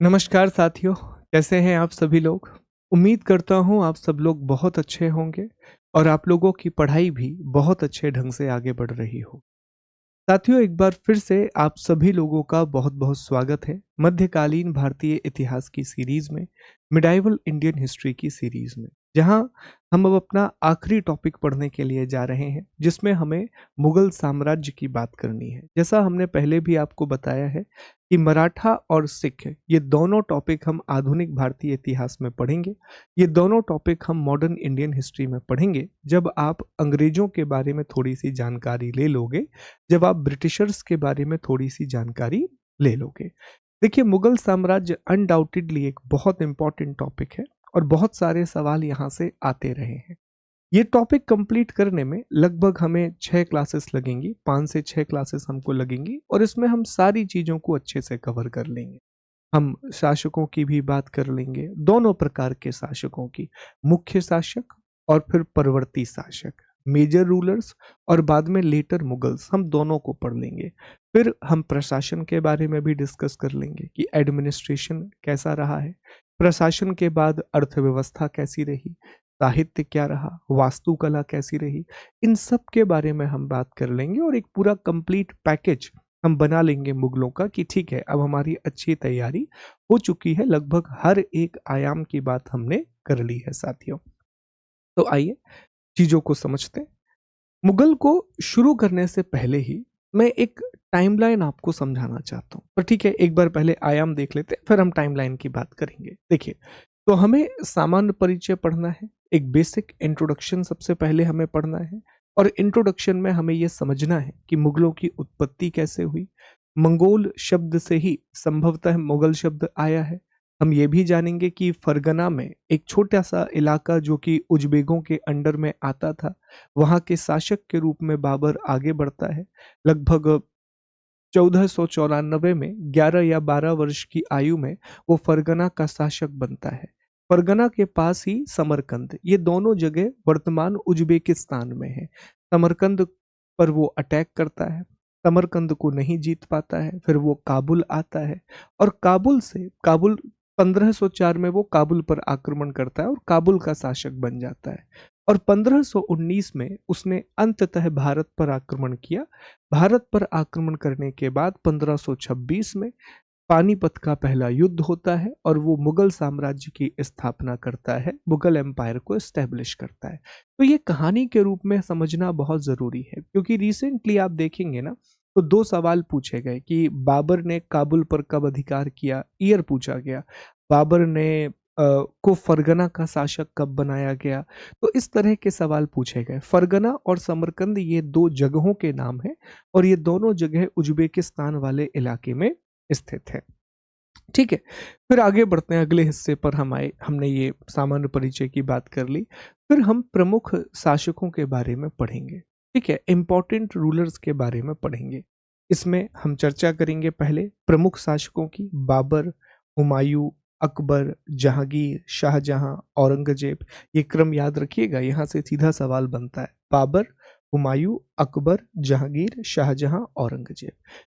नमस्कार साथियों, कैसे हैं आप सभी लोग? उम्मीद करता हूँ आप सब लोग बहुत अच्छे होंगे और आप लोगों की पढ़ाई भी बहुत अच्छे ढंग से आगे बढ़ रही हो। साथियों, एक बार फिर से आप सभी लोगों का बहुत-बहुत स्वागत है मध्यकालीन भारतीय इतिहास की सीरीज में, मिडाइवल इंडियन हिस्ट्री की सीरीज में, जहां हम अब अपना आखिरी टॉपिक पढ़ने के लिए जा रहे हैं, जिसमें हमें मुगल साम्राज्य की बात करनी है। जैसा हमने पहले भी आपको बताया है कि मराठा और सिख ये दोनों टॉपिक हम आधुनिक भारतीय इतिहास में पढ़ेंगे। ये दोनों टॉपिक हम मॉडर्न इंडियन हिस्ट्री में पढ़ेंगे जब आप अंग्रेजों के बारे में थोड़ी सी जानकारी ले लोगे, जब आप ब्रिटिशर्स के बारे में थोड़ी सी जानकारी ले लोगे। देखिए, मुगल साम्राज्य अनडाउटेडली एक बहुत इंपॉर्टेंट टॉपिक है और बहुत सारे सवाल यहाँ से आते रहे हैं। ये टॉपिक कंप्लीट करने में लगभग हमें 6 क्लासेस लगेंगी, 5 से 6 क्लासेस हमको लगेंगी और इसमें हम सारी चीज़ों को अच्छे से कवर कर लेंगे। हम शासकों की भी बात कर लेंगे, दोनों प्रकार के शासकों की, मुख्य शासक और फिर परवर्ती शासक, मेजर रूलर्स और बाद में लेटर मुगल्स, हम दोनों को पढ़ लेंगे। फिर हम प्रशासन के बारे में भी डिस्कस कर लेंगे कि एडमिनिस्ट्रेशन कैसा रहा है, प्रशासन के बाद अर्थव्यवस्था कैसी रही, साहित्य क्या रहा, वास्तुकला कैसी रही, इन सब के बारे में हम बात कर लेंगे और एक पूरा कंप्लीट पैकेज हम बना लेंगे मुगलों का कि ठीक है, अब हमारी अच्छी तैयारी हो चुकी है, लगभग हर एक आयाम की बात हमने कर ली है साथियों। तो आइए चीजों को समझते हैं। मुगल को शुरू करने से पहले ही मैं एक टाइमलाइन आपको समझाना चाहता हूं, पर ठीक है, एक बार पहले आयाम देख लेते हैं, फिर हम टाइमलाइन की बात करेंगे। देखिए, तो हमें सामान्य परिचय पढ़ना है, एक बेसिक इंट्रोडक्शन सबसे पहले हमें पढ़ना है और इंट्रोडक्शन में हमें यह समझना है कि मुगलों की उत्पत्ति कैसे हुई। मंगोल शब्द से ही संभवतः मुगल शब्द आया है। हम ये भी जानेंगे कि फरगना में एक छोटा सा इलाका जो कि उज्बेकों के अंडर में आता था, वहाँ के शासक के रूप में बाबर आगे बढ़ता है। लगभग 1494 में 11 या 12 वर्ष की आयु में वो फरगना का शासक बनता है। फरगना के पास ही समरकंद, ये दोनों जगह वर्तमान उज्बेकिस्तान में है। समरकंद पर वो अटैक करता है, समरकंद को नहीं जीत पाता है, फिर वो काबुल आता है और काबुल 1504 में वो काबुल पर आक्रमण करता है और काबुल का शासक बन जाता है। और 1519 में उसने अंततः भारत पर आक्रमण किया। भारत पर आक्रमण करने के बाद 1526 में पानीपत का पहला युद्ध होता है और वो मुगल साम्राज्य की स्थापना करता है, मुगल एम्पायर को एस्टेब्लिश करता है। तो ये कहानी के रूप में समझना बहुत जरूरी है, क्योंकि रिसेंटली आप देखेंगे ना, तो दो सवाल पूछे गए कि बाबर ने काबुल पर कब अधिकार किया, ईयर पूछा गया। बाबर ने को फरगना का शासक कब बनाया गया। तो इस तरह के सवाल पूछे गए। फरगना और समरकंद ये दो जगहों के नाम हैं और ये दोनों जगह उज्बेकिस्तान वाले इलाके में स्थित है। ठीक है, फिर आगे बढ़ते हैं, अगले हिस्से पर हम आए। हमने ये सामान्य परिचय की बात कर ली, फिर हम प्रमुख शासकों के बारे में पढ़ेंगे। ठीक है, इंपॉर्टेंट रूलर्स के बारे में पढ़ेंगे। इसमें हम चर्चा करेंगे पहले प्रमुख शासकों की, बाबर, हुमायूं, अकबर, जहांगीर, शाहजहां, औरंगजेब। ये क्रम याद रखिएगा, यहाँ से सीधा सवाल बनता है। बाबर, हुमायूं, अकबर, जहांगीर, शाहजहां, औरंगजेब।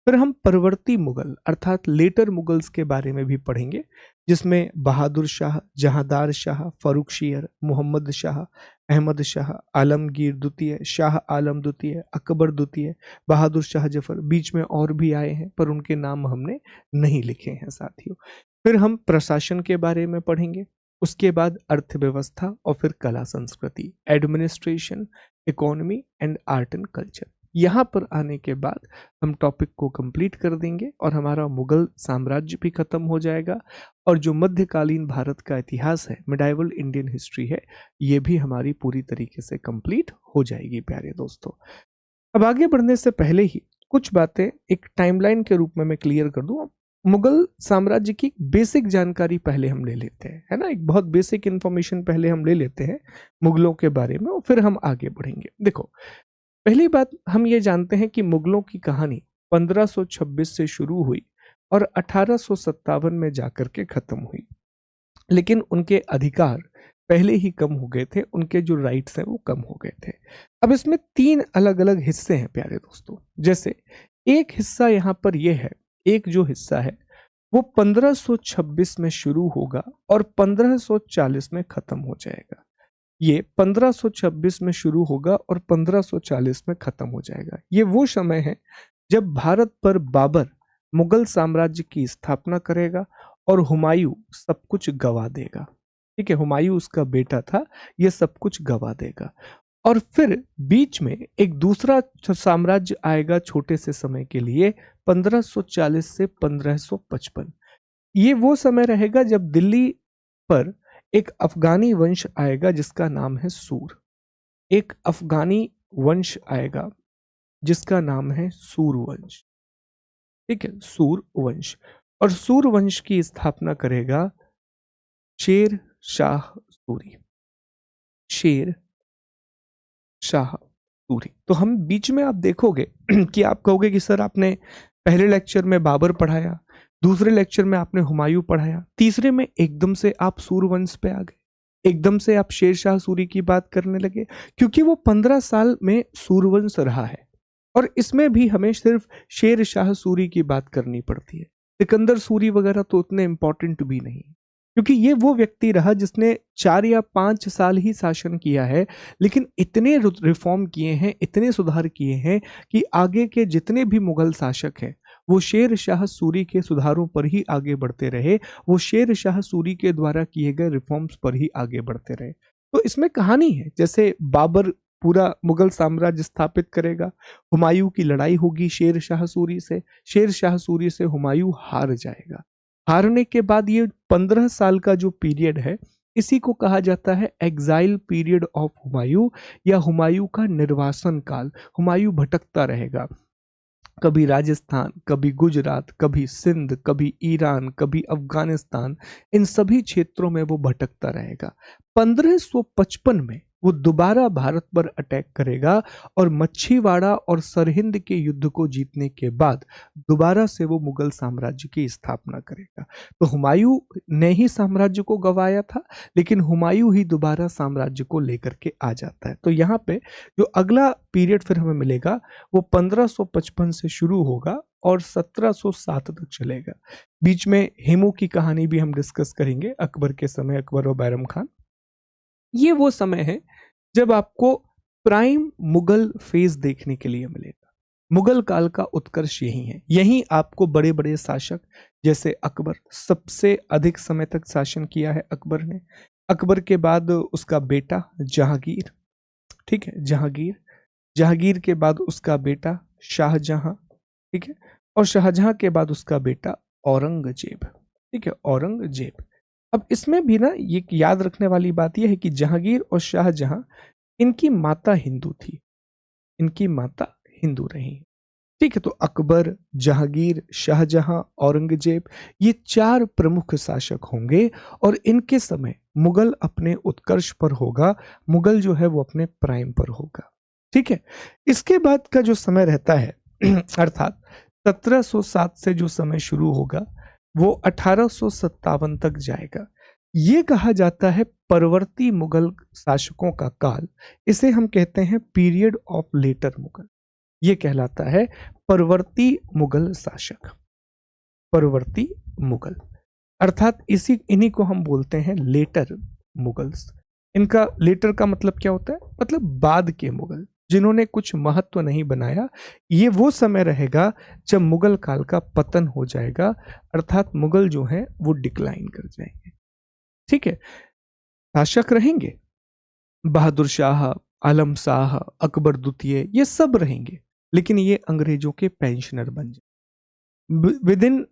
फिर हम परवर्ती मुगल अर्थात लेटर मुगल्स के बारे में भी पढ़ेंगे, जिसमें बहादुर शाह, जहांदार शाह, फर्रुखशियर, मोहम्मद शाह, अहमद शाह, आलमगीर द्वितीय, शाह आलम द्वितीय, अकबर द्वितीय, बहादुर शाह जफर। बीच में और भी आए हैं पर उनके नाम हमने नहीं लिखे हैं साथियों। फिर हम प्रशासन के बारे में पढ़ेंगे, उसके बाद अर्थव्यवस्था और फिर कला संस्कृति, administration, economy and art and culture. यहाँ पर आने के बाद हम टॉपिक को कंप्लीट कर देंगे और हमारा मुगल साम्राज्य भी खत्म हो जाएगा और जो मध्यकालीन भारत का इतिहास है, मिडाइवल इंडियन हिस्ट्री है, ये भी हमारी पूरी तरीके से कंप्लीट हो जाएगी प्यारे दोस्तों। अब आगे बढ़ने से पहले ही कुछ बातें एक टाइमलाइन के रूप में मैं क्लियर कर दूं। मुगल साम्राज्य की बेसिक जानकारी पहले हम ले लेते हैं, है ना, एक बहुत बेसिक इंफॉर्मेशन पहले हम ले लेते हैं मुगलों के बारे में और फिर हम आगे बढ़ेंगे। देखो, पहली बात हम ये जानते हैं कि मुगलों की कहानी 1526 से शुरू हुई और 1857 में जाकर के खत्म हुई, लेकिन उनके अधिकार पहले ही कम हो गए थे, उनके जो राइट्स हैं वो कम हो गए थे। अब इसमें तीन अलग अलग हिस्से हैं प्यारे दोस्तों। जैसे एक हिस्सा यहाँ पर यह है, एक जो हिस्सा है वो 1526 में शुरू होगा और 1540 में खत्म हो जाएगा। ये 1526 में शुरू होगा और 1540 में खत्म हो जाएगा। ये वो समय है जब भारत पर बाबर मुगल साम्राज्य की स्थापना करेगा और हुमायूं सब कुछ गवा देगा। ठीक है, हुमायूं उसका बेटा था, ये सब कुछ गवा देगा। और फिर बीच में एक दूसरा साम्राज्य आएगा छोटे से समय के लिए, 1540 से 1555। ये वो समय रहेगा जब दिल्ली पर एक अफगानी वंश आएगा जिसका नाम है सूर। एक अफगानी वंश आएगा जिसका नाम है सूर वंश। ठीक है, सूर वंश। और सूर वंश की स्थापना करेगा शेर शाह सूरी। शेर शाह सूरी। तो हम बीच में आप देखोगे कि आप कहोगे कि सर आपने पहले लेक्चर में बाबर पढ़ाया, दूसरे लेक्चर में आपने हुमायूं पढ़ाया, तीसरे में एकदम से आप सूरवंश पे आ गए, एकदम से आप शेर शाह सूरी की बात करने लगे, क्योंकि वो 15 साल में सूरवंश रहा है और इसमें भी हमें सिर्फ शेर शाह सूरी की बात करनी पड़ती है। सिकंदर सूरी वगैरह तो उतने इंपॉर्टेंट भी नहीं, क्योंकि ये वो व्यक्ति रहा जिसने 4 या 5 साल ही शासन किया है, लेकिन इतने रिफॉर्म किए हैं, इतने सुधार किए हैं कि आगे के जितने भी मुगल शासक हैं वो शेर शाह सूरी के सुधारों पर ही आगे बढ़ते रहे, वो शेर शाह सूरी के द्वारा किए गए रिफॉर्म्स पर ही आगे बढ़ते रहे। तो इसमें कहानी है, जैसे बाबर पूरा मुगल साम्राज्य स्थापित करेगा, हुमायूं की लड़ाई होगी शेर शाह सूरी से, शेर शाह सूरी से हुमायूं हार जाएगा। हारने के बाद ये 15 साल का जो पीरियड है, इसी को कहा जाता है एग्जाइल पीरियड ऑफ हुमायूं या हुमायूं का निर्वासन काल। हुमायूं भटकता रहेगा, कभी राजस्थान, कभी गुजरात, कभी सिंध, कभी ईरान, कभी अफगानिस्तान, इन सभी क्षेत्रों में वो भटकता रहेगा। 1555 में वो दोबारा भारत पर अटैक करेगा और मच्छीवाड़ा और सरहिंद के युद्ध को जीतने के बाद दोबारा से वो मुगल साम्राज्य की स्थापना करेगा। तो हुमायूं ने ही साम्राज्य को गंवाया था, लेकिन हुमायूं ही दोबारा साम्राज्य को लेकर के आ जाता है। तो यहाँ पे जो अगला पीरियड फिर हमें मिलेगा वो 1555 से शुरू होगा और 1707 तक चलेगा। बीच में हेमू की कहानी भी हम डिस्कस करेंगे, अकबर के समय, अकबर और बैरम खान। ये वो समय है जब आपको प्राइम मुगल फेज देखने के लिए मिलेगा। मुगल काल का उत्कर्ष यही है, यही आपको बड़े बड़े शासक जैसे अकबर, सबसे अधिक समय तक शासन किया है अकबर ने। अकबर के बाद उसका बेटा जहांगीर, ठीक है, जहांगीर, जहांगीर के बाद उसका बेटा शाहजहां, ठीक है, और शाहजहां के बाद उसका बेटा औरंगजेब, ठीक है, औरंगजेब। अब इसमें भी ना ये याद रखने वाली बात यह है कि जहांगीर और शाहजहां, इनकी माता हिंदू थी, इनकी माता हिंदू रही। ठीक है, तो अकबर, जहांगीर, शाहजहां, औरंगजेब, ये 4 प्रमुख शासक होंगे और इनके समय मुगल अपने उत्कर्ष पर होगा, मुगल जो है वो अपने प्राइम पर होगा। ठीक है, इसके बाद का जो समय रहता है अर्थात 1707 से जो समय शुरू होगा वो 1857 तक जाएगा। ये कहा जाता है परवर्ती मुगल शासकों का काल, इसे हम कहते हैं पीरियड ऑफ लेटर मुगल। ये कहलाता है परवर्ती मुगल शासक, परवर्ती मुगल, अर्थात इन्हीं को हम बोलते हैं लेटर मुगल्स। इनका लेटर का मतलब क्या होता है? मतलब बाद के मुगल, जिन्होंने कुछ महत्व नहीं बनाया। ये वो समय रहेगा जब मुगल काल का पतन हो जाएगा, अर्थात मुगल जो है वो डिक्लाइन कर जाएंगे। ठीक है, शासक रहेंगे, बहादुर शाह, आलम शाह, अकबर द्वितीय, ये सब रहेंगे, लेकिन ये अंग्रेजों के पेंशनर बन जाए। विद इन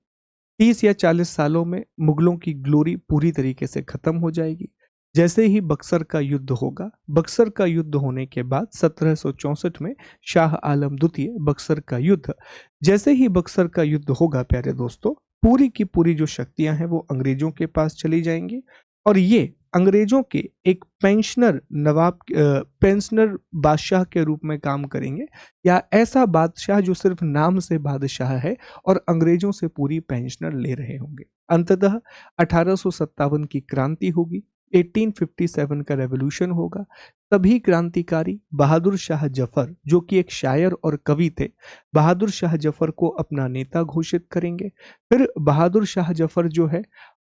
30 या 40 सालों में मुगलों की ग्लोरी पूरी तरीके से खत्म हो जाएगी। जैसे ही बक्सर का युद्ध होगा, बक्सर का युद्ध होने के बाद 1764 में शाह आलम द्वितीय, बक्सर का युद्ध, जैसे ही बक्सर का युद्ध होगा प्यारे दोस्तों, पूरी की पूरी जो शक्तियां हैं वो अंग्रेजों के पास चली जाएंगी और ये अंग्रेजों के एक पेंशनर नवाब, पेंशनर बादशाह के रूप में काम करेंगे, या ऐसा बादशाह जो सिर्फ नाम से बादशाह है और अंग्रेजों से पूरी पेंशनर ले रहे होंगे। अंततः 1857 की क्रांति होगी, 1857 का रेवोल्यूशन होगा। तभी क्रांतिकारी बहादुर शाह जफर, जो कि एक शायर और कवि थे, बहादुर शाह जफर को अपना नेता घोषित करेंगे। फिर बहादुर शाह जफर जो है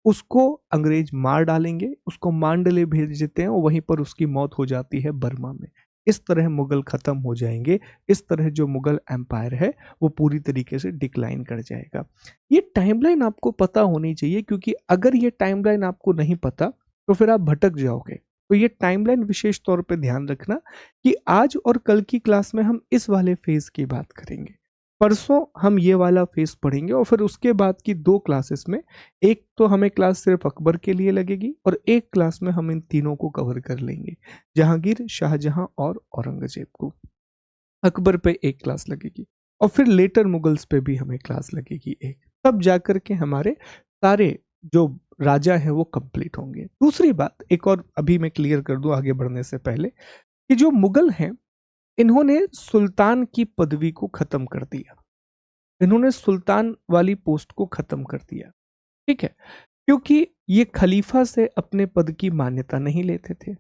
उसको अंग्रेज मार डालेंगे, उसको मांडले भेज देते हैं और वहीं पर उसकी मौत हो जाती है बर्मा में। इस तरह मुगल खत्म हो जाएंगे। इस तरह जो मुगल एम्पायर है वो पूरी तरीके से डिक्लाइन कर जाएगा। ये टाइमलाइन आपको पता होनी चाहिए, क्योंकि अगर ये टाइमलाइन आपको नहीं पता तो फिर आप भटक जाओगे। तो ये टाइमलाइन विशेष तौर पे ध्यान रखना कि आज और कल की क्लास में हम इस वाले फेज की बात करेंगे, परसों हम ये वाला फेज पढ़ेंगे, और फिर उसके बाद की 2 क्लासेस में एक तो हमें क्लास सिर्फ अकबर के लिए लगेगी और एक क्लास में हम इन तीनों को कवर कर लेंगे, जहांगीर, शाहजहां और औरंगजेब को। अकबर पे एक क्लास लगेगी और फिर लेटर मुगल्स पे भी हमें क्लास लगेगी एक, तब जाकर के हमारे सारे जो राजा हैं वो कंप्लीट होंगे। दूसरी बात एक और अभी मैं क्लियर कर दूं आगे बढ़ने से पहले, कि जो मुगल हैं इन्होंने सुल्तान की पदवी को खत्म कर दिया, इन्होंने सुल्तान वाली पोस्ट को खत्म कर दिया। ठीक है, क्योंकि ये खलीफा से अपने पद की मान्यता नहीं लेते थे,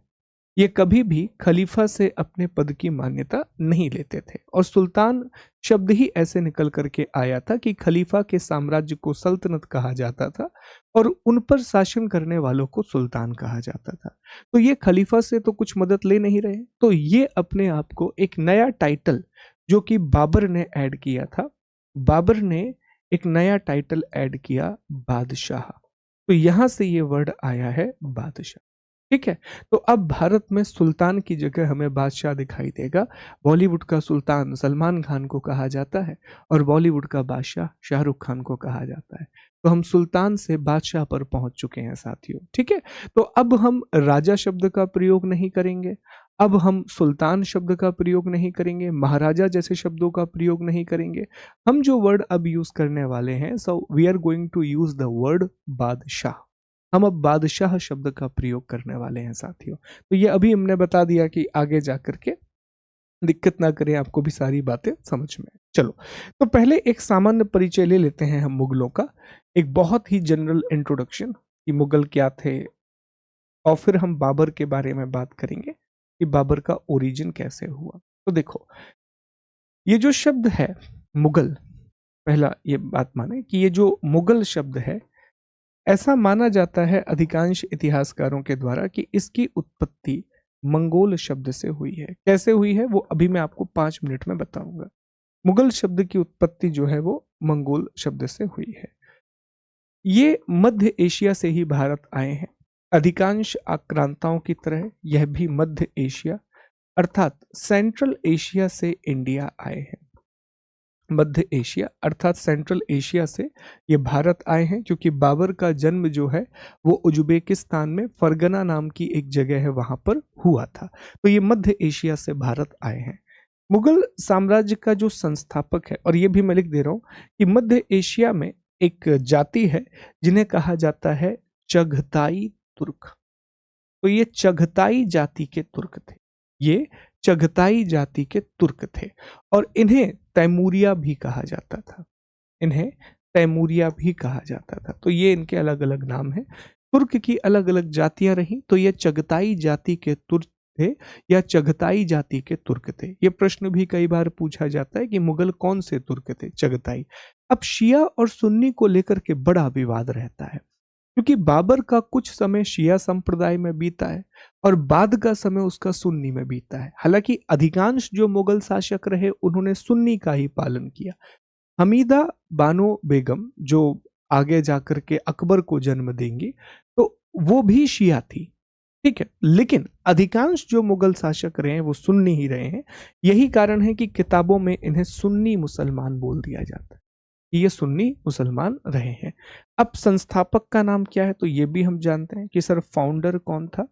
ये कभी भी खलीफा से अपने पद की मान्यता नहीं लेते थे, और सुल्तान शब्द ही ऐसे निकल करके आया था कि खलीफा के साम्राज्य को सल्तनत कहा जाता था और उन पर शासन करने वालों को सुल्तान कहा जाता था। तो ये खलीफा से तो कुछ मदद ले नहीं रहे, तो ये अपने आप को एक नया टाइटल जो कि बाबर ने ऐड किया था, बाबर ने एक नया टाइटल ऐड किया, बादशाह। तो यहां से ये वर्ड आया है बादशाह। ठीक है, तो अब भारत में सुल्तान की जगह हमें बादशाह दिखाई देगा। बॉलीवुड का सुल्तान सलमान खान को कहा जाता है और बॉलीवुड का बादशाह शाहरुख खान को कहा जाता है। तो हम सुल्तान से बादशाह पर पहुंच चुके हैं साथियों। ठीक है, तो अब हम राजा शब्द का प्रयोग नहीं करेंगे, अब हम सुल्तान शब्द का प्रयोग नहीं करेंगे, महाराजा जैसे शब्दों का प्रयोग नहीं करेंगे। हम जो वर्ड अब यूज करने वाले हैं, so we are going to use the word badshah. हम अब बादशाह शब्द का प्रयोग करने वाले हैं साथियों। तो ये अभी हमने बता दिया कि आगे जाकर के दिक्कत ना करें, आपको भी सारी बातें समझ में आए। चलो, तो पहले एक सामान्य परिचय ले लेते हैं हम मुगलों का, एक बहुत ही जनरल इंट्रोडक्शन कि मुगल क्या थे, और फिर हम बाबर के बारे में बात करेंगे कि बाबर का ओरिजिन कैसे हुआ। तो देखो, ये जो शब्द है मुगल, पहला ये बात माने कि ये जो मुगल शब्द है, ऐसा माना जाता है अधिकांश इतिहासकारों के द्वारा कि इसकी उत्पत्ति मंगोल शब्द से हुई है। कैसे हुई है वो अभी मैं आपको 5 मिनट में बताऊंगा। मुगल शब्द की उत्पत्ति जो है वो मंगोल शब्द से हुई है। ये मध्य एशिया से ही भारत आए हैं। अधिकांश आक्रांताओं की तरह यह भी मध्य एशिया अर्थात सेंट्रल एशिया से इंडिया आए हैं। मध्य एशिया अर्थात सेंट्रल एशिया से ये भारत आए हैं, क्योंकि बाबर का जन्म जो है वो उज्बेकिस्तान में फरगना नाम की एक जगह है वहां पर हुआ था। तो ये मध्य एशिया से भारत आए हैं। मुगल साम्राज्य का जो संस्थापक है, और ये भी मैं लिख दे रहा हूं कि मध्य एशिया में एक जाति है जिन्हें कहा जाता है चगताई तुर्क। तो ये चगताई जाति के तुर्क थे, ये चगताई जाति के तुर्क थे, और इन्हें तैमूरिया भी कहा जाता था, इन्हें तैमूरिया भी कहा जाता था। तो ये इनके अलग अलग नाम हैं। तुर्क की अलग अलग जातियां रहीं, तो ये चगताई जाति के तुर्क थे या चगताई जाति के तुर्क थे। ये प्रश्न भी कई बार पूछा जाता है कि मुगल कौन से तुर्क थे, चगताई। अब शिया और सुन्नी को लेकर के बड़ा विवाद रहता है, क्योंकि बाबर का कुछ समय शिया संप्रदाय में बीता है और बाद का समय उसका सुन्नी में बीता है। हालांकि अधिकांश जो मुगल शासक रहे उन्होंने सुन्नी का ही पालन किया। हमीदा बानो बेगम जो आगे जाकर के अकबर को जन्म देंगी, तो वो भी शिया थी। ठीक है, लेकिन अधिकांश जो मुगल शासक रहे हैं वो सुन्नी ही रहे हैं। यही कारण है कि किताबों में इन्हें सुन्नी मुसलमान बोल दिया जाता है, ये सुन्नी मुसलमान रहे हैं। अब संस्थापक का नाम क्या है, तो ये भी हम जानते हैं कि सर फाउंडर कौन था।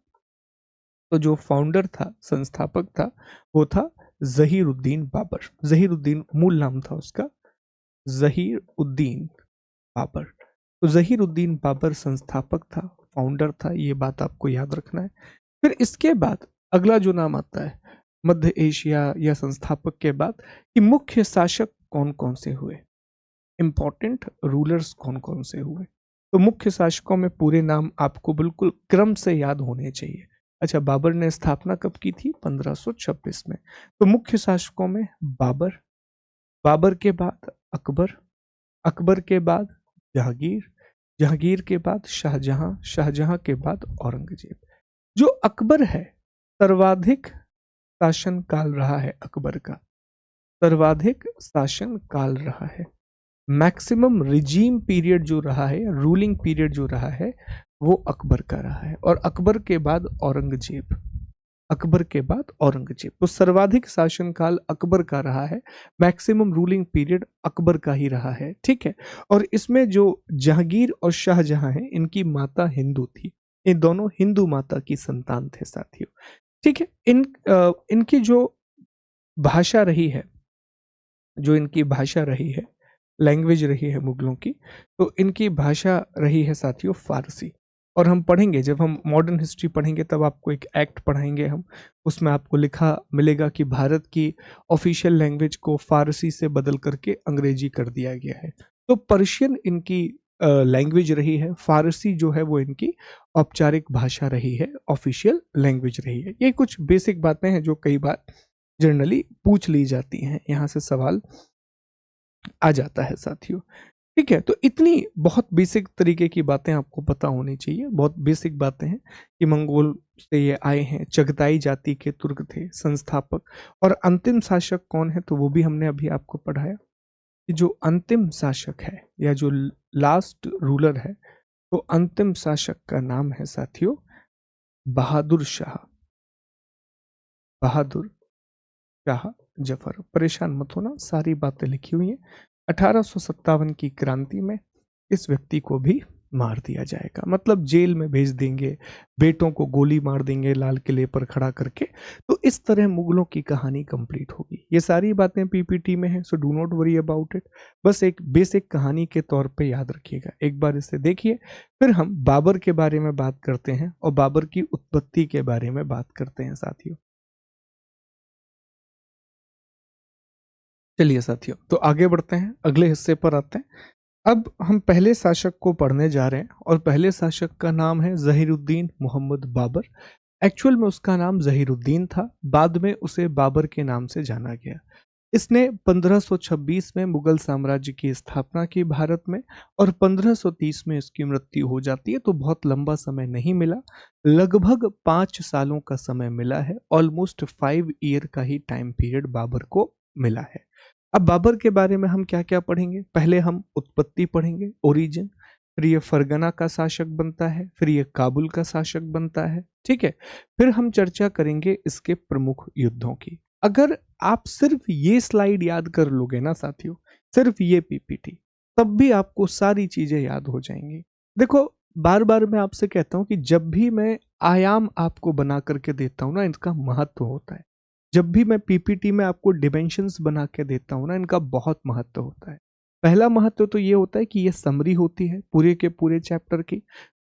तो जो फाउंडर था, संस्थापक था, वो था जहीरुद्दीन बाबर। जहीरुद्दीन मूल नाम था उसका, जहीरुद्दीन बाबर। तो जहीरुद्दीन बाबर संस्थापक था, फाउंडर था, ये बात आपको याद रखना है। फिर इसके बाद अगला जो नाम आता है मध्य एशिया या संस्थापक के बाद, कि मुख्य शासक कौन कौन से हुए, इंपॉर्टेंट रूलर्स कौन कौन से हुए। तो मुख्य शासकों में पूरे नाम आपको बिल्कुल क्रम से याद होने चाहिए। अच्छा, बाबर ने स्थापना कब की थी? 1526 में। तो मुख्य शासकों में बाबर, बाबर के बाद अकबर, अकबर के बाद जहांगीर, जहांगीर के बाद शाहजहां, शाहजहां के बाद औरंगजेब। जो अकबर है, सर्वाधिक शासन काल रहा है अकबर का, सर्वाधिक शासन काल रहा है। मैक्सिमम रिजीम पीरियड जो रहा है, रूलिंग पीरियड जो रहा है, वो अकबर का रहा है। और अकबर के बाद औरंगजेब, अकबर के बाद औरंगजेब। तो सर्वाधिक शासनकाल अकबर का रहा है, मैक्सिमम रूलिंग पीरियड अकबर का ही रहा है, ठीक है। और इसमें जो जहांगीर और शाहजहां हैं, इनकी माता हिंदू थी, ये दोनों हिंदू माता की संतान थे साथियों, ठीक है। इनकी जो भाषा रही है, जो इनकी भाषा रही है, लैंग्वेज रही है मुगलों की, तो इनकी भाषा रही है साथियों फारसी। और हम पढ़ेंगे, जब हम मॉडर्न हिस्ट्री पढ़ेंगे तब आपको एक एक्ट पढ़ाएंगे हम, उसमें आपको लिखा मिलेगा कि भारत की ऑफिशियल लैंग्वेज को फारसी से बदल करके अंग्रेजी कर दिया गया है। तो पर्शियन इनकी लैंग्वेज रही है, फारसी जो है वो इनकी औपचारिक भाषा रही है, ऑफिशियल लैंग्वेज रही है। ये कुछ बेसिक बातें हैं जो कई बार जनरली पूछ ली जाती हैं, यहाँ से सवाल आ जाता है साथियों, ठीक है। तो इतनी बहुत बेसिक तरीके की बातें आपको पता होनी चाहिए, बहुत बेसिक बातें हैं कि मंगोल से ये आए हैं, चगताई जाति के तुर्क थे संस्थापक। और अंतिम शासक कौन है, तो वो भी हमने अभी आपको पढ़ाया कि जो अंतिम शासक है या जो लास्ट रूलर है, तो अंतिम शासक का नाम है साथियों बहादुर शाह, बहादुर शाह जफर। परेशान मत होना, सारी बातें लिखी हुई हैं। 1857 की क्रांति में इस व्यक्ति को भी मार दिया जाएगा, मतलब जेल में भेज देंगे, बेटों को गोली मार देंगे लाल किले पर खड़ा करके। तो इस तरह मुगलों की कहानी कंप्लीट होगी। ये सारी बातें पीपीटी में हैं, so do not worry about it. बस एक बेसिक कहानी के तौर पे याद रखिएगा, एक बार इसे देखिए। फिर हम बाबर के बारे में बात करते हैं और बाबर की उत्पत्ति के बारे में बात करते हैं साथियों। चलिए साथियों, तो आगे बढ़ते हैं, अगले हिस्से पर आते हैं। अब हम पहले शासक को पढ़ने जा रहे हैं और पहले शासक का नाम है जहीरुद्दीन मोहम्मद बाबर। एक्चुअल में उसका नाम जहीरुद्दीन था, बाद में उसे बाबर के नाम से जाना गया। इसने 1526 में मुगल साम्राज्य की स्थापना की भारत में, और 1530 में इसकी मृत्यु हो जाती है। तो बहुत लंबा समय नहीं मिला, लगभग 5 सालों का समय मिला है। ऑलमोस्ट 5 ईयर का ही टाइम पीरियड बाबर को मिला है। अब बाबर के बारे में हम क्या क्या पढ़ेंगे? पहले हम उत्पत्ति पढ़ेंगे, ओरिजिन, फिर ये फरगना का शासक बनता है, फिर ये काबुल का शासक बनता है, ठीक है। फिर हम चर्चा करेंगे इसके प्रमुख युद्धों की। अगर आप सिर्फ ये स्लाइड याद कर लोगे ना साथियों, सिर्फ ये पीपीटी, तब भी आपको सारी चीजें याद हो जाएंगी। देखो, बार बार मैं आपसे कहता हूं कि जब भी मैं आयाम आपको बना करके देता हूं ना, इनका महत्व होता है। जब भी मैं पीपीटी में आपको डिमेंशंस बना के देता हूं ना, इनका बहुत महत्व होता है। पहला महत्व तो ये होता है कि ये समरी होती है पूरे के पूरे चैप्टर की।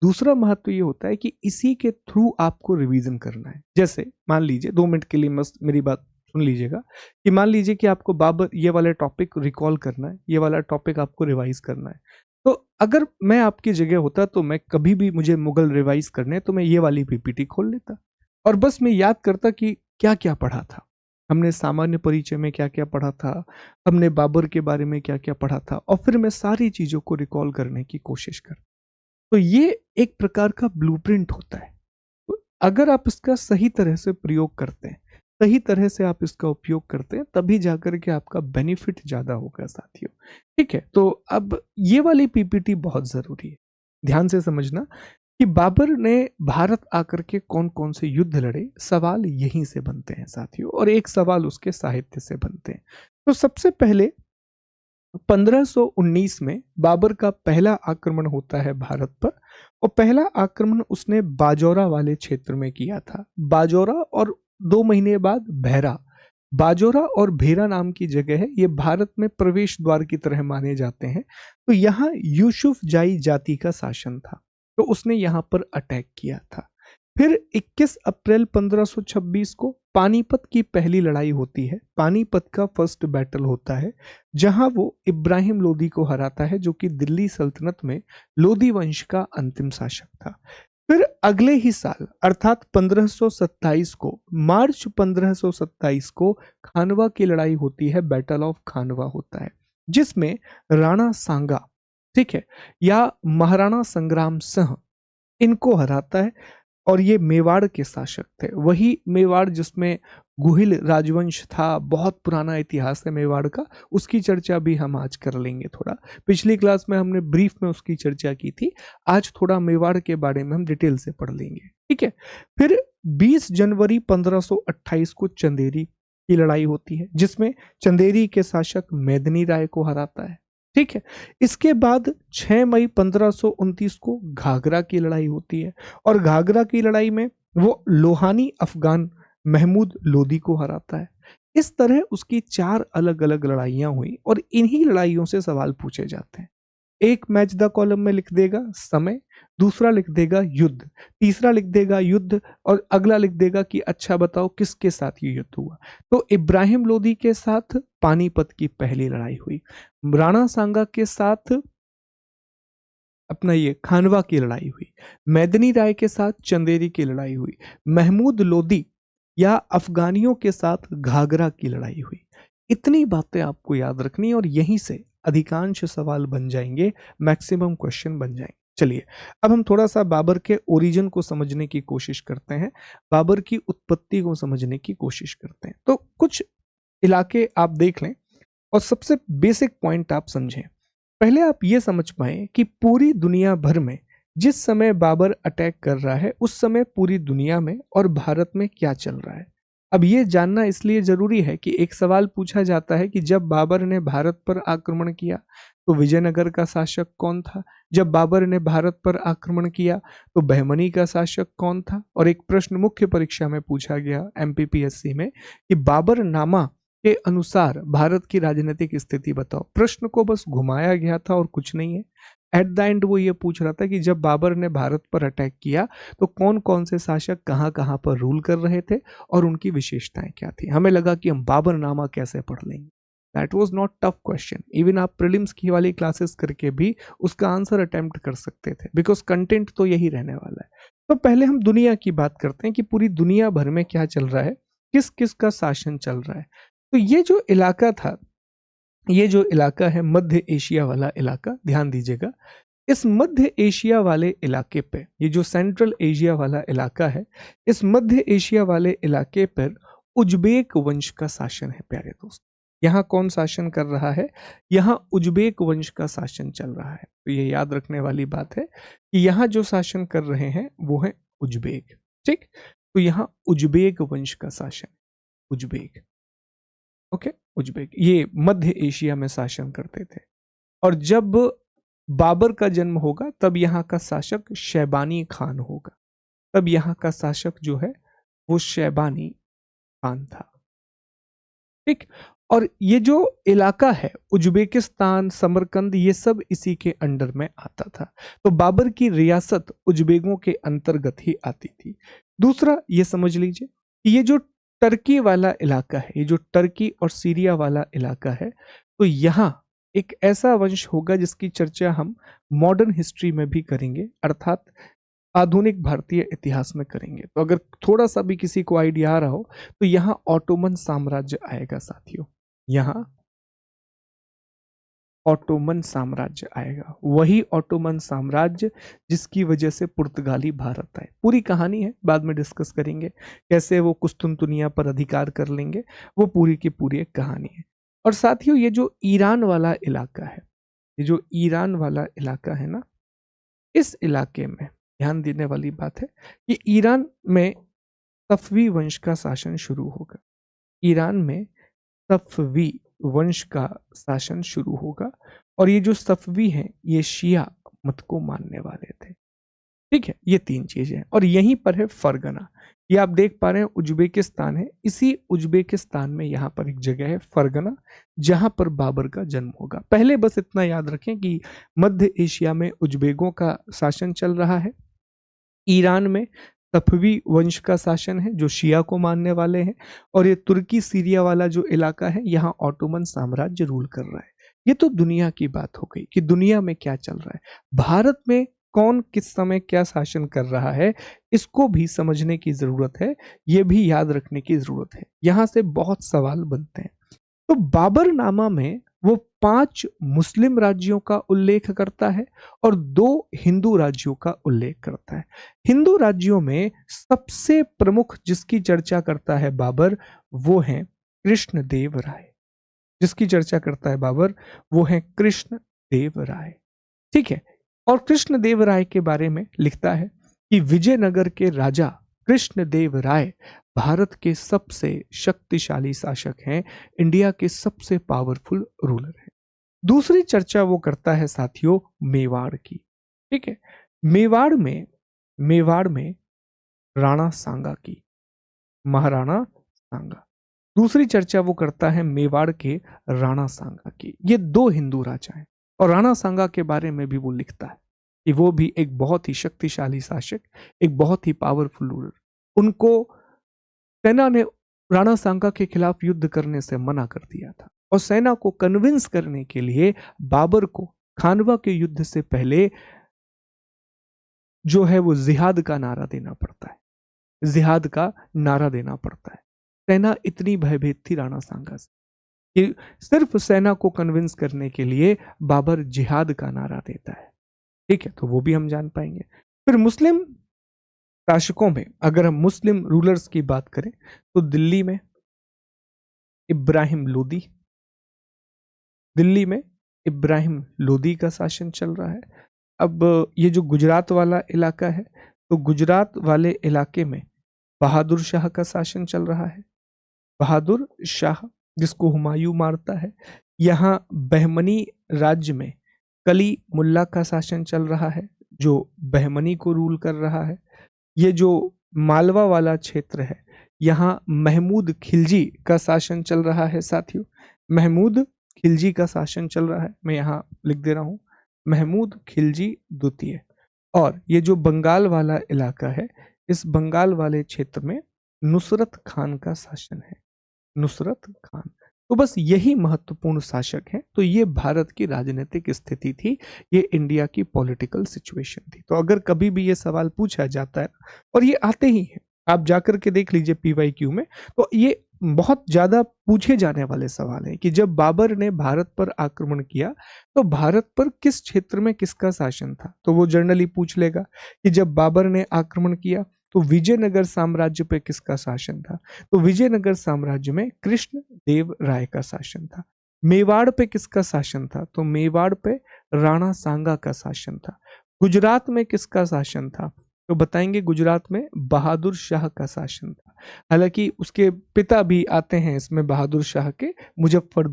दूसरा महत्व ये होता है कि इसी के थ्रू आपको रिवीजन करना है। जैसे मान लीजिए, 2 मिनट के लिए मस्त मेरी बात सुन लीजिएगा, कि मान लीजिए कि आपको बाबर ये वाला टॉपिक रिकॉल करना है, ये वाला टॉपिक आपको रिवाइज करना है। तो अगर मैं आपकी जगह होता, तो मैं कभी भी मुझे मुगल रिवाइज करने, तो मैं ये वाली पीपीटी खोल लेता और बस मैं याद करता कि क्या क्या पढ़ा था हमने, सामान्य परिचय में क्या क्या पढ़ा था, हमने बाबर के बारे में क्या क्या पढ़ा था, और फिर मैं सारी चीजों को रिकॉल करने की कोशिश कर। तो ये एक प्रकार का ब्लूप्रिंट होता है। तो अगर आप इसका सही तरह से प्रयोग करते हैं, सही तरह से आप इसका उपयोग करते हैं, तभी जाकर के आपका बेनिफिट ज्यादा होगा साथियों, ठीक है। तो अब ये वाली पीपीटी बहुत जरूरी है, ध्यान से समझना कि बाबर ने भारत आकर के कौन कौन से युद्ध लड़े। सवाल यहीं से बनते हैं साथियों, और एक सवाल उसके साहित्य से बनते हैं। तो सबसे पहले 1519 में बाबर का पहला आक्रमण होता है भारत पर, और पहला आक्रमण उसने बाजौरा वाले क्षेत्र में किया था। बाजौरा, और 2 महीने बाद भेरा। बाजौरा और भेरा नाम की जगह है, ये भारत में प्रवेश द्वार की तरह माने जाते हैं। तो यहाँ यूसुफ जाई जाति का शासन था, तो उसने यहाँ पर अटैक किया था। फिर 21 अप्रैल 1526 को पानीपत की पहली लड़ाई होती है। पानीपत का फर्स्ट बैटल होता है, जहां वो इब्राहिम लोदी को हराता है, जो कि दिल्ली सल्तनत में लोदी वंश का अंतिम शासक था। फिर अगले ही साल अर्थात 1527 को, मार्च 1527 को खानवा की लड़ाई होती है, बैटल ऑफ खानवा होता है, जिसमें राणा सांगा, ठीक है, या महाराणा संग्राम सिंह, इनको हराता है। और ये मेवाड़ के शासक थे, वही मेवाड़ जिसमें गुहिल राजवंश था, बहुत पुराना इतिहास है मेवाड़ का, उसकी चर्चा भी हम आज कर लेंगे थोड़ा। पिछली क्लास में हमने ब्रीफ में उसकी चर्चा की थी, आज थोड़ा मेवाड़ के बारे में हम डिटेल से पढ़ लेंगे, ठीक है। फिर 20 जनवरी 1528 को चंदेरी की लड़ाई होती है, जिसमें चंदेरी के शासक मेदिनी राय को हराता है, ठीक है। इसके बाद 6 मई 1529 को घाघरा की लड़ाई होती है, और घाघरा की लड़ाई में वो लोहानी अफगान महमूद लोदी को हराता है। इस तरह उसकी 4 अलग अलग लड़ाइयां हुई, और इन्हीं लड़ाइयों से सवाल पूछे जाते हैं। एक मैच द कॉलम में लिख देगा समय, दूसरा लिख देगा युद्ध, तीसरा लिख देगा युद्ध, और अगला लिख देगा कि अच्छा बताओ किसके साथ ये युद्ध हुआ। तो इब्राहिम लोदी के साथ पानीपत की पहली लड़ाई हुई, राणा सांगा के साथ अपना ये खानवा की लड़ाई हुई, मेदिनी राय के साथ चंदेरी की लड़ाई हुई, महमूद लोदी या अफगानियों के साथ घाघरा की लड़ाई हुई। इतनी बातें आपको याद रखनी, और यहीं से अधिकांश सवाल बन जाएंगे, मैक्सिमम क्वेश्चन बन जाएंगे। चलिए, अब हम थोड़ा सा बाबर के ओरिजिन को समझने की कोशिश करते हैं, बाबर की उत्पत्ति को समझने की कोशिश करते हैं। तो कुछ इलाके आप देख लें, और सबसे बेसिक पॉइंट आप समझें। पहले आप ये समझ पाएं कि पूरी दुनिया भर में जिस समय बाबर अटैक कर रहा है, उस समय पूरी दुनिया में और भारत में क्या चल रहा है। अब ये जानना इसलिए जरूरी है कि एक सवाल पूछा जाता है कि जब बाबर ने भारत पर आक्रमण किया तो विजयनगर का शासक कौन था, जब बाबर ने भारत पर आक्रमण किया तो बहमनी का शासक कौन था। और एक प्रश्न मुख्य परीक्षा में पूछा गया एमपीपीएससी में कि बाबर नामा के अनुसार भारत की राजनीतिक स्थिति बताओ। प्रश्न को बस घुमाया गया था और कुछ नहीं है। एट द एंड वो ये पूछ रहा था कि जब बाबर ने भारत पर अटैक किया तो कौन कौन से शासक कहाँ कहाँ पर रूल कर रहे थे और उनकी विशेषताएं क्या थी। हमें लगा कि हम बाबरनामा कैसे पढ़ लेंगे। That was not tough question, even आप प्रीलिम्स की वाली क्लासेस करके भी उसका आंसर अटेम्प्ट कर सकते थे, बिकॉज कंटेंट तो यही रहने वाला है। तो पहले हम दुनिया की बात करते हैं कि पूरी दुनिया भर में क्या चल रहा है, किस किस का शासन चल रहा है। तो ये जो इलाका था, ये जो इलाका है मध्य एशिया वाला इलाका, ध्यान दीजिएगा, इस मध्य एशिया वाले इलाके पे, ये जो सेंट्रल एशिया वाला इलाका है, इस मध्य एशिया वाले इलाके पर उज्बेक वंश का शासन है प्यारे दोस्त। यहाँ कौन शासन कर रहा है, यहाँ उज्बेक वंश का शासन चल रहा है। तो ये याद रखने वाली बात है कि यहाँ जो शासन कर रहे हैं वो है उज्बेक, ठीक। तो यहाँ उज्बेक वंश का शासन, उज्बेक, ओके, उज्बेक ये मध्य एशिया में शासन करते थे। और जब बाबर का जन्म होगा तब यहाँ का शासक शैबानी खान होगा, तब यहाँ का शासक जो है वो शैबानी खान था, ठीक। और ये जो इलाका है उज्बेकिस्तान, समरकंद, ये सब इसी के अंडर में आता था। तो बाबर की रियासत उज्बेकों के अंतर्गत ही आती थी। दूसरा ये समझ लीजिए कि ये जो टर्की वाला इलाका है, ये जो टर्की और सीरिया वाला इलाका है, तो यहाँ एक ऐसा वंश होगा जिसकी चर्चा हम मॉडर्न हिस्ट्री में भी करेंगे, अर्थात आधुनिक भारतीय इतिहास में करेंगे। तो अगर थोड़ा सा भी किसी को आइडिया आ रहा हो तो यहाँ ऑटोमन साम्राज्य आएगा साथियों, यहाँ ऑटोमन साम्राज्य आएगा, वही ऑटोमन साम्राज्य जिसकी वजह से पुर्तगाली भारत आए। पूरी कहानी है, बाद में डिस्कस करेंगे कैसे वो कुस्तुनतुनिया पर अधिकार कर लेंगे, वो पूरी की पूरी एक कहानी है। और साथियों ये जो ईरान वाला इलाका है, ये जो ईरान वाला इलाका है ना, इस इलाके में ध्यान देने वाली बात है कि ईरान में सफवी वंश का शासन शुरू होगा। ईरान में सफवी वंश का शासन शुरू होगा, और ये जो सफवी हैं ये शिया मत को मानने वाले थे, ठीक है। ये तीन चीजें हैं, और यहीं पर है फरगना। ये आप देख पा रहे हैं उज्बेकिस्तान है, इसी उज्बेकिस्तान में यहाँ पर एक जगह है फरगना, जहां पर बाबर का जन्म होगा। पहले बस इतना याद रखें कि मध्य एशिया में उज्बेकों का शासन चल रहा है, ईरान में सफवी वंश का शासन है जो शिया को मानने वाले हैं, और ये तुर्की सीरिया वाला जो इलाका है यहाँ ऑटोमन साम्राज्य रूल कर रहा है। ये तो दुनिया की बात हो गई कि दुनिया में क्या चल रहा है। भारत में कौन किस समय क्या शासन कर रहा है, इसको भी समझने की जरूरत है, ये भी याद रखने की जरूरत है। यहां से बहुत सवाल बनते हैं। तो बाबरनामा में वो 5 मुस्लिम राज्यों का उल्लेख करता है और 2 हिंदू राज्यों का उल्लेख करता है। हिंदू राज्यों में सबसे प्रमुख जिसकी चर्चा करता है बाबर, वो है कृष्णदेव राय। जिसकी चर्चा करता है बाबर, वो है कृष्णदेव राय। ठीक है। और कृष्णदेव राय के बारे में लिखता है कि विजयनगर के राजा कृष्णदेव राय भारत के सबसे शक्तिशाली शासक हैं, इंडिया के सबसे पावरफुल रूलर हैं। दूसरी चर्चा वो करता है साथियों मेवाड़ की। ठीक है। मेवाड़ में राणा सांगा की, महाराणा सांगा। दूसरी चर्चा वो करता है मेवाड़ के राणा सांगा की। ये 2 हिंदू राजा हैं और राणा सांगा के बारे में भी वो लिखता है कि वो भी एक बहुत ही शक्तिशाली शासक, एक बहुत ही पावरफुल रूलर। उनको सेना ने राणा सांगा के खिलाफ युद्ध करने से मना कर दिया था और सेना को कन्विंस करने के लिए बाबर को खानवा के युद्ध से पहले जो है वो जिहाद का नारा देना पड़ता है। जिहाद का नारा देना पड़ता है। सेना इतनी भयभीत थी राणा सांगा से कि सिर्फ सेना को कन्विंस करने के लिए बाबर जिहाद का नारा देता है। ठीक है, तो वो भी हम जान पाएंगे। फिर मुस्लिम शासकों में अगर हम मुस्लिम रूलर्स की बात करें तो इब्राहिम लोदी दिल्ली में इब्राहिम लोदी का शासन चल रहा है। अब ये जो गुजरात वाला इलाका है, तो गुजरात वाले इलाके में बहादुर शाह का शासन चल रहा है। बहादुर शाह जिसको हुमायूं मारता है। यहाँ बहमनी राज्य में कली मुल्ला का शासन चल रहा है जो बहमनी को रूल कर रहा है। ये जो मालवा वाला क्षेत्र है, यहाँ महमूद खिलजी का शासन चल रहा है साथियों। महमूद खिलजी का शासन चल रहा है, मैं यहाँ लिख दे रहा हूँ, महमूद खिलजी द्वितीय। और ये जो बंगाल वाला इलाका है, इस बंगाल वाले क्षेत्र में नुसरत खान का शासन है। नुसरत खान। तो बस यही महत्वपूर्ण शासक हैं। तो ये भारत की राजनीतिक स्थिति थी, ये इंडिया की पॉलिटिकल सिचुएशन थी। तो अगर कभी भी ये सवाल पूछा जाता है, और ये आते ही हैं, आप जाकर के देख लीजिए पीवाईक्यू में, तो ये बहुत ज्यादा पूछे जाने वाले सवाल हैं कि जब बाबर ने भारत पर आक्रमण किया तो भारत पर किस क्षेत्र में किसका शासन था। तो वो जनरली पूछ लेगा कि जब बाबर ने आक्रमण किया तो विजयनगर साम्राज्य पे किसका शासन था। तो विजयनगर साम्राज्य में कृष्ण देव राय का शासन था। मेवाड़ पे किसका शासन था, तो मेवाड़ पे राणा सांगा का शासन था। गुजरात में किसका शासन था, तो बताएंगे गुजरात में बहादुर शाह का शासन था। हालांकि उसके पिता भी आते हैं इसमें बहादुर शाह के, मुजफ्फर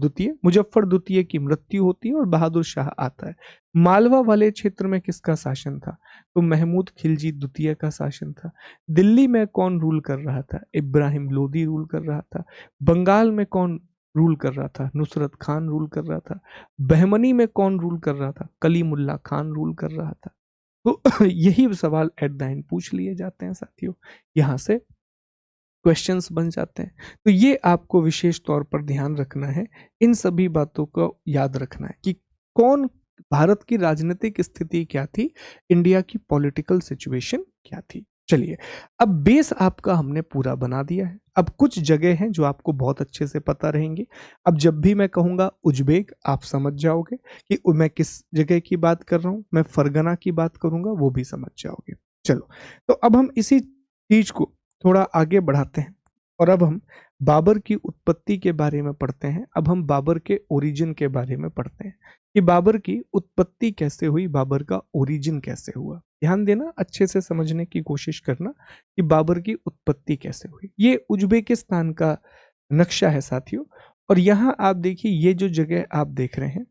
द्वितीय की मृत्यु होती है और बहादुर शाह आता है। मालवा वाले क्षेत्र में किसका शासन था, तो महमूद खिलजी द्वितीय का शासन था। दिल्ली में कौन रूल कर रहा था, इब्राहिम लोदी रूल कर रहा था। बंगाल में कौन रूल कर रहा था, नुसरत खान रूल कर रहा था। बहमनी में कौन रूल कर रहा था, कलीमुल्ला खान रूल कर रहा था। तो यही सवाल एट द एंड पूछ लिए जाते हैं साथियों, यहां से क्वेश्चंस बन जाते हैं। तो ये आपको विशेष तौर पर ध्यान रखना है, इन सभी बातों को याद रखना है कि कौन, भारत की राजनीतिक स्थिति क्या थी, इंडिया की पॉलिटिकल सिचुएशन क्या थी। चलिए, अब बेस आपका हमने पूरा बना दिया है। अब कुछ जगह हैं जो आपको बहुत अच्छे से पता रहेंगी। अब जब भी मैं कहूंगा उज्बेक, आप समझ जाओगे कि मैं किस जगह की बात कर रहा हूं। मैं फरगना की बात करूंगा, वो भी समझ जाओगे। चलो, तो अब हम इसी चीज को थोड़ा आगे बढ़ाते हैं और अब हम बाबर की उत्पत्ति के बारे में पढ़ते हैं। अब हम बाबर के ओरिजिन के बारे में पढ़ते हैं कि बाबर की उत्पत्ति कैसे हुई, बाबर का ओरिजिन कैसे हुआ। ध्यान देना, अच्छे से समझने की कोशिश करना कि बाबर की उत्पत्ति कैसे हुई। ये उज्बेकिस्तान का नक्शा है साथियों, और यहां आप देखिए, ये जो जगह आप देख रहे हैं,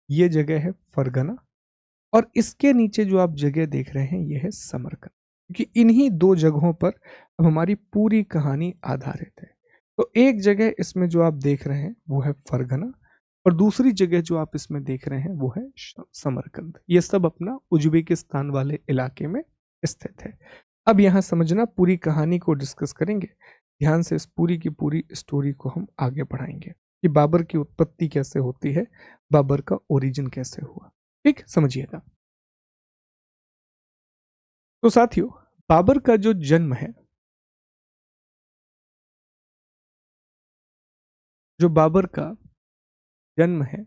ये जगह है फरगना, और इसके नीचे जो आप जगह देख रहे हैं, ये है समरकंद। क्योंकि इन्हीं 2 जगहों पर अब हमारी पूरी कहानी आधारित है। तो एक जगह इसमें जो आप देख रहे हैं वो है फरगना, और दूसरी जगह जो आप इसमें देख रहे हैं वो है समरकंद। ये सब अपना उज्बेकिस्तान वाले इलाके में स्थित है। अब यहाँ समझना, पूरी कहानी को डिस्कस करेंगे ध्यान से, इस पूरी की पूरी स्टोरी को हम आगे बढ़ाएंगे कि बाबर की उत्पत्ति कैसे होती है, बाबर का ओरिजिन कैसे हुआ। ठीक, समझिएगा। तो साथियों, बाबर का जो जन्म है, जो बाबर का जन्म है,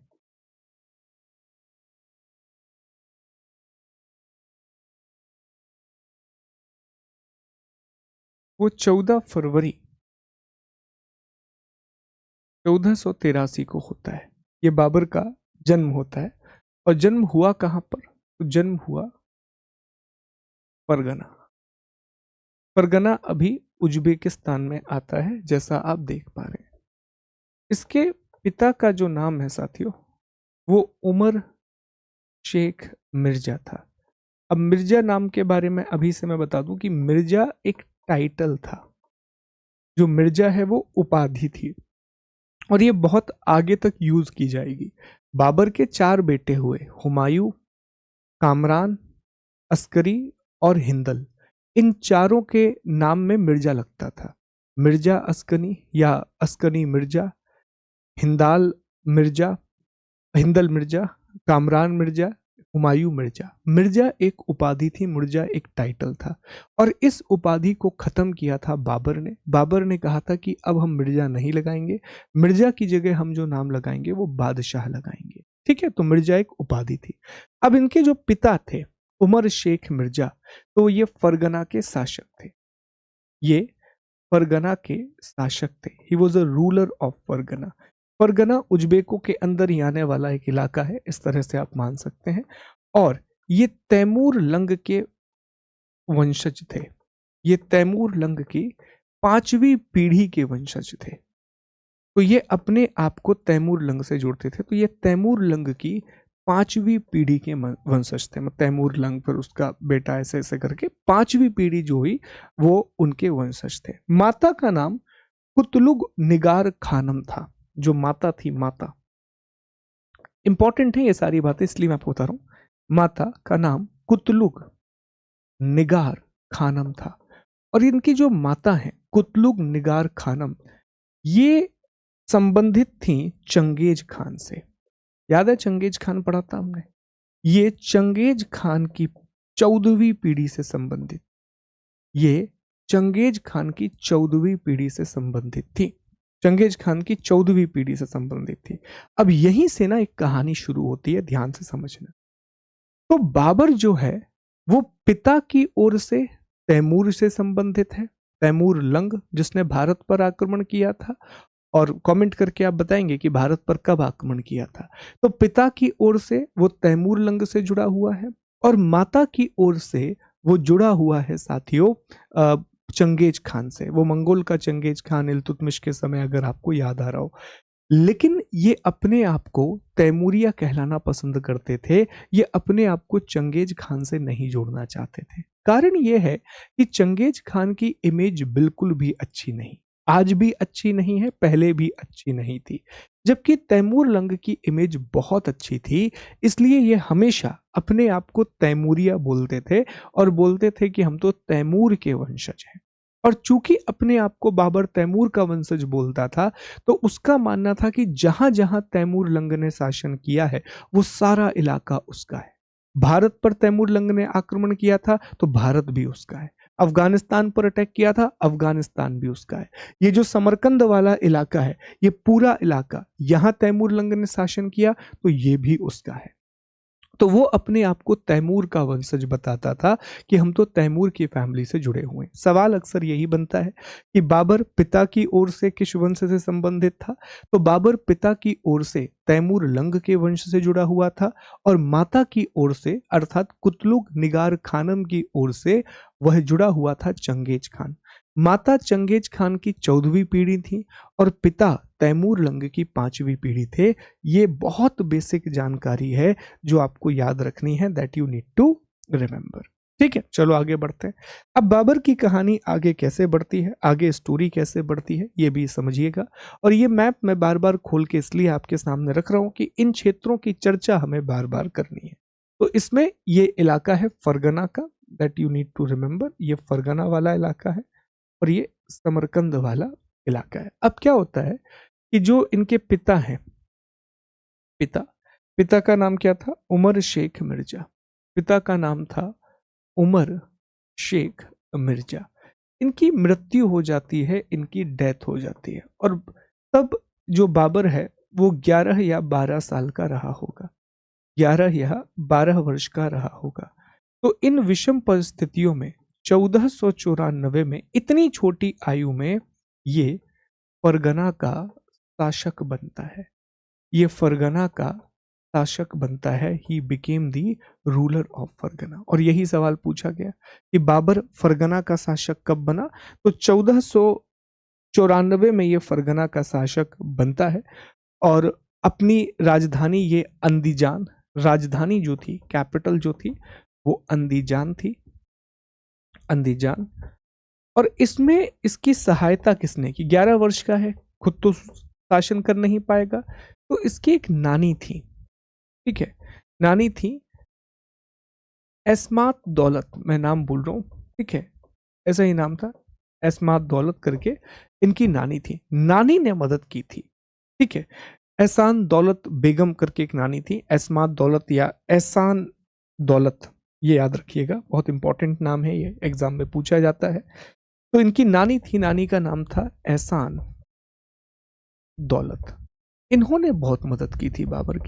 वो 14 फरवरी 1483 को होता है। ये बाबर का जन्म होता है। और जन्म हुआ कहां पर? तो जन्म हुआ फरगना। फरगना अभी उज्बेकिस्तान में आता है, जैसा आप देख पा रहे हैं। इसके पिता का जो नाम है साथियों, वो उमर शेख मिर्जा था। अब मिर्जा नाम के बारे में अभी से मैं बता दूं कि मिर्जा एक टाइटल था, जो मिर्जा है वो उपाधि थी, और ये बहुत आगे तक यूज की जाएगी। बाबर के 4 बेटे हुए, हुमायूं, कामरान, अस्करी और हिंदल। इन चारों के नाम में मिर्जा लगता था। मिर्जा अस्कनी या अस्कनी मिर्जा, हिंदाल मिर्जा, हिंदल मिर्जा, कामरान मिर्जा, हुमायूं मिर्जा। मिर्जा एक उपाधि थी, मिर्जा एक टाइटल था। और इस उपाधि को खत्म किया था बाबर ने। बाबर ने कहा था कि अब हम मिर्जा नहीं लगाएंगे, मिर्जा की जगह हम जो नाम लगाएंगे वो बादशाह लगाएंगे। ठीक है, तो मिर्जा एक उपाधि थी। अब इनके जो पिता थे, उमर शेख मिर्जा, तो ये फरगना के शासक थे। ये फरगना के शासक थे। He was a ruler of Fergana. Fergana उज्बेकों के अंदर ही आने वाला एक इलाका है, इस तरह से आप मान सकते हैं। और ये तैमूर लंग के वंशज थे। ये तैमूर लंग की 5वीं पीढ़ी के वंशज थे। तो ये अपने आप को तैमूर लंग से जोड़ते थे। तो ये तैमूर लंग की 5वीं पीढ़ी के वंशज थे। मतलब तैमूर लंग, फिर उसका बेटा, ऐसे ऐसे करके 5वीं पीढ़ी जो हुई वो उनके वंशज थे। माता का नाम कुतलुग निगार खानम था। जो माता थी, माता इंपॉर्टेंट है ये सारी बातें, इसलिए मैं आपको बता रहा हूं। माता का नाम कुतलुग निगार खानम था। और इनकी जो माता है कुतलुग निगार खानम, ये संबंधित थी चंगेज खान से। याद है चंगेज खान पढ़ा था हमने? ये चंगेज खान की 14वीं पीढ़ी से संबंधित, ये चंगेज खान की 14वीं पीढ़ी से संबंधित थी। चंगेज खान की 14वीं पीढ़ी से संबंधित थी। अब यहीं से ना एक कहानी शुरू होती है, ध्यान से समझना। तो बाबर जो है वो पिता की ओर से तैमूर से संबंधित है। तैमूर लंग, जिसने भारत पर आक्रमण किया था। और कमेंट करके आप बताएंगे कि भारत पर कब आक्रमण किया था। तो पिता की ओर से वो तैमूर लंग से जुड़ा हुआ है, और माता की ओर से वो जुड़ा हुआ है साथियों चंगेज खान से। वो मंगोल का चंगेज खान, इल्तुतमिश के समय, अगर आपको याद आ रहा हो। लेकिन ये अपने आप को तैमूरिया कहलाना पसंद करते थे। ये अपने आप को चंगेज खान से नहीं जोड़ना चाहते थे। कारण ये है कि चंगेज खान की इमेज बिल्कुल भी अच्छी नहीं, आज भी अच्छी नहीं है, पहले भी अच्छी नहीं थी। जबकि तैमूर लंग की इमेज बहुत अच्छी थी। इसलिए ये हमेशा अपने आप को तैमूरिया बोलते थे, और बोलते थे कि हम तो तैमूर के वंशज हैं। और चूंकि अपने आप को बाबर तैमूर का वंशज बोलता था, तो उसका मानना था कि जहां जहां तैमूर लंग ने शासन किया है वो सारा इलाका उसका है। भारत पर तैमूर लंग ने आक्रमण किया था तो भारत भी उसका है। अफगानिस्तान पर अटैक किया था, अफगानिस्तान भी उसका है। ये जो समरकंद वाला इलाका है, ये पूरा इलाका, यहां तैमूर लंग ने शासन किया तो ये भी उसका है। तो वो अपने आप को तैमूर का वंशज बताता था कि हम तो तैमूर की फैमिली से जुड़े हुए हैं। सवाल अक्सर यही बनता है कि बाबर पिता की ओर से किस वंश से संबंधित था? तो बाबर पिता की ओर से तैमूर लंग के वंश से जुड़ा हुआ था, और माता की ओर से अर्थात कुतलुग निगार खानम की ओर से वह जुड़ा हुआ था चंगेज खान। माता चंगेज खान की 14वीं पीढ़ी थी, और पिता तैमूर लंग की 5वीं पीढ़ी थे। ये बहुत बेसिक जानकारी है जो आपको याद रखनी है, that you need to remember. ठीक है, चलो आगे बढ़ते हैं। अब बाबर की कहानी आगे कैसे बढ़ती है, आगे स्टोरी कैसे बढ़ती है, ये भी समझिएगा। और ये मैप मैं बार बार खोल के इसलिए आपके सामने रख रहा हूं कि इन क्षेत्रों की चर्चा हमें बार बार करनी है। तो इसमें ये इलाका है फरगना का, that you need to remember, ये फरगना वाला इलाका है और ये समरकंद वाला इलाका है। अब क्या होता है कि जो इनके पिता हैं, पिता पिता का नाम क्या था? उमर शेख मिर्जा। पिता का नाम था उमर शेख मिर्जा। इनकी मृत्यु हो जाती है, इनकी डेथ हो जाती है, और तब जो बाबर है वो 11 या 12 साल का रहा होगा, 11 या 12 वर्ष का रहा होगा। तो इन विषम परिस्थितियों में 1494 में इतनी छोटी आयु में ये फरगना का शासक बनता है। ये फरगना का शासक बनता है। He became the ruler of Fergana. और यही सवाल पूछा गया कि बाबर फरगना का शासक कब बना? तो 1494 में ये फरगना का शासक बनता है और अपनी राजधानी ये अंदीजान, राजधानी जो थी, कैपिटल जो थी वो अंदीजान थी, अंदीजान। और इसमें इसकी सहायता किसने की? 11 वर्ष का है, खुद तो शासन कर नहीं पाएगा, तो इसकी एक नानी थी, ठीक है, नानी थी एस्मात दौलत, मैं नाम बोल रहा हूं, ठीक है, ऐसा ही नाम था, एस्मात दौलत करके इनकी नानी थी। नानी ने मदद की थी, ठीक है। एहसान दौलत बेगम करके एक नानी थी, एस्मात दौलत या एहसान दौलत, ये याद रखिएगा, बहुत इंपॉर्टेंट नाम है, ये एग्जाम में पूछा जाता है। तो इनकी नानी थी, नानी का नाम था एहसान दौलत। इन्होंने बहुत मदद की थी बाबर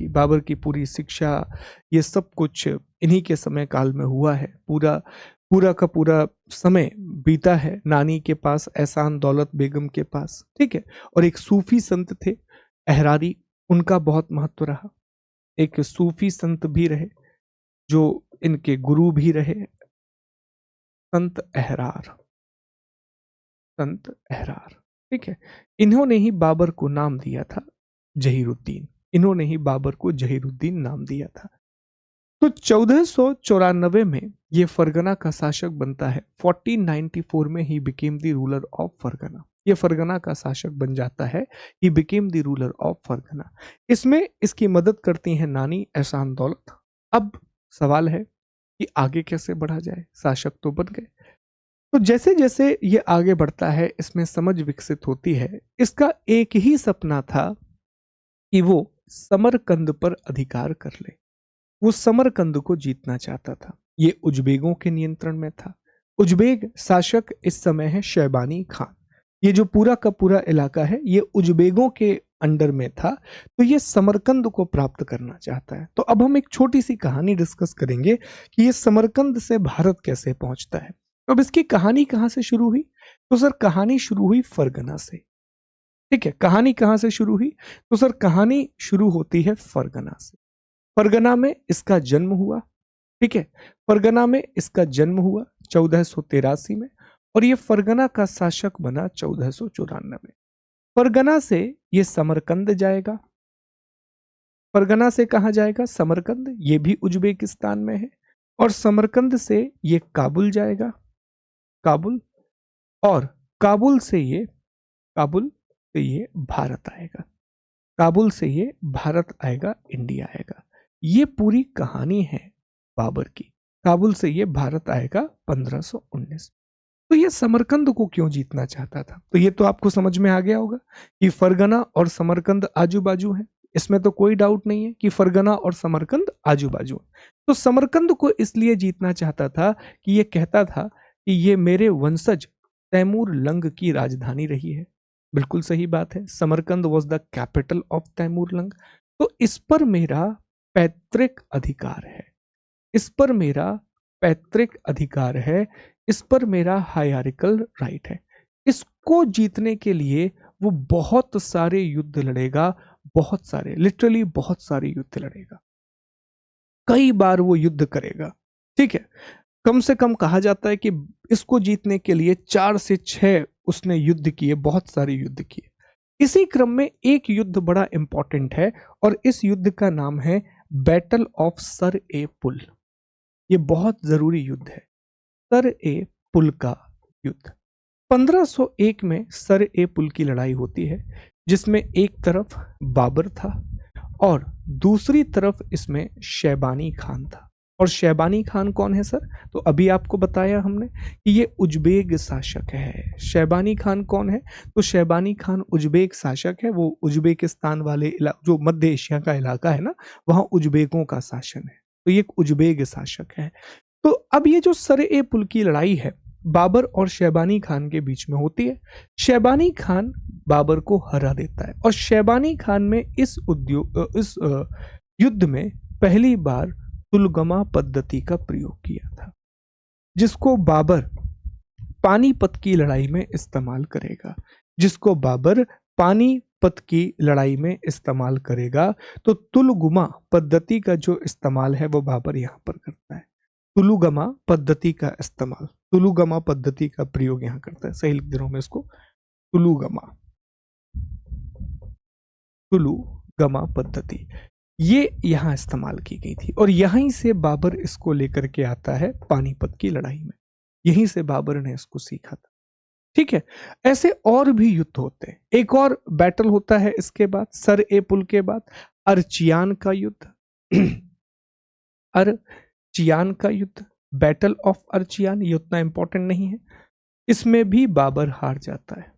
की पूरी शिक्षा, ये सब कुछ इन्हीं के समय काल में हुआ है। पूरा पूरा का पूरा समय बीता है नानी के पास, एहसान दौलत बेगम के पास, ठीक है। और एक सूफी संत थे अहरारी, उनका बहुत महत्व रहा। एक सूफी संत भी रहे जो इनके गुरु भी रहे, संत अहरार, संत अहरार, ठीक है। इन्होंने ही बाबर को नाम दिया था जहीरुद्दीन, इन्होंने ही बाबर को जहीरुद्दीन नाम दिया था। तो 1494 में ये फरगना का शासक बनता है। 1494 में he became the ruler of Fergana, ये फरगना का शासक बन जाता है। He became the ruler of Fergana. इसमें इसकी मदद करती हैं नानी एहसान दौलत। अब सवाल है कि आगे कैसे बढ़ा जाए, शासक तो बन गए। तो जैसे जैसे ये आगे बढ़ता है, इसमें समझ विकसित होती है। इसका एक ही सपना था कि वो समरकंद पर अधिकार कर ले, वो समरकंद को जीतना चाहता था। ये उज्बेगों के नियंत्रण में था। उज्बेग शासक इस समय है शैबानी खान। ये जो पूरा का पूरा इलाका है ये उज्बेगों के अंडर में था, तो ये समरकंद को प्राप्त करना चाहता है। तो अब हम एक छोटी सी कहानी डिस्कस करेंगे कि ये समरकंद से भारत कैसे पहुंचता है। तो अब इसकी कहानी कहां से शुरू हुई? तो सर कहानी शुरू हुई फरगना से, ठीक है। कहानी कहां से शुरू हुई? तो सर कहानी शुरू होती है फरगना से। फरगना में इसका जन्म हुआ, ठीक है। फरगना में इसका जन्म हुआ 1483 में, और ये फरगना का शासक बना 1494। फरगना से ये समरकंद जाएगा। फरगना से कहां जाएगा? समरकंद, ये भी उज्बेकिस्तान में है। और समरकंद से ये काबुल जाएगा, काबुल। और काबुल से ये भारत आएगा, काबुल से ये भारत आएगा, इंडिया आएगा। ये पूरी कहानी है बाबर की। काबुल से ये भारत आएगा 1519। तो ये समरकंद को क्यों जीतना चाहता था? तो ये तो आपको समझ में आ गया होगा कि फरगना और समरकंद आजू बाजू हैं। इसमें तो कोई डाउट नहीं है कि फरगना और समरकंद आजू बाजू हैं। तो समरकंद को इसलिए जीतना चाहता था कि ये कहता था कि ये मेरे वंशज तैमूर लंग की राजधानी रही है। बिल्कुल सही बात है, Samarkand was the capital of Timur Lang. तो इस पर मेरा पैतृक अधिकार है, इस पर मेरा पैतृक अधिकार है, इस पर मेरा हायरार्किकल राइट है। इसको जीतने के लिए वो बहुत सारे युद्ध लड़ेगा, बहुत सारे, लिटरली बहुत सारे युद्ध लड़ेगा, कई बार वो युद्ध करेगा, ठीक है। कम से कम कहा जाता है कि इसको जीतने के लिए 4 से 6 उसने युद्ध किए, बहुत सारे युद्ध किए। इसी क्रम में एक युद्ध बड़ा इंपॉर्टेंट है और इस युद्ध का नाम है बैटल ऑफ सर ए पुल। ये बहुत जरूरी युद्ध है, सर ए पुल का युद्ध। 1501 में सर ए पुल की लड़ाई होती है, जिसमें एक तरफ बाबर था और दूसरी तरफ इसमें शैबानी खान था। और शैबानी खान कौन है सर? तो अभी आपको बताया हमने कि ये उज्बेक शासक है। शैबानी खान कौन है? तो शैबानी खान उज्बेक शासक है। वो उज्बेकिस्तान वाले जो मध्य एशिया का इलाका है ना, वहाँ उज्बेकों का शासन है। तो ये एक उज्बेक शासक है। तो अब ये जो सर ए पुल की लड़ाई है, बाबर और शैबानी खान के बीच में होती है। शैबानी खान बाबर को हरा देता है और शैबानी खान में इस युद्ध में पहली बार तुलगमा पद्धति का प्रयोग किया था, जिसको बाबर पानीपत की लड़ाई में इस्तेमाल करेगा। जिसको बाबर पानीपत की लड़ाई में इस्तेमाल करेगा। तो तुलगमा पद्धति का जो इस्तेमाल है वो बाबर यहां पर करता है। तुलुगमा पद्धति का इस्तेमाल, तुलुगमा पद्धति का प्रयोग यहां करता है। सही लिख दे रहा हूं मैं इसको, तुलुगमा, तुलुगमा पद्धति ये यहां इस्तेमाल की गई थी और यहीं से बाबर इसको लेकर के आता है पानीपत की लड़ाई में। यहीं से बाबर ने इसको सीखा था। ठीक है, ऐसे और भी युद्ध होते हैं। एक और बैटल होता है इसके बाद, सर ए पुल के बाद, अर्चियान का युद्ध। अर्चियान का युद्ध, बैटल ऑफ अर्चियान, ये उतना इंपॉर्टेंट नहीं है। इसमें भी बाबर हार जाता है।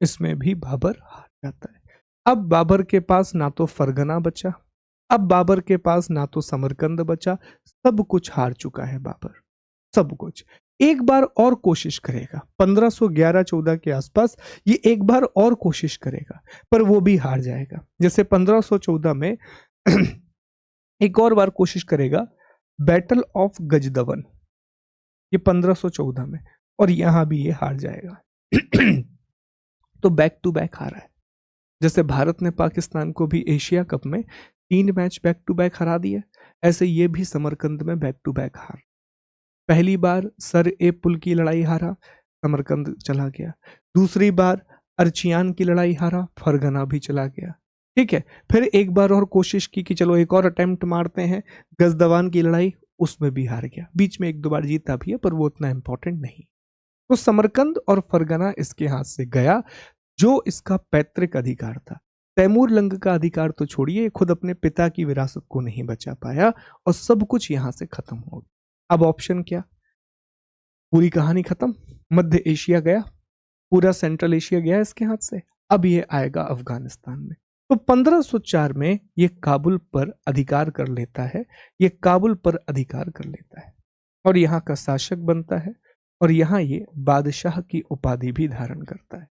इसमें भी बाबर हार जाता है। अब बाबर के पास ना तो फरगना बचा, अब बाबर के पास ना तो समरकंद बचा, सब कुछ हार चुका है बाबर, सब कुछ। एक बार और कोशिश करेगा 1511-14 के आसपास, ये एक बार और कोशिश करेगा पर वो भी हार जाएगा। जैसे 1514 में एक और बार कोशिश करेगा, बैटल ऑफ गजदवन, ये 1514 में, और यहां भी ये हार जाएगा। तो बैक टू बैक हारा है। जैसे भारत ने पाकिस्तान को भी एशिया कप में 3 मैच बैक टू बैक हरा दिया, ऐसे ये भी समरकंद में बैक टू बैक हार। पहली बार सर ए पुल की लड़ाई हारा, समरकंद चला गया। दूसरी बार अर्चियान की लड़ाई हारा, फरगना भी चला गया। ठीक है, फिर एक बार और कोशिश की कि चलो एक और अटेम्प्ट मारते हैं, गजदवान की लड़ाई, उसमें भी हार गया। बीच में एक दो बार जीता भी है पर वो उतना इंपॉर्टेंट नहीं। तो समरकंद और फरगना इसके हाथ से गया, जो इसका पैतृक अधिकार था। तैमूर लंग का अधिकार तो छोड़िए, खुद अपने पिता की विरासत को नहीं बचा पाया और सब कुछ यहां से खत्म हो गया। अब ऑप्शन क्या? पूरी कहानी खत्म, मध्य एशिया गया, पूरा सेंट्रल एशिया गया इसके हाथ से। अब ये आएगा अफगानिस्तान में। तो 1504 में ये काबुल पर अधिकार कर लेता है, ये काबुल पर अधिकार कर लेता है और यहाँ का शासक बनता है और यहाँ ये बादशाह की उपाधि भी धारण करता है।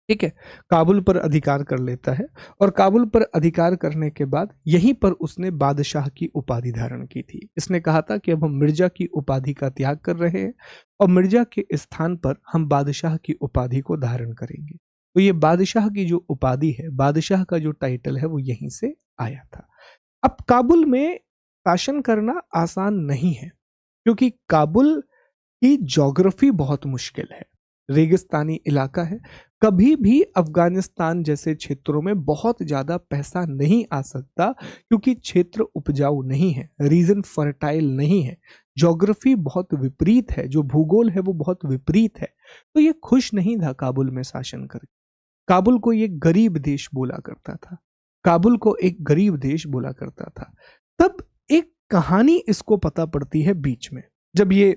ठीक है, काबुल पर अधिकार कर लेता है और काबुल पर अधिकार करने के बाद यहीं पर उसने बादशाह की उपाधि धारण की थी। इसने कहा था कि अब हम मिर्जा की उपाधि का त्याग कर रहे हैं और मिर्जा के स्थान पर हम बादशाह की उपाधि को धारण करेंगे। तो ये बादशाह की जो उपाधि है, बादशाह का जो टाइटल है, वो यहीं से आया था। अब काबुल में शासन करना आसान नहीं है क्योंकि काबुल की ज्योग्राफी बहुत मुश्किल है, रेगिस्तानी इलाका है। कभी भी अफगानिस्तान जैसे क्षेत्रों में बहुत ज्यादा पैसा नहीं आ सकता क्योंकि क्षेत्र उपजाऊ नहीं है, रीजन फर्टाइल नहीं है, ज्योग्राफी बहुत विपरीत है, जो भूगोल है वो बहुत विपरीत है। तो ये खुश नहीं था काबुल में शासन करके। काबुल को एक गरीब देश बोला करता था, काबुल को एक गरीब देश बोला करता था। तब एक कहानी इसको पता पड़ती है बीच में, जब ये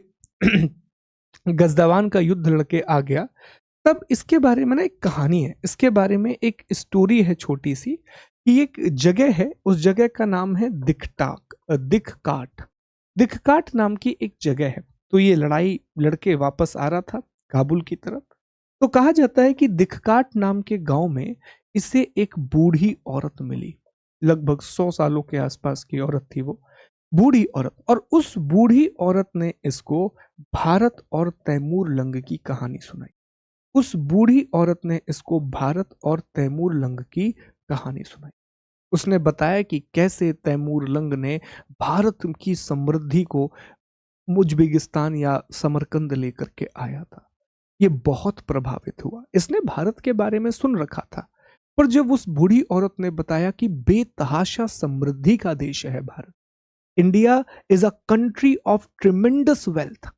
गजदवान का युद्ध लड़के आ गया, तब इसके बारे में ना एक कहानी है, इसके बारे में एक स्टोरी है छोटी सी, कि एक जगह है, उस जगह का नाम है दिखकाट। दिखकाट नाम की एक जगह है। तो ये लड़ाई लड़के वापस आ रहा था काबुल की तरफ। तो कहा जाता है कि दिखकाट नाम के गांव में इसे एक बूढ़ी औरत मिली, लगभग 100 सालों के आसपास की औरत थी वो, बूढ़ी औरत। और उस बूढ़ी औरत ने इसको भारत और तैमूर लंग की कहानी सुनाई। उस बूढ़ी औरत ने इसको भारत और तैमूर लंग की कहानी सुनाई। उसने बताया कि कैसे तैमूर लंग ने भारत की समृद्धि को उज्बेकिस्तान या समरकंद लेकर के आया था। ये बहुत प्रभावित हुआ, इसने भारत के बारे में सुन रखा था, पर जब उस बूढ़ी औरत ने बताया कि बेतहाशा समृद्धि का देश है Bharat, India is a country of tremendous wealth,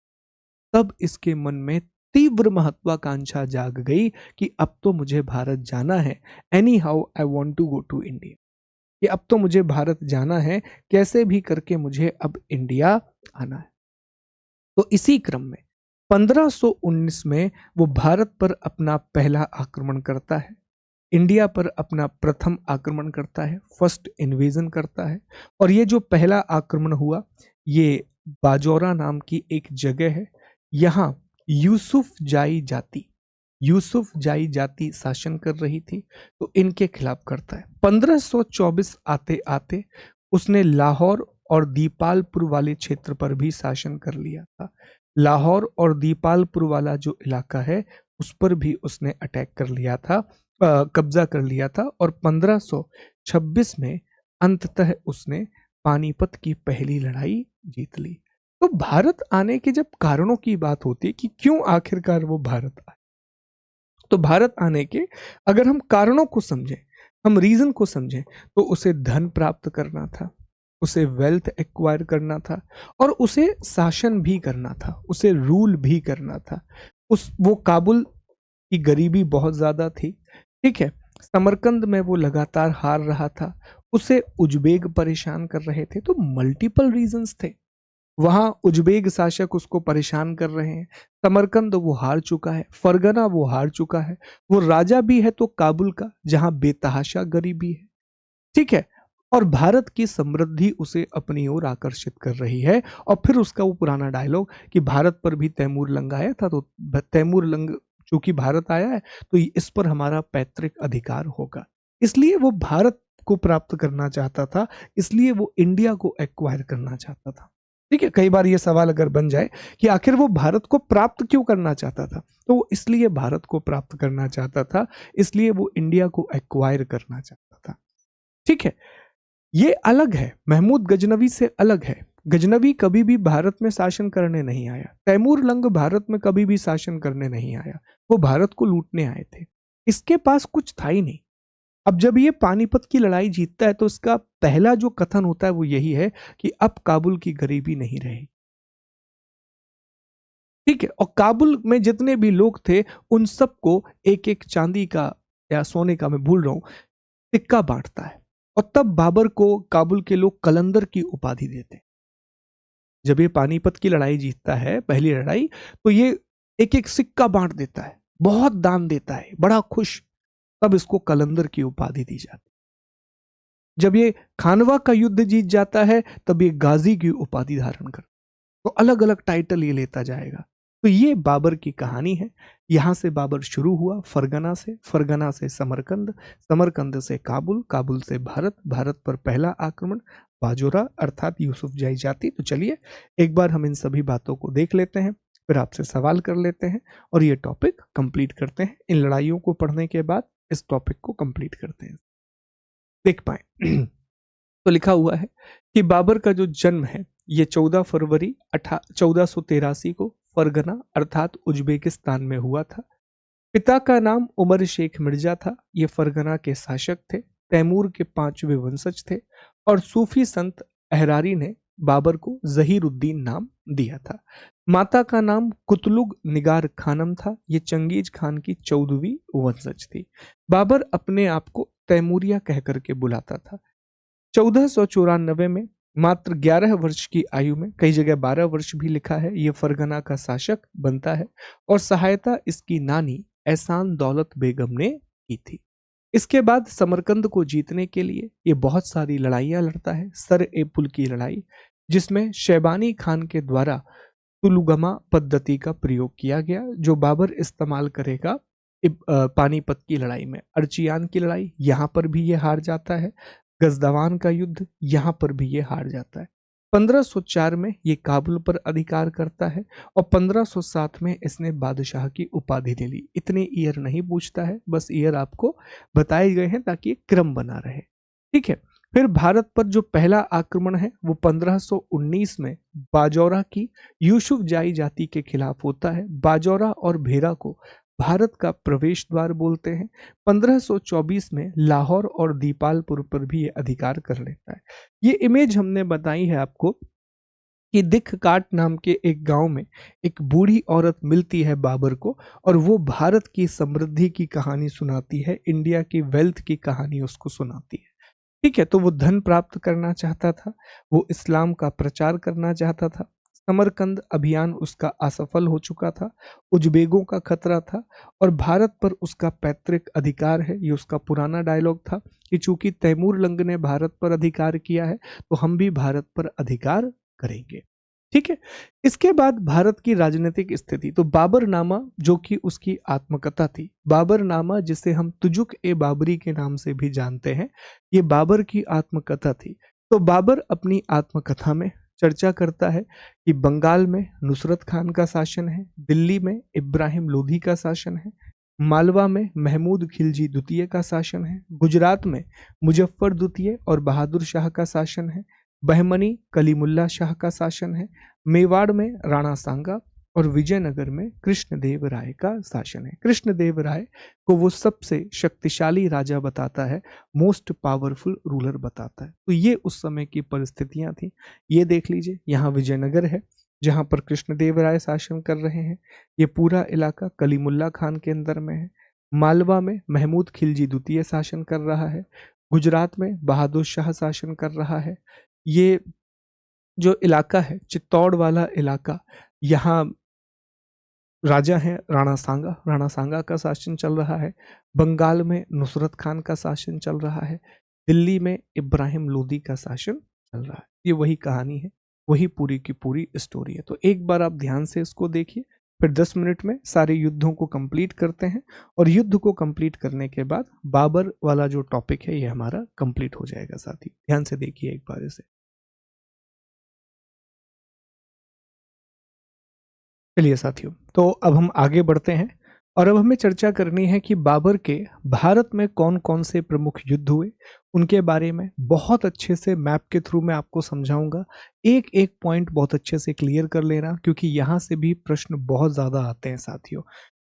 तब इसके मन में तीव्र महत्वाकांक्षा जाग गई कि अब तो मुझे भारत जाना है, anyhow I want to go to India. कि अब तो मुझे भारत जाना है, कैसे भी करके मुझे अब इंडिया आना है। तो इसी क्रम में 1519 में वो भारत पर अपना पहला आक्रमण करता है, इंडिया पर अपना प्रथम आक्रमण करता है, फर्स्ट इन्वेजन करता है। और ये जो पहला आक्रमण हुआ, ये बाजौरा नाम की एक जगह है। यहाँ यूसुफ जाई जाति शासन कर रही थी, तो इनके खिलाफ करता है। 1524 आते आते उसने लाहौर और दीपालपुर वाले क्षेत्र पर भी शासन कर लिया था। लाहौर और दीपालपुर वाला जो इलाका है, उस पर भी उसने अटैक कर लिया था, कब्जा कर लिया था। और 1526 में अंततः उसने पानीपत की पहली लड़ाई जीत ली। तो भारत आने के जब कारणों की बात होती है कि क्यों आखिरकार वो भारत आए, तो भारत आने के अगर हम कारणों को समझें, हम रीजन को समझें, तो उसे धन प्राप्त करना था, उसे वेल्थ एक्वायर करना था, और उसे शासन भी करना था, उसे रूल भी करना था। उस वो काबुल की गरीबी बहुत ज्यादा थी, ठीक है। समरकंद में वो लगातार हार रहा था, उसे उज्बेक परेशान कर रहे थे। तो मल्टीपल रीजंस थे। वहां उज्बेक शासक उसको परेशान कर रहे हैं, समरकंद वो हार चुका है, फरगना वो हार चुका है, वो राजा भी है तो काबुल का, जहां बेतहाशा गरीबी है, ठीक है। और भारत की समृद्धि उसे अपनी ओर आकर्षित कर रही है। और फिर उसका वो पुराना डायलॉग कि भारत पर भी तैमूर लंग आया था, तो तैमूर लंग चूंकि भारत आया है, तो इस पर हमारा पैतृक अधिकार होगा। इसलिए वो भारत को प्राप्त करना चाहता था, इसलिए वो इंडिया को एक्वायर करना चाहता था, ठीक है। कई बार ये सवाल अगर बन जाए कि आखिर वो भारत को प्राप्त क्यों करना चाहता था, तो वो इसलिए भारत को प्राप्त करना चाहता था, इसलिए वो इंडिया को एक्वायर करना चाहता था, ठीक है। ये अलग है, महमूद गजनवी से अलग है। गजनवी कभी भी भारत में शासन करने नहीं आया, तैमूर लंग भारत में कभी भी शासन करने नहीं आया, वो भारत को लूटने आए थे। इसके पास कुछ था ही नहीं। अब जब ये पानीपत की लड़ाई जीतता है, तो इसका पहला जो कथन होता है वो यही है कि अब काबुल की गरीबी नहीं रही, ठीक है। और काबुल में जितने भी लोग थे, उन सबको एक एक चांदी का या सोने का, मैं भूल रहा हूं, सिक्का बांटता है। और तब बाबर को काबुल के लोग कलंदर की उपाधि देते हैं। जब ये पानीपत की लड़ाई जीतता है, पहली लड़ाई, तो ये एक एक सिक्का बांट देता है, बहुत दान देता है, बड़ा खुश। तब इसको कलंदर की उपाधि दी जाती है। जब ये खानवा का युद्ध जीत जाता है, तब ये गाजी की उपाधि धारण करता है। तो अलग अलग टाइटल ये लेता जाएगा। तो ये बाबर की कहानी है। यहां से बाबर शुरू हुआ, फरगना से समरकंद, समरकंद से काबुल, काबुल से भारत, भारत पर पहला आक्रमण बाजोरा अर्थात यूसुफ जाई जाति। तो चलिए एक बार हम इन सभी बातों को देख लेते हैं, फिर आपसे सवाल कर लेते हैं और ये टॉपिक कंप्लीट करते हैं। इन लड़ाइयों को पढ़ने के बाद इस टॉपिक को कंप्लीट करते हैं, देख पाए। तो लिखा हुआ है कि बाबर का जो जन्म है, ये 14 फरवरी 1483 को फरगना अर्थात उज्बेकिस्तान में हुआ था। पिता का नाम उमर शेख मिर्जा था। ये फरगना के शासक थे, तैमूर के पांचवें वंशज थे। और सूफी संत अहरारी ने बाबर को जहीरुद्दीन नाम दिया था। माता का नाम कुतलुग निगार खानम था। ये चंगेज खान की 14वीं वंशज थी। बाबर अपने आप को तैमूरिया कहकर के बुलाता था। 1494 में मात्र 11 वर्ष की आयु में, कई जगह 12 वर्ष भी लिखा है, ये फरगना का शासक बनता है। और सहायता इसकी नानी एहसान दौलत बेगम ने की थी। इसके बाद समरकंद को जीतने के लिए ये बहुत सारी लड़ाइयां लड़ता है। सर ए पुल की लड़ाई, जिसमें शैबानी खान के द्वारा तुलुगमा पद्धति का प्रयोग किया गया, जो बाबर इस्तेमाल करेगा पानीपत की लड़ाई में। अर्चियान की लड़ाई, यहां पर भी ये हार जाता है। गजदवान का युद्ध, यहां पर भी ये हार जाता है। 1504 में ये काबुल पर अधिकार करता है और 1507 में इसने बादशाह की उपाधि ले ली। इतने ईयर नहीं पूछता है, बस ईयर आपको बताए गए हैं ताकि एक क्रम बना रहे, ठीक है। फिर भारत पर जो पहला आक्रमण है वो 1519 में बाजौरा की यूसुफ जाई जाति के खिलाफ होता है। बाजौरा और भेरा को भारत का प्रवेश द्वार बोलते हैं। 1524 में लाहौर और दीपालपुर पर भी ये अधिकार कर लेता है। ये इमेज हमने बताई है आपको कि दिख काट नाम के एक गांव में एक बूढ़ी औरत मिलती है बाबर को, और वो भारत की समृद्धि की कहानी सुनाती है, इंडिया की वेल्थ की कहानी उसको सुनाती है। ठीक है, तो वो धन प्राप्त करना चाहता था, वो इस्लाम का प्रचार करना चाहता था। समरकंद अभियान उसका असफल हो चुका था, उज़्बेकों का खतरा था और भारत पर उसका पैतृक अधिकार है। ये उसका पुराना डायलॉग था कि चूंकि तैमूर लंग ने भारत पर अधिकार किया है, तो हम भी भारत पर अधिकार करेंगे। ठीक है। इसके बाद भारत की राजनीतिक स्थिति, तो बाबरनामा जो कि उसकी आत्मकथा थी, बाबरनामा जिसे हम तुजुक ए बाबरी के नाम से भी जानते हैं, ये बाबर की आत्मकथा थी। तो बाबर अपनी आत्मकथा में चर्चा करता है कि बंगाल में नुसरत खान का शासन है, दिल्ली में इब्राहिम लोधी का शासन है, मालवा में महमूद खिलजी द्वितीय का शासन है, गुजरात में मुजफ्फर द्वितीय और बहादुर शाह का शासन है, बहमनी कलीमुल्ला शाह का शासन है, मेवाड़ में राणा सांगा और विजयनगर में कृष्णदेव राय का शासन है। कृष्णदेव राय को वो सबसे शक्तिशाली राजा बताता है, मोस्ट पावरफुल रूलर बताता है। तो ये उस समय की परिस्थितियां थी। ये देख लीजिए, यहाँ विजयनगर है जहां पर कृष्णदेव राय शासन कर रहे हैं। ये पूरा इलाका कलीमुल्ला खान के अंदर में है। मालवा में महमूद खिलजी द्वितीय शासन कर रहा है। गुजरात में बहादुर शाह शासन कर रहा है। ये जो इलाका है, चित्तौड़ वाला इलाका, यहाँ राजा हैं राणा सांगा का शासन चल रहा है। बंगाल में नुसरत खान का शासन चल रहा है। दिल्ली में इब्राहिम लोदी का शासन चल रहा है। ये वही कहानी है, वही पूरी की पूरी स्टोरी है। तो एक बार आप ध्यान से इसको देखिए, फिर 10 मिनट में सारे युद्धों को कंप्लीट करते हैं और युद्ध को कंप्लीट करने के बाद बाबर वाला जो टॉपिक है ये हमारा कंप्लीट हो जाएगा। साथी ध्यान से देखिए एक बार इसे। चलिए साथियों, तो अब हम आगे बढ़ते हैं और अब हमें चर्चा करनी है कि बाबर के भारत में कौन कौन से प्रमुख युद्ध हुए, उनके बारे में बहुत अच्छे से मैप के थ्रू मैं आपको समझाऊंगा। एक एक पॉइंट बहुत अच्छे से क्लियर कर लेना, क्योंकि यहाँ से भी प्रश्न बहुत ज़्यादा आते हैं साथियों।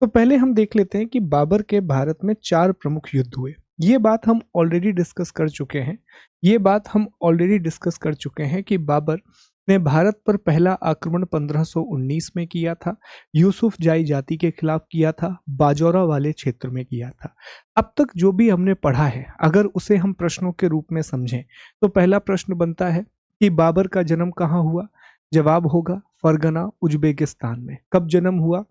तो पहले हम देख लेते हैं कि बाबर के भारत में 4 प्रमुख युद्ध हुए। ये बात हम ऑलरेडी डिस्कस कर चुके हैं। ये बात हम ऑलरेडी डिस्कस कर चुके हैं कि बाबर ने भारत पर पहला आक्रमण 1519 में किया था, यूसुफ जाई जाति के खिलाफ किया था, बाजौरा वाले क्षेत्र में किया था। अब तक जो भी हमने पढ़ा है, अगर उसे हम प्रश्नों के रूप में समझें, तो पहला प्रश्न बनता है कि बाबर का जन्म कहाँ हुआ। जवाब होगा फरगना उज्बेकिस्तान में। कब जन्म हुआ?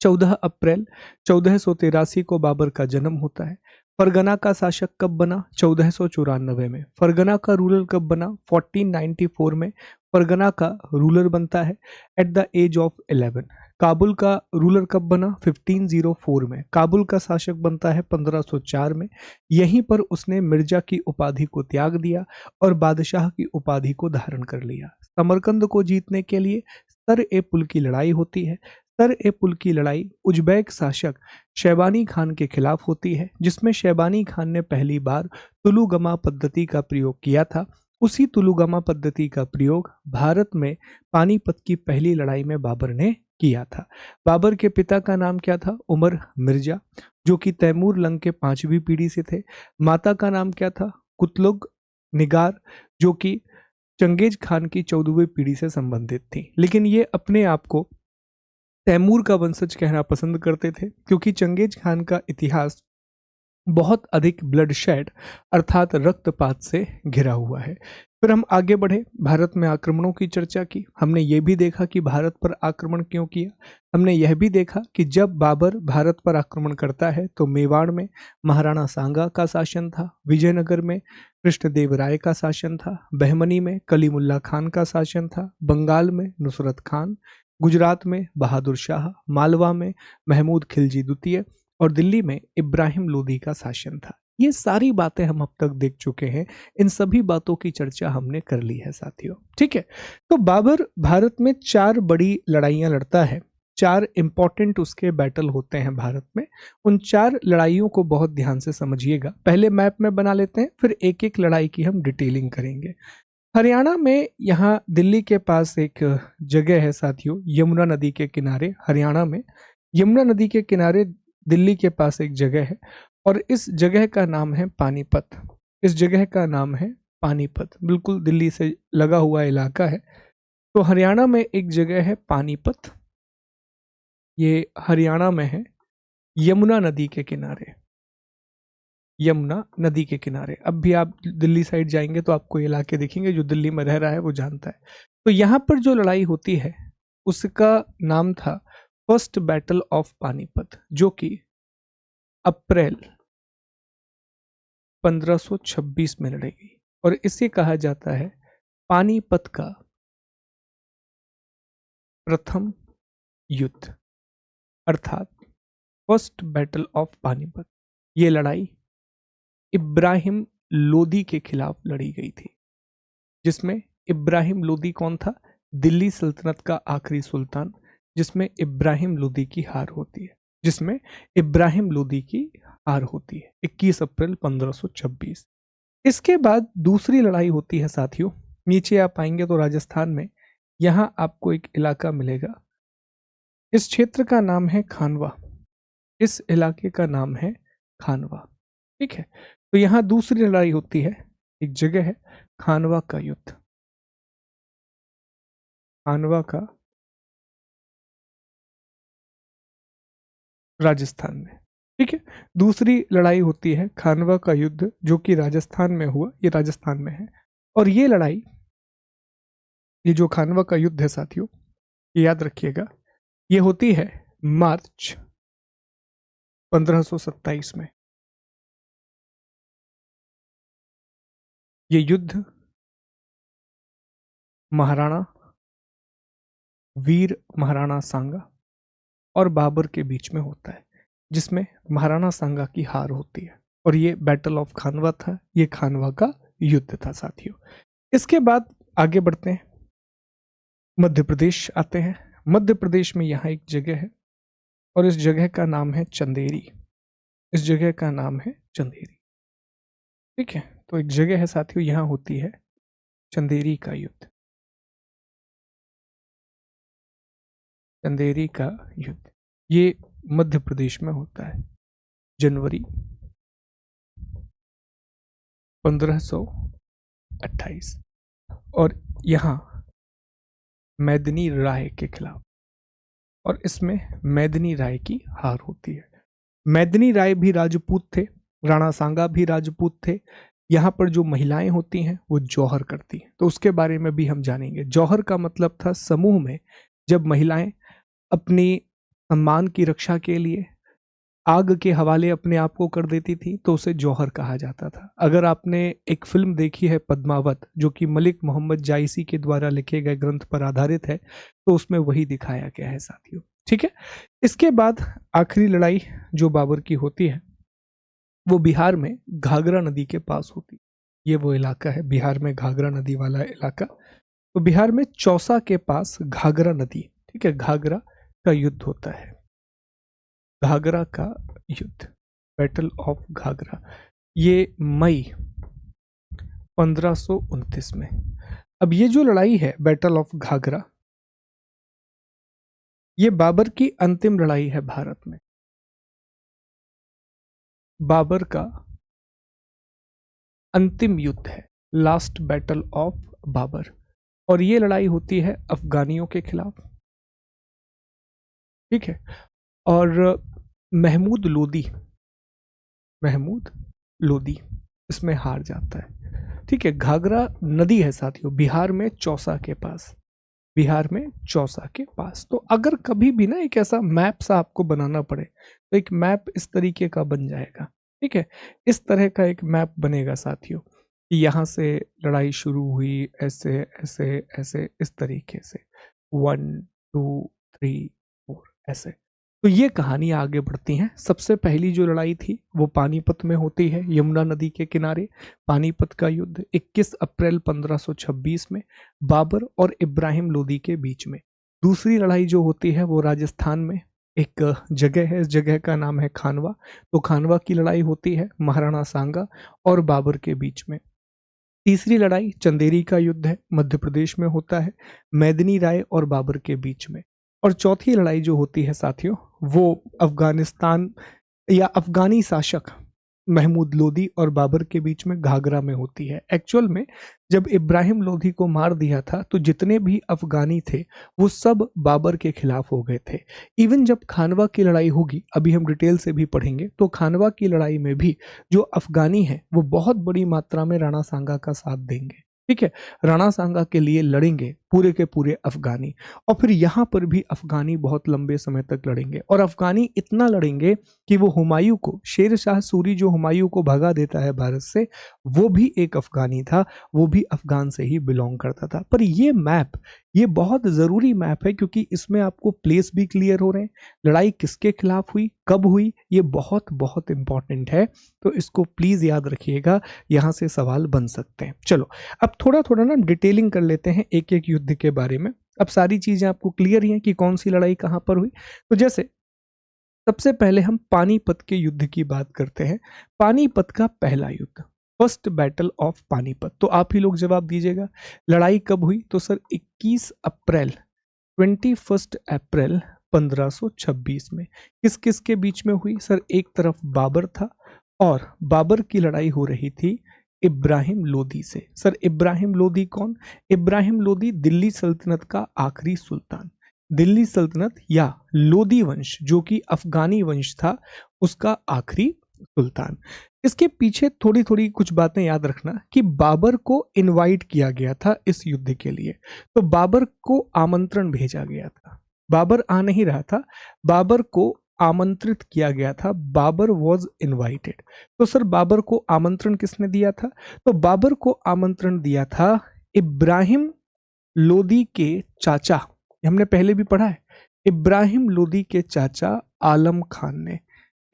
14 अप्रैल 1483 को बाबर का जन्म होता है। फरगना का शासक कब बना? 1494 में। फरगना का रूलर कब बना? 1494 में फरगना का रूलर बनता है at the age of 11। Kabul का रूलर कब बना? 1504 में। काबुल का शासक बनता है 1504 में। यहीं पर उसने मिर्जा की उपाधि को त्याग दिया और बादशाह की उपाधि को धारण कर लिया। समरकंद को जीतने के लिए सर ए पुल की लड़ाई होती है। सर ए पुल की लड़ाई उज्बेक शासक शैबानी खान के खिलाफ होती है, जिसमें शैबानी खान ने पहली बार तुलुगमा पद्धति का प्रयोग किया था। उसी तुलुगमा पद्धति का प्रयोग भारत में पानीपत की पहली लड़ाई में बाबर ने किया था। बाबर के पिता का नाम क्या था? उमर मिर्जा, जो कि तैमूर लंग के 5वीं पीढ़ी से थे। माता का नाम क्या था? कुतलुग निगार, जो कि चंगेज खान की 14वीं पीढ़ी से संबंधित थी। लेकिन ये अपने आप को तैमूर का वंशज कहना पसंद करते थे, क्योंकि चंगेज खान का इतिहास बहुत अधिक ब्लडशेड अर्थात रक्तपात से घिरा हुआ है। फिर हम आगे बढ़े, भारत में आक्रमणों की चर्चा की। हमने ये भी देखा कि भारत पर आक्रमण क्यों किया। हमने यह भी देखा कि जब बाबर भारत पर आक्रमण करता है तो मेवाड़ में महाराणा सांगा का शासन था, विजयनगर में कृष्णदेव राय का शासन था, बहमनी में कलीमुल्ला खान का शासन था, बंगाल में नुसरत खान, गुजरात में बहादुर शाह, मालवा में महमूद खिलजी द्वितीय और दिल्ली में इब्राहिम लोदी का शासन था। ये सारी बातें हम अब तक देख चुके हैं। इन सभी बातों की चर्चा हमने कर ली है साथियों। ठीक है, तो बाबर भारत में 4 बड़ी लड़ाइयां लड़ता है। 4 इंपॉर्टेंट उसके बैटल होते हैं भारत में। उन 4 लड़ाइयों को बहुत ध्यान से समझिएगा। पहले मैप में बना लेते हैं, फिर एक एक लड़ाई की हम डिटेलिंग करेंगे। हरियाणा में, यहाँ दिल्ली के पास एक जगह है साथियों, यमुना नदी के किनारे। हरियाणा में यमुना नदी के किनारे दिल्ली के पास एक जगह है और इस जगह का नाम है पानीपत। इस जगह का नाम है पानीपत, बिल्कुल दिल्ली से लगा हुआ इलाका है। तो हरियाणा में एक जगह है पानीपत, ये हरियाणा में है, यमुना नदी के किनारे। यमुना नदी के किनारे। अब भी आप दिल्ली साइड जाएंगे तो आपको ये इलाके दिखेंगे, जो दिल्ली में रह रहा है वो जानता है। तो यहाँ पर जो लड़ाई होती है उसका नाम था फर्स्ट बैटल ऑफ पानीपत, जो कि अप्रैल 1526 में लड़ी गई, और इसे कहा जाता है पानीपत का प्रथम युद्ध, अर्थात फर्स्ट बैटल ऑफ पानीपत। ये लड़ाई इब्राहिम लोदी के खिलाफ लड़ी गई थी, जिसमें इब्राहिम लोदी कौन था? दिल्ली सल्तनत का आखिरी सुल्तान, जिसमें इब्राहिम लोदी की हार होती है, जिसमें इब्राहिम लोदी की हार होती है 21 अप्रैल 1526। इसके बाद दूसरी लड़ाई होती है साथियों, नीचे आप आएंगे तो राजस्थान में यहां आपको एक इलाका मिलेगा, इस क्षेत्र का नाम है खानवा, इस इलाके का नाम है खानवा। ठीक है, तो यहां दूसरी लड़ाई होती है, एक जगह है खानवा का युद्ध, खानवा का राजस्थान में। ठीक है, दूसरी लड़ाई होती है खानवा का युद्ध, जो कि राजस्थान में हुआ, ये राजस्थान में है। और ये लड़ाई, ये जो खानवा का युद्ध है साथियों, ये याद रखिएगा, ये होती है मार्च 1527 में। ये युद्ध महाराणा वीर महाराणा सांगा और बाबर के बीच में होता है, जिसमें महाराणा सांगा की हार होती है, और ये बैटल ऑफ खानवा था, ये खानवा का युद्ध था साथियों। इसके बाद आगे बढ़ते हैं, मध्य प्रदेश आते हैं। मध्य प्रदेश में यहाँ एक जगह है, और इस जगह का नाम है चंदेरी, इस जगह का नाम है चंदेरी। ठीक है, तो एक जगह है साथियों, यहाँ होती है चंदेरी का युद्ध, चंदेरी का युद्ध, ये मध्य प्रदेश में होता है जनवरी 1528, और यहाँ मैदनी राय के खिलाफ, और इसमें मैदनी राय की हार होती है। मैदनी राय भी राजपूत थे, राणा सांगा भी राजपूत थे। यहाँ पर जो महिलाएं होती हैं वो जौहर करती हैं, तो उसके बारे में भी हम जानेंगे। जौहर का मतलब था समूह में जब महिलाएं अपनी सम्मान की रक्षा के लिए आग के हवाले अपने आप को कर देती थी, तो उसे जौहर कहा जाता था। अगर आपने एक फिल्म देखी है पद्मावत, जो कि मलिक मोहम्मद जायसी के द्वारा लिखे गए ग्रंथ पर आधारित है, तो उसमें वही दिखाया गया है साथियों। ठीक है, इसके बाद आखिरी लड़ाई जो बाबर की होती है वो बिहार में घाघरा नदी के पास होती है। ये वो इलाका है बिहार में, घाघरा नदी वाला इलाका। तो बिहार में चौसा के पास घाघरा नदी, ठीक है, घाघरा का युद्ध होता है, घाघरा का युद्ध, बैटल ऑफ घाघरा, ये मई 1529 में। अब ये जो लड़ाई है बैटल ऑफ घाघरा, ये बाबर की अंतिम लड़ाई है भारत में, बाबर का अंतिम युद्ध है, लास्ट बैटल ऑफ बाबर। और ये लड़ाई होती है अफगानियों के खिलाफ। ठीक है, और महमूद लोदी, महमूद लोदी इसमें हार जाता है। ठीक है, घाघरा नदी है साथियों बिहार में चौसा के पास, बिहार में चौसा के पास। तो अगर कभी भी ना एक ऐसा मैप सा आपको बनाना पड़े, तो एक मैप इस तरीके का बन जाएगा। ठीक है, इस तरह का एक मैप बनेगा साथियों कि यहाँ से लड़ाई शुरू हुई, ऐसे ऐसे ऐसे इस तरीके से 1 2 3 4 ऐसे। तो ये कहानियां आगे बढ़ती हैं। सबसे पहली जो लड़ाई थी वो पानीपत में होती है, यमुना नदी के किनारे। पानीपत का युद्ध 21 अप्रैल 1526 में बाबर और इब्राहिम लोदी के बीच में। दूसरी लड़ाई जो होती है वो राजस्थान में एक जगह है, इस जगह का नाम है खानवा। तो खानवा की लड़ाई होती है महाराणा सांगा और बाबर के बीच में। तीसरी लड़ाई चंदेरी का युद्ध है, मध्य प्रदेश में होता है, मैदनी राय और बाबर के बीच में। और चौथी लड़ाई जो होती है साथियों वो अफगानिस्तान या अफगानी शासक महमूद लोदी और बाबर के बीच में घाघरा में होती है। एक्चुअल में जब इब्राहिम लोदी को मार दिया था तो जितने भी अफगानी थे वो सब बाबर के खिलाफ हो गए थे। इवन जब खानवा की लड़ाई होगी, अभी हम डिटेल से भी पढ़ेंगे, तो खानवा की लड़ाई में भी जो अफगानी है वो बहुत बड़ी मात्रा में राणा सांगा का साथ देंगे। ठीक है, राणा सांगा के लिए लड़ेंगे पूरे के पूरे अफगानी, और फिर यहाँ पर भी अफगानी बहुत लंबे समय तक लड़ेंगे, और अफगानी इतना लड़ेंगे कि वो हुमायूं को, शेर शाह सूरी जो हुमायूं को भगा देता है भारत से, वो भी एक अफगानी था, वो भी अफगान से ही बिलोंग करता था। पर ये मैप, ये बहुत जरूरी मैप है क्योंकि इसमें आपको प्लेस भी क्लियर हो रहे हैं, लड़ाई किसके खिलाफ हुई, कब हुई, ये बहुत बहुत इंपॉर्टेंट है। तो इसको प्लीज याद रखिएगा, यहां से सवाल बन सकते हैं। चलो अब थोड़ा थोड़ा ना डिटेलिंग कर लेते हैं एक एक युद्ध के बारे में। अब सारी चीजें आपको क्लियर ही हैं कि कौन सी लड़ाई कहां पर हुई। तो जैसे सबसे पहले हम पानीपत के युद्ध की बात करते हैं। पानीपत का पहला युद्ध, फर्स्ट बैटल ऑफ पानीपत। तो आप ही लोग जवाब दीजिएगा, लड़ाई कब हुई? तो सर 21 अप्रैल 21 अप्रैल 1526 में। किस किस के बीच में हुई? सर एक तरफ बाबर था और बाबर की लड़ाई हो रही थी इब्राहिम लोदी से। सर इब्राहिम लोदी कौन? इब्राहिम लोदी दिल्ली सल्तनत का आखिरी सुल्तान, दिल्ली सल्तनत या लोदी वंश जो कि अफगानी वंश था उसका आखिरी सुल्तान। इसके पीछे थोड़ी थोड़ी कुछ बातें याद रखना कि बाबर को इनवाइट किया गया था इस युद्ध के लिए, तो बाबर को आमंत्रण भेजा गया था, बाबर आ नहीं रहा था, बाबर को आमंत्रित किया गया था, बाबर वॉज इनवाइटेड। तो सर बाबर को आमंत्रण किसने दिया था? तो बाबर को आमंत्रण दिया था इब्राहिम लोदी के चाचा, हमने पहले भी पढ़ा है, इब्राहिम लोदी के चाचा आलम खान ने।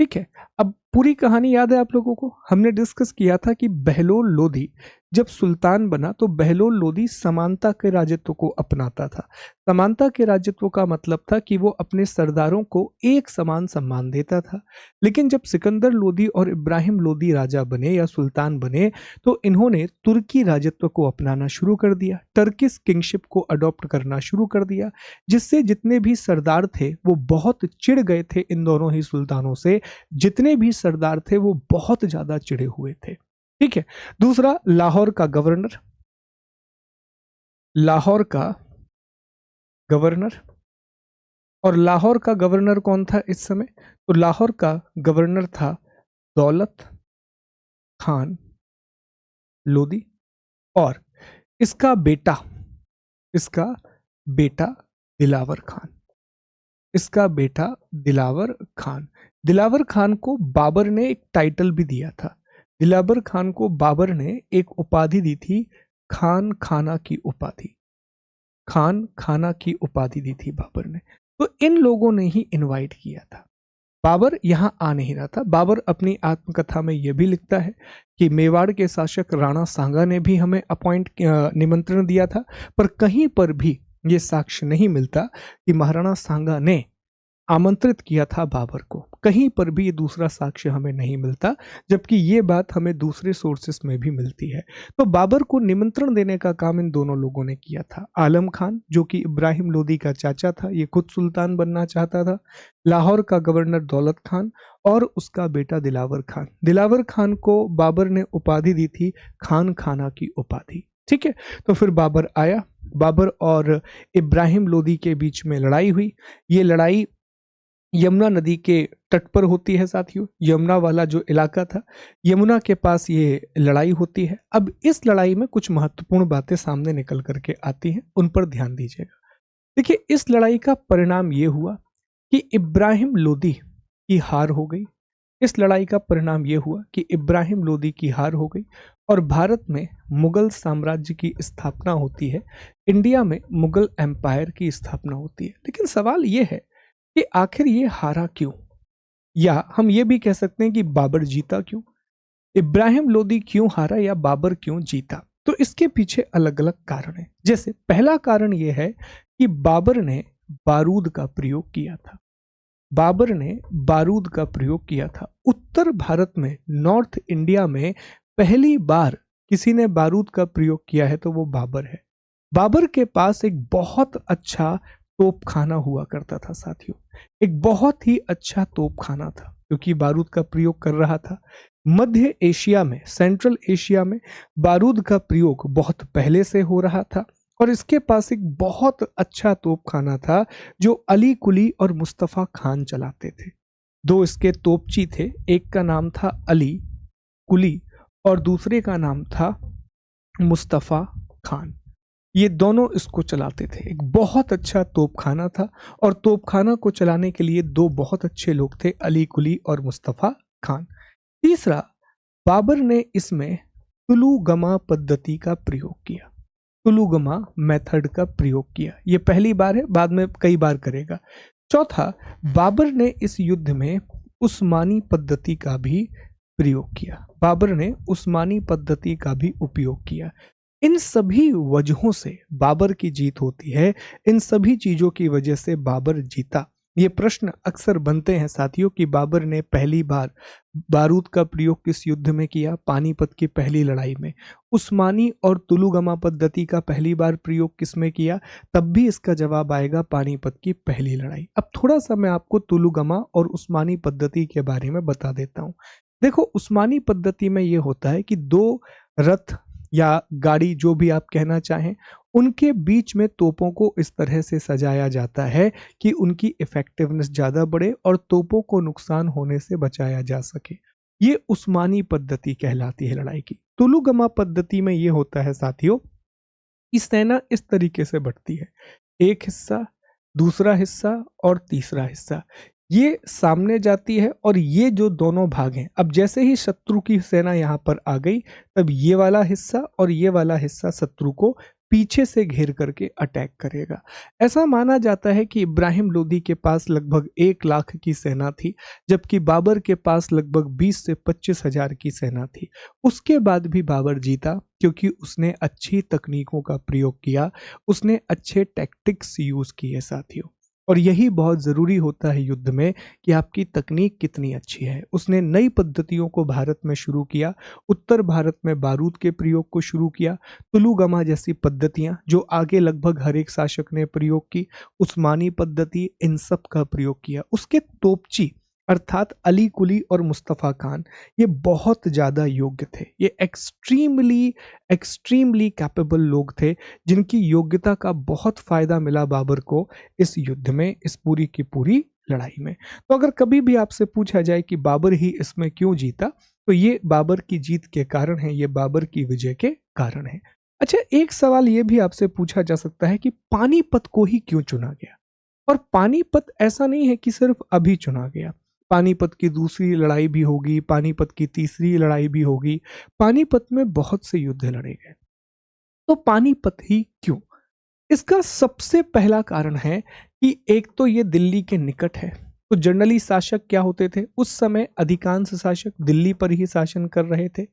ठीक है, अब पूरी कहानी याद है आप लोगों को? हमने डिस्कस किया था कि बहलोल लोदी जब सुल्तान बना तो बहलोल लोदी समानता के राजत्व को अपनाता था। समानता के राजत्व का मतलब था कि वो अपने सरदारों को एक समान सम्मान देता था। लेकिन जब सिकंदर लोदी और इब्राहिम लोदी राजा बने या सुल्तान बने तो इन्होंने तुर्की राजत्व को अपनाना शुरू कर दिया, टर्किश किंगशिप को अडॉप्ट करना शुरू कर दिया, जिससे जितने भी सरदार थे वो बहुत चिढ़ गए थे इन दोनों ही सुल्तानों से, जितने भी सरदार थे वो बहुत ज्यादा चिढ़े हुए थे। ठीक है, दूसरा लाहौर का गवर्नर, लाहौर का गवर्नर, और लाहौर का गवर्नर कौन था इस समय? तो लाहौर का गवर्नर था दौलत खान लोदी, और इसका बेटा, इसका बेटा दिलावर खान, इसका बेटा दिलावर खान। दिलावर खान को बाबर ने एक टाइटल भी दिया था, दिलावर खान को बाबर ने एक उपाधि दी थी, खान खाना की उपाधि, खान खाना की उपाधि दी थी बाबर ने। तो इन लोगों ने ही इनवाइट किया था, बाबर यहां आ नहीं रहा था। बाबर अपनी आत्मकथा में यह भी लिखता है कि मेवाड़ के शासक राणा सांगा ने भी हमें निमंत्रण दिया था, पर कहीं पर भी ये साक्ष्य नहीं मिलता कि महाराणा सांगा ने आमंत्रित किया था बाबर को, कहीं पर भी ये दूसरा साक्ष्य हमें नहीं मिलता, जबकि ये बात हमें दूसरे सोर्सेस में भी मिलती है। तो बाबर को निमंत्रण देने का काम इन दोनों लोगों ने किया था। आलम खान जो कि इब्राहिम लोदी का चाचा था, ये खुद सुल्तान बनना चाहता था, लाहौर का गवर्नर दौलत खान और उसका बेटा दिलावर खान। दिलावर खान को बाबर ने उपाधि दी थी खान खाना की उपाधि। ठीक है, तो फिर बाबर आया, बाबर और इब्राहिम लोदी के बीच में लड़ाई हुई। ये लड़ाई यमुना नदी के तट पर होती है साथियों, यमुना वाला जो इलाका था, यमुना के पास ये लड़ाई होती है। अब इस लड़ाई में कुछ महत्वपूर्ण बातें सामने निकल करके आती हैं, उन पर ध्यान दीजिएगा। देखिए, इस लड़ाई का परिणाम ये हुआ कि इब्राहिम लोदी की हार हो गई। इस लड़ाई का परिणाम यह हुआ कि इब्राहिम लोदी की हार हो गई और भारत में मुगल साम्राज्य की स्थापना होती है, इंडिया में मुगल एम्पायर की स्थापना होती है। लेकिन सवाल यह है कि आखिर ये हारा क्यों, या हम ये भी कह सकते हैं कि बाबर जीता क्यों? इब्राहिम लोदी क्यों हारा या बाबर क्यों जीता? तो इसके पीछे अलग अलग कारण है। जैसे पहला कारण यह है कि बाबर ने बारूद का प्रयोग किया था, बाबर ने बारूद का प्रयोग किया था। उत्तर भारत में, नॉर्थ इंडिया में पहली बार किसी ने बारूद का प्रयोग किया है तो वो बाबर है। बाबर के पास एक बहुत अच्छा तोपखाना हुआ करता था साथियों। एक बहुत ही अच्छा तोपखाना था क्योंकि बारूद का प्रयोग कर रहा था। मध्य एशिया में, सेंट्रल एशिया में बारूद का प्रयोग बहुत पहले से हो रहा था और इसके पास एक बहुत अच्छा तोपखाना था जो अली कुली और मुस्तफा खान चलाते थे। दो इसके तोपची थे, एक का नाम था अली कुली और दूसरे का नाम था मुस्तफा खान। ये दोनों इसको चलाते थे। एक बहुत अच्छा तोपखाना था और तोपखाना को चलाने के लिए दो बहुत अच्छे लोग थे, अली कुली और मुस्तफा खान। तीसरा, बाबर ने इसमें तुलुगमा पद्धति का प्रयोग किया। तुलुगमा मेथड का प्रयोग किया। ये पहली बार है, बाद में कई बार करेगा। चौथा, बाबर ने इस युद्ध में उस्मानी पद्धति का भी प्रयोग किया। बाबर ने उस्मानी पद्धति का भी उपयोग किया। इन सभी वजहों से बाबर की जीत होती है। इन सभी चीजों की वजह से बाबर जीता। ये प्रश्न अक्सर बनते हैं साथियों कि बाबर ने पहली बार बारूद का प्रयोग किस युद्ध में किया? पानीपत की पहली लड़ाई में। उस्मानी और तुलुगमा पद्धति का पहली बार प्रयोग किसमें किया? तब भी इसका जवाब आएगा पानीपत की पहली लड़ाई। अब थोड़ा सा मैं आपको तुलुगमा और उस्मानी पद्धति के बारे में बता देता हूं। देखो, उस्मानी पद्धति में यह होता है कि दो रथ या गाड़ी, जो भी आप कहना चाहें, उनके बीच में तोपों को इस तरह से सजाया जाता है कि उनकी इफेक्टिवनेस ज्यादा बढ़े और तोपों को नुकसान होने से बचाया जा सके। ये उस्मानी पद्धति कहलाती है लड़ाई की। तुलुगमा पद्धति में ये होता है साथियों, इस सेना इस तरीके से बढ़ती है, एक हिस्सा, दूसरा हिस्सा और तीसरा हिस्सा। ये सामने जाती है और ये जो दोनों भाग हैं, अब जैसे ही शत्रु की सेना यहाँ पर आ गई, तब ये वाला हिस्सा और ये वाला हिस्सा शत्रु को पीछे से घेर करके अटैक करेगा। ऐसा माना जाता है कि इब्राहिम लोदी के पास लगभग 1 लाख की सेना थी, जबकि बाबर के पास लगभग 20 से 25 हजार की सेना थी। उसके बाद भी बाबर जीता क्योंकि उसने अच्छी तकनीकों का प्रयोग किया, उसने अच्छे टैक्टिक्स यूज किए साथियों। और यही बहुत ज़रूरी होता है युद्ध में कि आपकी तकनीक कितनी अच्छी है। उसने नई पद्धतियों को भारत में शुरू किया, उत्तर भारत में बारूद के प्रयोग को शुरू किया, तुलुगमा जैसी पद्धतियां जो आगे लगभग हर एक शासक ने प्रयोग की, उस्मानी पद्धति, इन सब का प्रयोग किया। उसके तोपची अर्थात अली कुली और मुस्तफ़ा खान, ये बहुत ज़्यादा योग्य थे। ये एक्सट्रीमली एक्सट्रीमली कैपेबल लोग थे जिनकी योग्यता का बहुत फायदा मिला बाबर को इस युद्ध में, इस पूरी की पूरी लड़ाई में। तो अगर कभी भी आपसे पूछा जाए कि बाबर ही इसमें क्यों जीता, तो ये बाबर की जीत के कारण है, ये बाबर की विजय के कारण है। अच्छा, एक सवाल ये भी आपसे पूछा जा सकता है कि पानीपत को ही क्यों चुना गया? और पानीपत ऐसा नहीं है कि सिर्फ अभी चुना गया। पानीपत की दूसरी लड़ाई भी होगी, पानीपत की तीसरी लड़ाई भी होगी, पानीपत में बहुत से युद्ध लड़े गए। तो पानीपत ही क्यों? इसका सबसे पहला कारण है कि एक तो ये दिल्ली के निकट है। तो जनरली शासक क्या होते थे उस समय? अधिकांश शासक दिल्ली पर ही शासन कर रहे थे।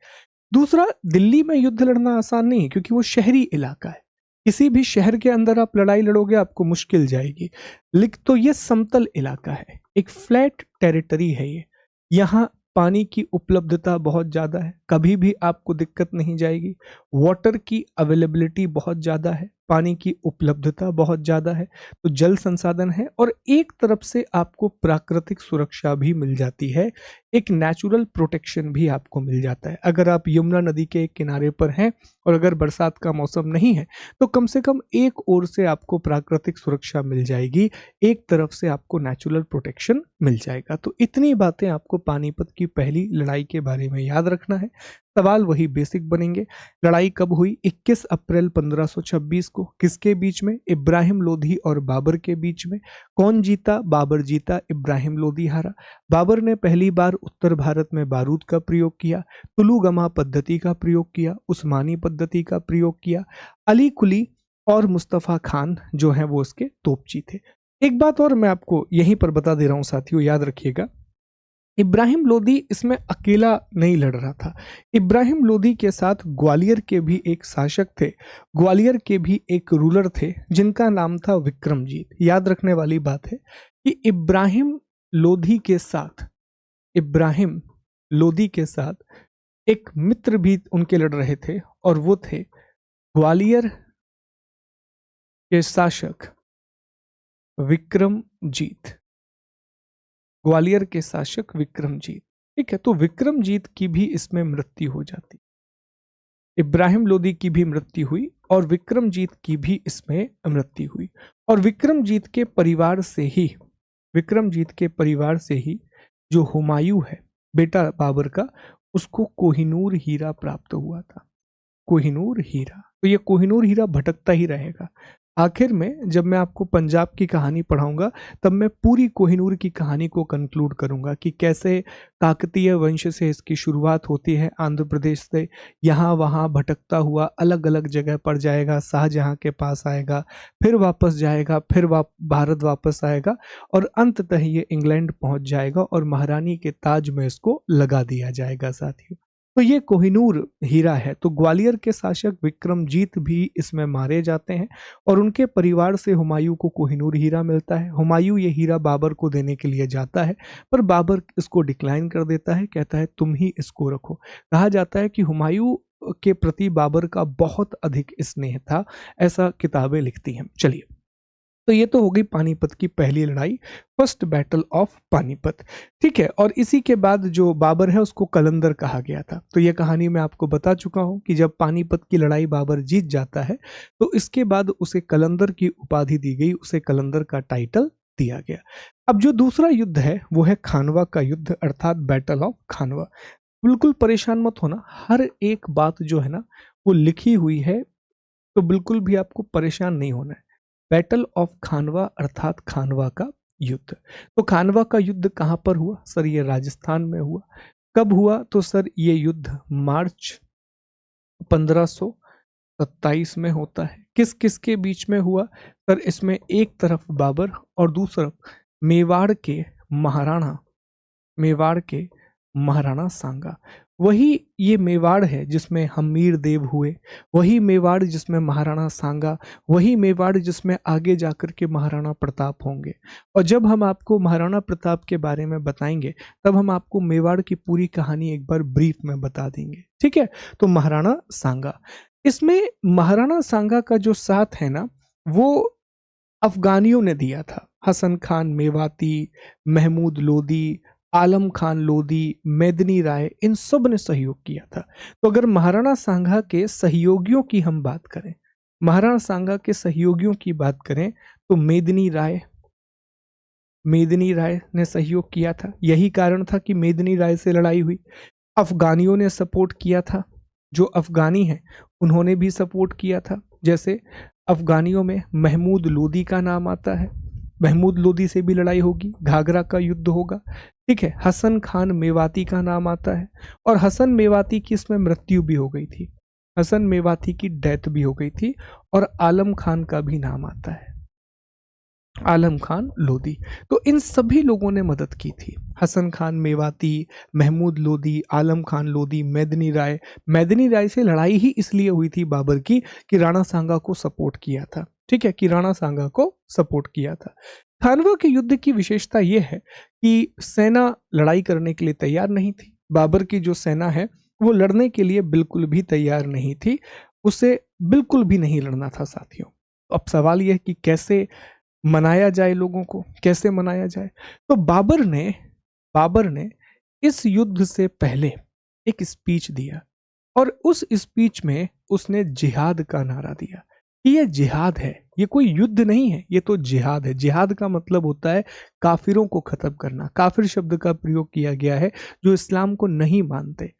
दूसरा, दिल्ली में युद्ध लड़ना आसान नहीं है क्योंकि वो शहरी इलाका है। किसी भी शहर के अंदर आप लड़ाई लड़ोगे आपको मुश्किल जाएगी। लेकिन तो ये समतल इलाका है, एक फ्लैट टेरिटरी है ये। यहाँ पानी की उपलब्धता बहुत ज़्यादा है, कभी भी आपको दिक्कत नहीं जाएगी। वाटर की अवेलेबिलिटी बहुत ज़्यादा है, पानी की उपलब्धता बहुत ज़्यादा है, तो जल संसाधन है और एक तरफ से आपको प्राकृतिक सुरक्षा भी मिल जाती है, एक नेचुरल प्रोटेक्शन भी आपको मिल जाता है। अगर आप यमुना नदी के किनारे पर हैं और अगर बरसात का मौसम नहीं है, तो कम से कम एक ओर से आपको प्राकृतिक सुरक्षा मिल जाएगी, एक तरफ से आपको नेचुरल प्रोटेक्शन मिल जाएगा। तो इतनी बातें आपको पानीपत की पहली लड़ाई के बारे में याद रखना है। सवाल वही बेसिक बनेंगे। लड़ाई कब हुई? 21 अप्रैल 1526 को। किसके बीच में? इब्राहिम लोधी और बाबर के बीच में। कौन जीता? बाबर जीता, इब्राहिम लोधी हारा। बाबर ने पहली बार उत्तर भारत में बारूद का प्रयोग किया, तुलुगमा पद्धति का प्रयोग किया, उस्मानी पद्धति का प्रयोग किया। अली कुली और मुस्तफा खान जो हैं वो उसके तोपची थे। एक बात और मैं आपको यहीं पर बता दे रहा हूं साथियों, याद रखिएगा, इब्राहिम लोदी इसमें अकेला नहीं लड़ रहा था। इब्राहिम लोदी के साथ ग्वालियर के भी एक शासक थे, ग्वालियर के भी एक रूलर थे जिनका नाम था विक्रमजीत। याद रखने वाली बात है कि इब्राहिम लोदी के साथ एक मित्र भी उनके लड़ रहे थे और वो थे ग्वालियर के शासक विक्रमजीत, ग्वालियर के शासक विक्रमजीत। ठीक है, तो विक्रमजीत की भी इसमें मृत्यु हो जाती, इब्राहिम लोदी की भी मृत्यु हुई और विक्रमजीत की भी इसमें मृत्यु हुई। और विक्रमजीत के परिवार से ही जो हुमायूं है बेटा बाबर का, उसको कोहिनूर हीरा प्राप्त हुआ था। कोहिनूर हीरा, तो ये कोहिनूर हीरा भटकता ही रहेगा। आखिर में जब मैं आपको पंजाब की कहानी पढ़ाऊंगा तब मैं पूरी कोहिनूर की कहानी को कंक्लूड करूंगा कि कैसे काकतीय वंश से इसकी शुरुआत होती है, आंध्र प्रदेश से यहाँ वहाँ भटकता हुआ अलग अलग जगह पर जाएगा, शाहजहां के पास आएगा, फिर वापस जाएगा, फिर भारत वापस आएगा और अंततः ये इंग्लैंड पहुंच जाएगा और महारानी के ताज में इसको लगा दिया जाएगा साथियों। तो ये कोहिनूर हीरा है। तो ग्वालियर के शासक विक्रमजीत भी इसमें मारे जाते हैं और उनके परिवार से हुमायूं को कोहिनूर हीरा मिलता है। हुमायूं ये हीरा बाबर को देने के लिए जाता है पर बाबर इसको डिक्लाइन कर देता है, कहता है तुम ही इसको रखो। कहा जाता है कि हुमायूं के प्रति बाबर का बहुत अधिक स्नेह था, ऐसा किताबें लिखती हैं। चलिए, तो ये तो हो गई पानीपत की पहली लड़ाई, फर्स्ट बैटल ऑफ पानीपत। ठीक है, और इसी के बाद जो बाबर है उसको कलंदर कहा गया था। तो ये कहानी मैं आपको बता चुका हूं कि जब पानीपत की लड़ाई बाबर जीत जाता है तो इसके बाद उसे कलंदर की उपाधि दी गई, उसे कलंदर का टाइटल दिया गया। अब जो दूसरा युद्ध है वो है खानवा का युद्ध, अर्थात बैटल ऑफ खानवा। बिल्कुल परेशान मत होना, हर एक बात जो है ना वो लिखी हुई है, तो बिल्कुल भी आपको परेशान नहीं होना है। बैटल ऑफ खानवा अर्थात खानवा का युद्ध। तो खानवा का युद्ध कहां पर हुआ सर? ये राजस्थान में हुआ। कब हुआ? तो सर ये युद्ध मार्च 1527 में होता है। किस किस के बीच में हुआ सर? इसमें एक तरफ बाबर और दूसरा मेवाड़ के महाराणा सांगा। वही ये मेवाड़ है जिसमें हमीर देव हुए, वही मेवाड़ जिसमें महाराणा सांगा, वही मेवाड़ जिसमें आगे जाकर के महाराणा प्रताप होंगे। और जब हम आपको महाराणा प्रताप के बारे में बताएंगे तब हम आपको मेवाड़ की पूरी कहानी एक बार ब्रीफ में बता देंगे। ठीक है, तो महाराणा सांगा, इसमें महाराणा सांगा का जो साथ है ना वो अफगानियों ने दिया था। हसन खान मेवाती, महमूद लोदी, आलम खान लोदी, मेदनी राय, इन सब ने सहयोग किया था। तो अगर महाराणा सांगा के सहयोगियों की हम बात करें, महाराणा सांगा के सहयोगियों की बात करें तो मेदनी राय ने सहयोग किया था। यही कारण था कि मेदनी राय से लड़ाई हुई। अफगानियों ने सपोर्ट किया था, जो अफगानी हैं उन्होंने भी सपोर्ट किया था। जैसे अफगानियों में महमूद लोदी का नाम आता है, महमूद लोदी से भी लड़ाई होगी, घाघरा का युद्ध होगा। ठीक है, हसन खान मेवाती का नाम आता है और हसन मेवाती की इसमें मृत्यु भी हो गई थी, हसन मेवाती की डेथ भी हो गई थी। और आलम खान का भी नाम आता है, आलम खान लोदी। तो इन सभी लोगों ने मदद की थी, हसन खान मेवाती, महमूद लोदी, आलम खान लोदी, मेदनी राय से लड़ाई ही इसलिए हुई थी बाबर की कि राणा सांगा को सपोर्ट किया था। ठीक है, कि राणा सांगा को सपोर्ट किया था। खानवा के युद्ध की विशेषता यह है कि सेना लड़ाई करने के लिए तैयार नहीं थी। बाबर की जो सेना है वो लड़ने के लिए बिल्कुल भी तैयार नहीं थी, उसे बिल्कुल भी नहीं लड़ना था साथियों। अब सवाल यह है कि कैसे मनाया जाए, लोगों को कैसे मनाया जाए? तो बाबर ने इस युद्ध से पहले एक स्पीच दिया और उस स्पीच में उसने जिहाद का नारा दिया कि ये जिहाद है, ये कोई युद्ध नहीं है, ये तो जिहाद है। जिहाद का मतलब होता है काफिरों को खत्म करना। काफिर शब्द का प्रयोग किया गया है जो इस्लाम को नहीं मानते।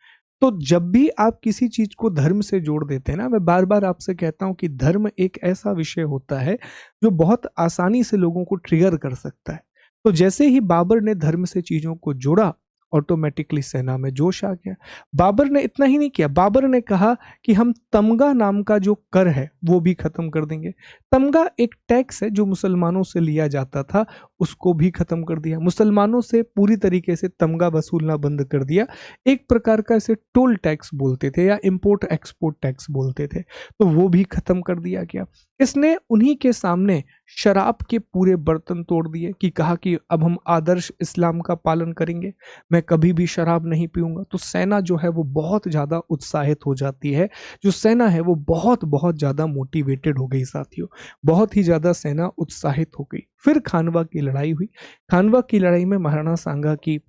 तो जब भी आप किसी चीज को धर्म से जोड़ देते हैं ना, मैं बार बार आपसे कहता हूं कि धर्म एक ऐसा विषय होता है जो बहुत आसानी से लोगों को ट्रिगर कर सकता है। तो जैसे ही बाबर ने धर्म से चीजों को जोड़ा, ऑटोमेटिकली सेना में जोश आ गया। बाबर ने इतना ही नहीं किया, बाबर ने कहा कि हम तमगा नाम का जो कर है वो भी खत्म कर देंगे। तमगा एक टैक्स है जो मुसलमानों से लिया जाता था, उसको भी खत्म कर दिया। मुसलमानों से पूरी तरीके से तमगा वसूलना बंद कर दिया। एक प्रकार का इसे टोल टैक्स बोलते थे या इंपोर्ट एक्सपोर्ट टैक्स बोलते थे, तो वो भी खत्म कर दिया गया। इसने उन्हीं के सामने शराब के पूरे बर्तन तोड़ दिए कि कहा कि अब हम आदर्श इस्लाम का पालन करेंगे, मैं कभी भी शराब नहीं पीऊंगा। तो सेना जो है वो बहुत ज़्यादा उत्साहित हो जाती है, जो सेना है वो बहुत बहुत ज़्यादा मोटिवेटेड हो गई साथियों, बहुत ही ज़्यादा सेना उत्साहित हो गई। फिर खानवा की लड़ाई हुई। खानवा की लड़ाई में महाराणा सांगा की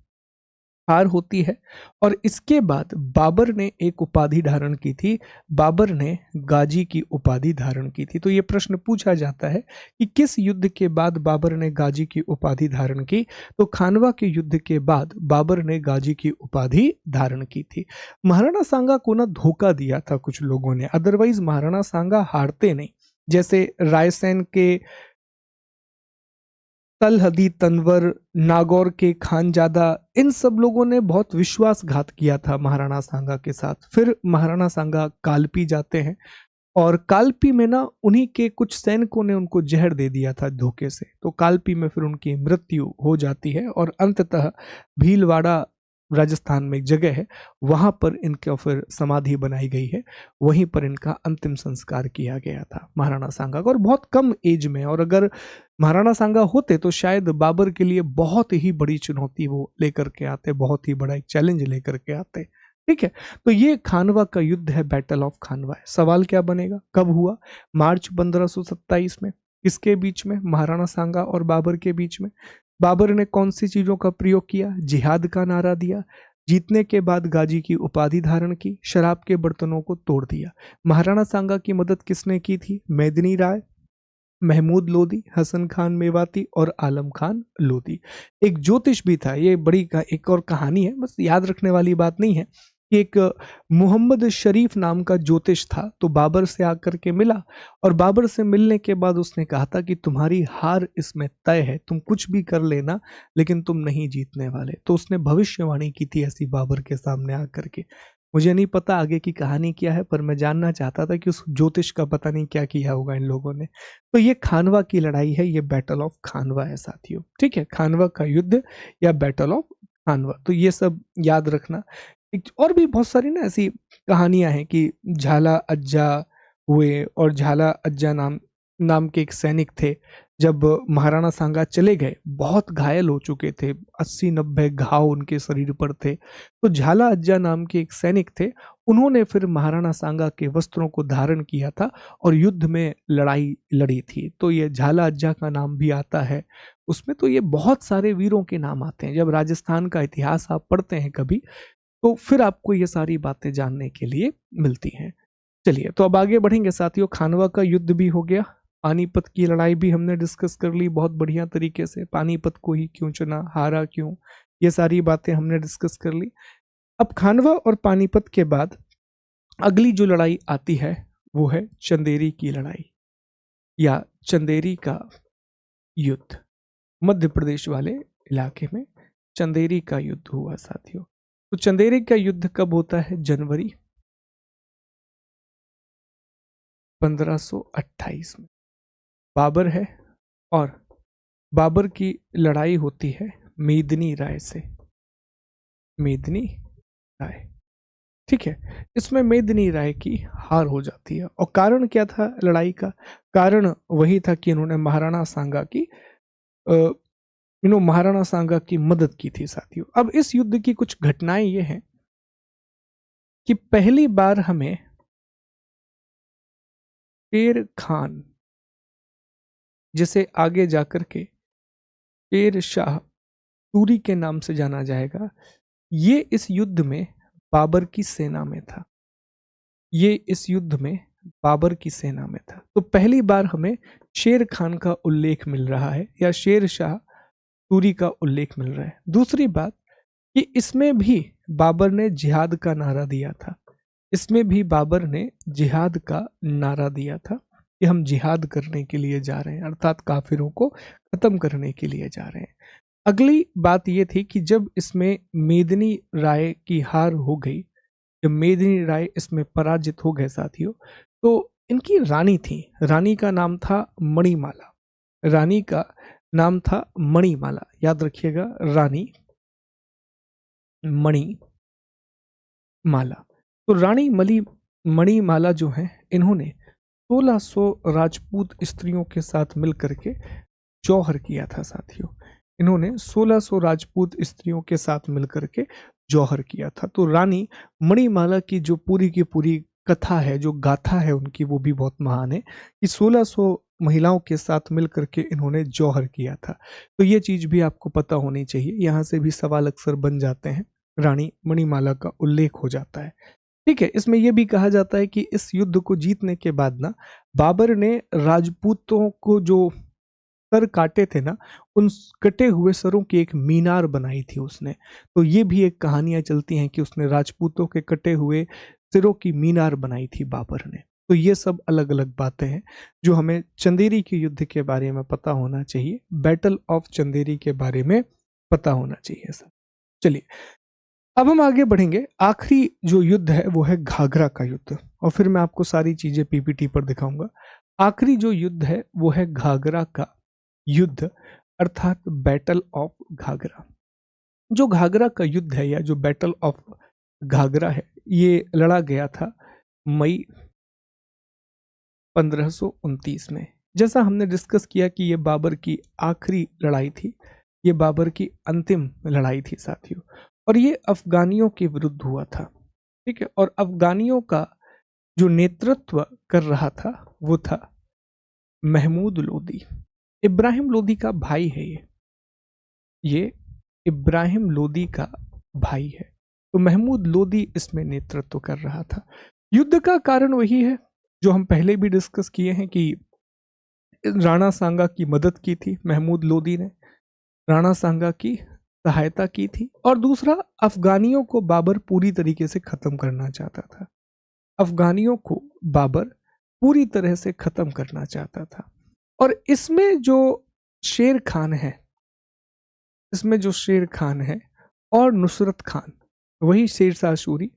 हार होती है और इसके बाद बाबर ने एक उपाधि धारण की थी, बाबर ने गाजी की उपाधि धारण की थी। तो ये प्रश्न पूछा जाता है कि किस युद्ध के बाद बाबर ने गाजी की उपाधि धारण की। तो खानवा के युद्ध के बाद बाबर ने गाजी की उपाधि धारण की थी। महाराणा सांगा को ना धोखा दिया था कुछ लोगों ने, अदरवाइज महाराणा सांगा हारते नहीं। जैसे रायसेन के तलहदी तनवर, नागौर के खानजादा, इन सब लोगों ने बहुत विश्वासघात किया था महाराणा सांगा के साथ। फिर महाराणा सांगा कालपी जाते हैं और कालपी में ना उन्हीं के कुछ सैनिकों ने उनको जहर दे दिया था धोखे से। तो कालपी में फिर उनकी मृत्यु हो जाती है और अंततः भीलवाड़ा राजस्थान में एक जगह है, वहां पर इनका फिर समाधि बनाई गई है, वहीं पर इनका अंतिम संस्कार किया गया था महाराणा सांगा का, और बहुत कम एज में। और अगर महाराणा सांगा होते तो शायद बाबर के लिए बहुत ही बड़ी चुनौती वो लेकर के आते, बहुत ही बड़ा एक चैलेंज लेकर के आते। ठीक है, तो ये खानवा का युद्ध है, बैटल ऑफ खानवा है। सवाल क्या बनेगा, कब हुआ? मार्च 1527 में। किसके बीच में? महाराणा सांगा और बाबर के बीच में। बाबर ने कौन सी चीजों का प्रयोग किया? जिहाद का नारा दिया, जीतने के बाद गाजी की उपाधि धारण की, शराब के बर्तनों को तोड़ दिया। महाराणा सांगा की मदद किसने की थी? मेदिनी राय, महमूद लोदी, हसन खान मेवाती और आलम खान लोदी। एक ज्योतिष भी था, ये बड़ी एक और कहानी है, बस याद रखने वाली बात नहीं है कि एक मोहम्मद शरीफ नाम का ज्योतिष था, तो बाबर से आकर के मिला और बाबर से मिलने के बाद उसने कहा था कि तुम्हारी हार इसमें तय है, तुम कुछ भी कर लेना लेकिन तुम नहीं जीतने वाले। तो उसने भविष्यवाणी की थी ऐसी बाबर के सामने आकर के। मुझे नहीं पता आगे की कहानी क्या है, पर मैं जानना चाहता था कि उस ज्योतिष का पता नहीं क्या किया होगा इन लोगों ने। तो ये खानवा की लड़ाई है, ये बैटल ऑफ खानवा है साथियों। ठीक है, खानवा का युद्ध या बैटल ऑफ खानवा, तो ये सब याद रखना। और भी बहुत सारी ना ऐसी कहानियां हैं कि झाला अज्जा हुए, और झाला अज्जा नाम नाम के एक सैनिक थे। जब महाराणा सांगा चले गए, बहुत घायल हो चुके थे, 80-90 घाव उनके शरीर पर थे, तो झाला अज्जा नाम के एक सैनिक थे, उन्होंने फिर महाराणा सांगा के वस्त्रों को धारण किया था और युद्ध में लड़ाई लड़ी थी। तो ये झाला अज्जा का नाम भी आता है उसमें। तो ये बहुत सारे वीरों के नाम आते हैं, जब राजस्थान का इतिहास आप पढ़ते हैं कभी, तो फिर आपको ये सारी बातें जानने के लिए मिलती हैं। चलिए, तो अब आगे बढ़ेंगे साथियों। खानवा का युद्ध भी हो गया, पानीपत की लड़ाई भी हमने डिस्कस कर ली बहुत बढ़िया तरीके से, पानीपत को ही क्यों चुना, हारा क्यों, ये सारी बातें हमने डिस्कस कर ली। अब खानवा और पानीपत के बाद अगली जो लड़ाई आती है वो है चंदेरी की लड़ाई या चंदेरी का युद्ध। मध्य प्रदेश वाले इलाके में चंदेरी का युद्ध हुआ साथियों। तो चंदेरी का युद्ध कब होता है? जनवरी 1528 में। बाबर है और बाबर की लड़ाई होती है मेदिनी राय से। मेदिनी राय, ठीक है, इसमें मेदिनी राय की हार हो जाती है। और कारण क्या था लड़ाई का? कारण वही था कि इन्होंने महाराणा सांगा की महाराणा सांगा की मदद की थी साथियों। अब इस युद्ध की कुछ घटनाएं ये हैं कि पहली बार हमें शेर खान, जिसे आगे जाकर के शेर शाह सूरी के नाम से जाना जाएगा, ये इस युद्ध में बाबर की सेना में था। ये इस युद्ध में बाबर की सेना में था। तो पहली बार हमें शेर खान का उल्लेख मिल रहा है या शेर शाह सूरी का उल्लेख मिल रहा है। दूसरी बात कि इसमें भी बाबर ने जिहाद का नारा दिया था। इसमें भी बाबर ने जिहाद का नारा दिया था कि हम जिहाद करने के लिए जा रहे हैं, अर्थात काफिरों को खत्म करने के लिए जा रहे हैं। अगली बात यह थी कि जब इसमें मेदिनी राय की हार हो गई, जब मेदिनी राय इसमें पराजित हो गए साथियों, तो इनकी रानी थी, रानी का नाम था मणिमाला। रानी का नाम था मणिमाला, याद रखिएगा, रानी मणिमाला। तो रानी मणिमाला जो है, इन्होंने 1600 राजपूत स्त्रियों के साथ मिलकर के जौहर किया था साथियों। इन्होंने 1600 राजपूत स्त्रियों के साथ मिलकर के जौहर किया था। तो रानी मणिमाला की जो पूरी की पूरी कथा है, जो गाथा है उनकी, वो भी बहुत महान है कि 1600 महिलाओं के साथ मिलकर के इन्होंने जौहर किया था। तो ये चीज भी आपको पता होनी चाहिए। यहाँ से भी सवाल अक्सर बन जाते हैं, रानी मणिमाला का उल्लेख हो जाता है। ठीक है, इसमें यह भी कहा जाता है कि इस युद्ध को जीतने के बाद ना बाबर ने राजपूतों को जो सर काटे थे ना, उन कटे हुए सरों की एक मीनार बनाई थी उसने। तो ये भी एक कहानियां चलती हैं कि उसने राजपूतों के कटे हुए सिरों की मीनार बनाई थी बाबर ने। तो ये सब अलग अलग बातें हैं जो हमें चंदेरी के युद्ध के बारे में पता होना चाहिए, बैटल ऑफ चंदेरी के बारे में पता होना चाहिए सर। चलिए अब हम आगे बढ़ेंगे। आखिरी जो युद्ध है वो है घाघरा का युद्ध, और फिर मैं आपको सारी चीजें पीपीटी पर दिखाऊंगा। आखिरी जो युद्ध है वो है घाघरा का युद्ध, अर्थात बैटल ऑफ घाघरा। जो घाघरा का युद्ध है या जो बैटल ऑफ घाघरा है, ये लड़ा गया था मई 1529 में। जैसा हमने डिस्कस किया कि ये बाबर की आखिरी लड़ाई थी, ये बाबर की अंतिम लड़ाई थी साथियों, और ये अफगानियों के विरुद्ध हुआ था। ठीक है, और अफगानियों का जो नेतृत्व कर रहा था वो था महमूद लोदी। इब्राहिम लोदी का भाई है ये इब्राहिम लोदी का भाई है। तो महमूद लोदी इसमें नेतृत्व कर रहा था। युद्ध का कारण वही है जो हम पहले भी डिस्कस किए हैं कि राणा सांगा की मदद की थी महमूद लोदी ने, राणा सांगा की सहायता की थी, और दूसरा अफगानियों को बाबर पूरी तरीके से खत्म करना चाहता था। अफगानियों को बाबर पूरी तरह से खत्म करना चाहता था। और इसमें जो शेर खान है, इसमें जो शेर खान है और नुसरत खान, वही शेरशाह सूरी,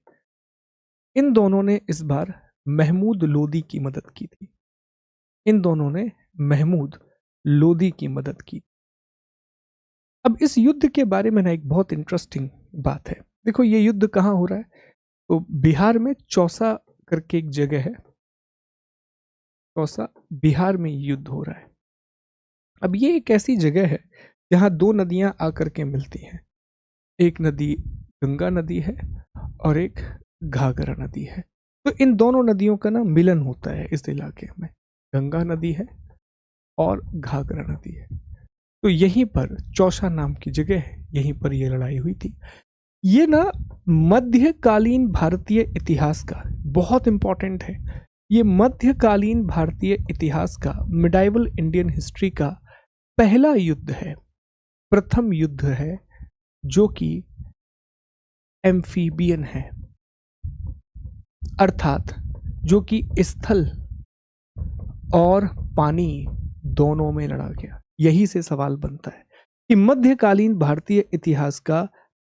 इन दोनों ने इस बार महमूद लोदी की मदद की थी। इन दोनों ने महमूद लोदी की मदद की। अब इस युद्ध के बारे में ना एक बहुत इंटरेस्टिंग बात है। देखो ये युद्ध कहाँ हो रहा है, तो बिहार में चौसा करके एक जगह है, चौसा बिहार में युद्ध हो रहा है। अब ये एक ऐसी जगह है जहाँ दो नदियां आकर के मिलती हैं। एक नदी गंगा नदी है और एक घाघरा नदी है। तो इन दोनों नदियों का ना मिलन होता है इस इलाके में। गंगा नदी है और घाघरा नदी है। तो यहीं पर चौसा नाम की जगह है, यहीं पर यह लड़ाई हुई थी। ये ना मध्यकालीन भारतीय इतिहास का बहुत इंपॉर्टेंट है। ये मध्यकालीन भारतीय इतिहास का, मिडाइवल इंडियन हिस्ट्री का पहला युद्ध है, प्रथम युद्ध है जो कि एम्फीबियन है, अर्थात जो कि स्थल और पानी दोनों में लड़ा गया। यही से सवाल बनता है कि मध्यकालीन भारतीय इतिहास का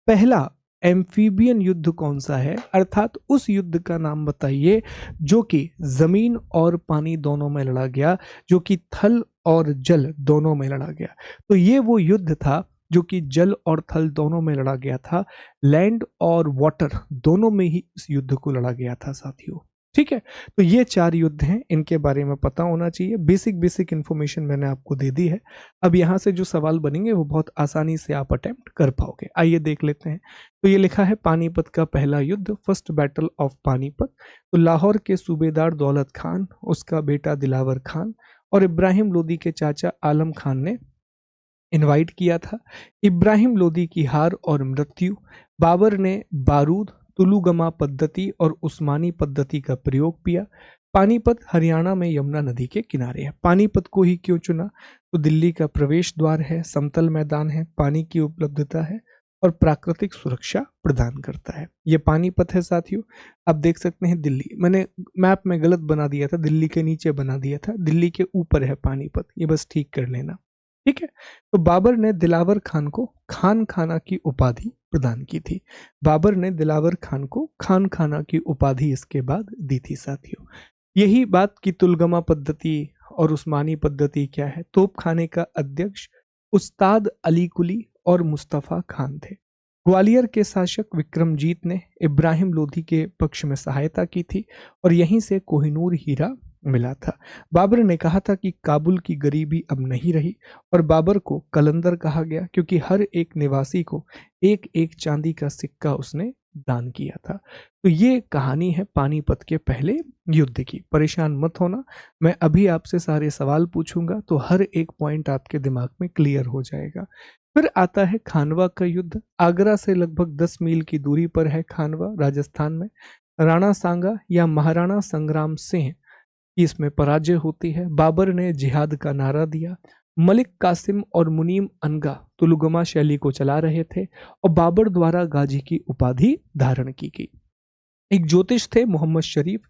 पहला एम्फीबियन युद्ध कौन सा है, अर्थात उस युद्ध का नाम बताइए जो कि जमीन और पानी दोनों में लड़ा गया, जो कि थल और जल दोनों में लड़ा गया। तो ये वो युद्ध था जो कि जल और थल दोनों में लड़ा गया था, लैंड और वाटर दोनों में ही इस युद्ध को लड़ा गया था साथियों। ठीक है, तो ये चार युद्ध हैं, इनके बारे में पता होना चाहिए। बेसिक इंफॉर्मेशन मैंने आपको दे दी है। अब यहाँ से जो सवाल बनेंगे वो बहुत आसानी से आप अटेम्प्ट कर पाओगे। आइए देख लेते हैं। तो ये लिखा है पानीपत का पहला युद्ध, फर्स्ट बैटल ऑफ पानीपत। तो लाहौर के सूबेदार दौलत खान, उसका बेटा दिलावर खान और इब्राहिम लोदी के चाचा आलम खान ने इनवाइट किया था। इब्राहिम लोदी की हार और मृत्यु, बाबर ने बारूद, तुलुगमा पद्धति और उस्मानी पद्धति का प्रयोग किया। पानीपत हरियाणा में यमुना नदी के किनारे है। पानीपत को ही क्यों चुना, तो दिल्ली का प्रवेश द्वार है, समतल मैदान है, पानी की उपलब्धता है और प्राकृतिक सुरक्षा प्रदान करता है। ये पानीपत है साथियों। आप देख सकते हैं दिल्ली, मैंने मैप में गलत बना दिया था, दिल्ली के नीचे बना दिया था, दिल्ली के ऊपर है पानीपत, ये बस ठीक कर लेना। ठीक है, तो बाबर ने दिलावर खान को खान खाना की उपाधि प्रदान की थी। बाबर ने दिलावर खान को खान खाना की उपाधि इसके बाद दी थी साथियों। यही बात की तुलगमा पद्धति और उस्मानी पद्धति क्या है। तोप खाने का अध्यक्ष उस्ताद अली कुली और मुस्तफा खान थे। ग्वालियर के शासक विक्रमजीत ने इब्राहिम लोधी के पक्ष में सहायता की थी और यहीं से कोहिनूर हीरा मिला था। बाबर ने कहा था कि काबुल की गरीबी अब नहीं रही और बाबर को कलंदर कहा गया क्योंकि हर एक निवासी को एक एक चांदी का सिक्का उसने दान किया था। तो ये कहानी है पानीपत के पहले युद्ध की। परेशान मत होना, मैं अभी आपसे सारे सवाल पूछूंगा तो हर एक पॉइंट आपके दिमाग में क्लियर हो जाएगा। फिर आता है खानवा का युद्ध। आगरा से लगभग 10 मील की दूरी पर है खानवा, राजस्थान में। राणा सांगा या महाराणा संग्राम सिंह की इसमें पराजय होती है। बाबर ने जिहाद का नारा दिया। मलिक कासिम और मुनीम अनगा तुलुगमा शैली को चला रहे थे और बाबर द्वारा गाजी की उपाधि धारण की गई। एक ज्योतिष थे मोहम्मद शरीफ,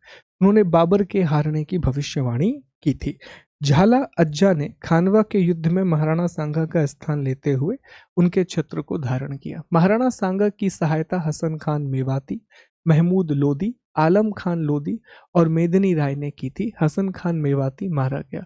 उन्होंने बाबर के हारने की भविष्यवाणी की थी। झाला अज्जा ने खानवा के युद्ध में महाराणा सांगा का स्थान लेते हुए उनके छत्र को धारण किया। महाराणा सांगा की सहायता हसन खान मेवाती, महमूद लोदी, आलम खान लोदी और मेदिनी राय ने की थी। हसन खान मेवाती मारा गया।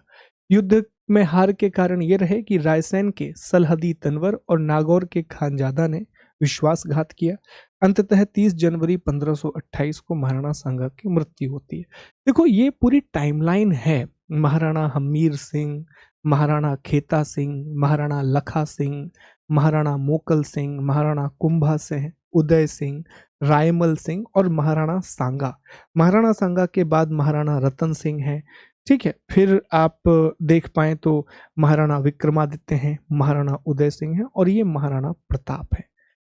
युद्ध में हार के कारण ये रहे कि रायसेन के सलहदी तनवर और नागौर के खानजादा ने विश्वासघात किया। अंततः 30 जनवरी 1528 को महाराणा सांगा की मृत्यु होती है। देखो ये पूरी टाइमलाइन है। महाराणा हमीर सिंह, महाराणा खेता सिंह, महाराणा लखा सिंह, महाराणा मोकल सिंह, महाराणा कुंभा सिंह, उदय सिंह, रायमल सिंह और महाराणा सांगा। महाराणा सांगा के बाद महाराणा रतन सिंह है। ठीक है, फिर आप देख पाए तो महाराणा विक्रमादित्य हैं, महाराणा उदय सिंह है और ये महाराणा प्रताप है।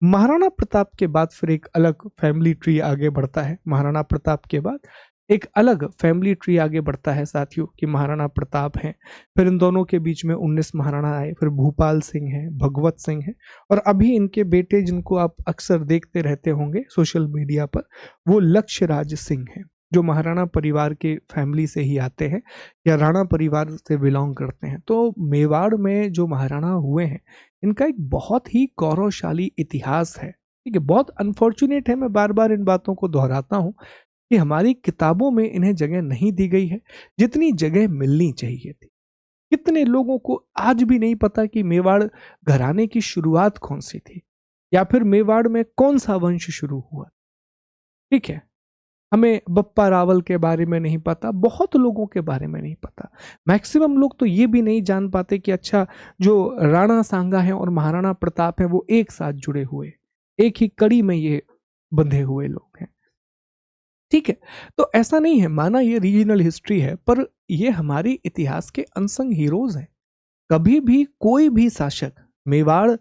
महाराणा प्रताप के बाद फिर एक अलग फैमिली ट्री आगे बढ़ता है। महाराणा प्रताप के बाद एक अलग फैमिली ट्री आगे बढ़ता है साथियों कि महाराणा प्रताप हैं, फिर इन दोनों के बीच में 19 महाराणा आए, फिर भूपाल सिंह है, भगवत सिंह है और अभी इनके बेटे जिनको आप अक्सर देखते रहते होंगे सोशल मीडिया पर, वो लक्ष्य राज सिंह है, जो महाराणा परिवार के फैमिली से ही आते हैं या राणा परिवार से बिलोंग करते हैं। तो मेवाड़ में जो महाराणा हुए हैं इनका एक बहुत ही गौरवशाली इतिहास है। ठीक है, बहुत अनफॉर्चुनेट है, मैं बार बार इन बातों को दोहराता हूँ कि हमारी किताबों में इन्हें जगह नहीं दी गई है जितनी जगह मिलनी चाहिए थी। कितने लोगों को आज भी नहीं पता कि मेवाड़ घराने की शुरुआत कौन सी थी या फिर मेवाड़ में कौन सा वंश शुरू हुआ। ठीक है, हमें बप्पा रावल के बारे में नहीं पता, बहुत लोगों के बारे में नहीं पता। मैक्सिमम लोग तो ये भी नहीं जान पाते कि अच्छा जो राणा सांगा है और महाराणा प्रताप है वो एक साथ जुड़े हुए, एक ही कड़ी में ये बंधे हुए लोग हैं। ठीक है, तो ऐसा नहीं है, माना ये रीजनल हिस्ट्री है पर ये हमारी इतिहास के अनसंग हीरोज हैं। कभी भी कोई भी शासक मेवाड़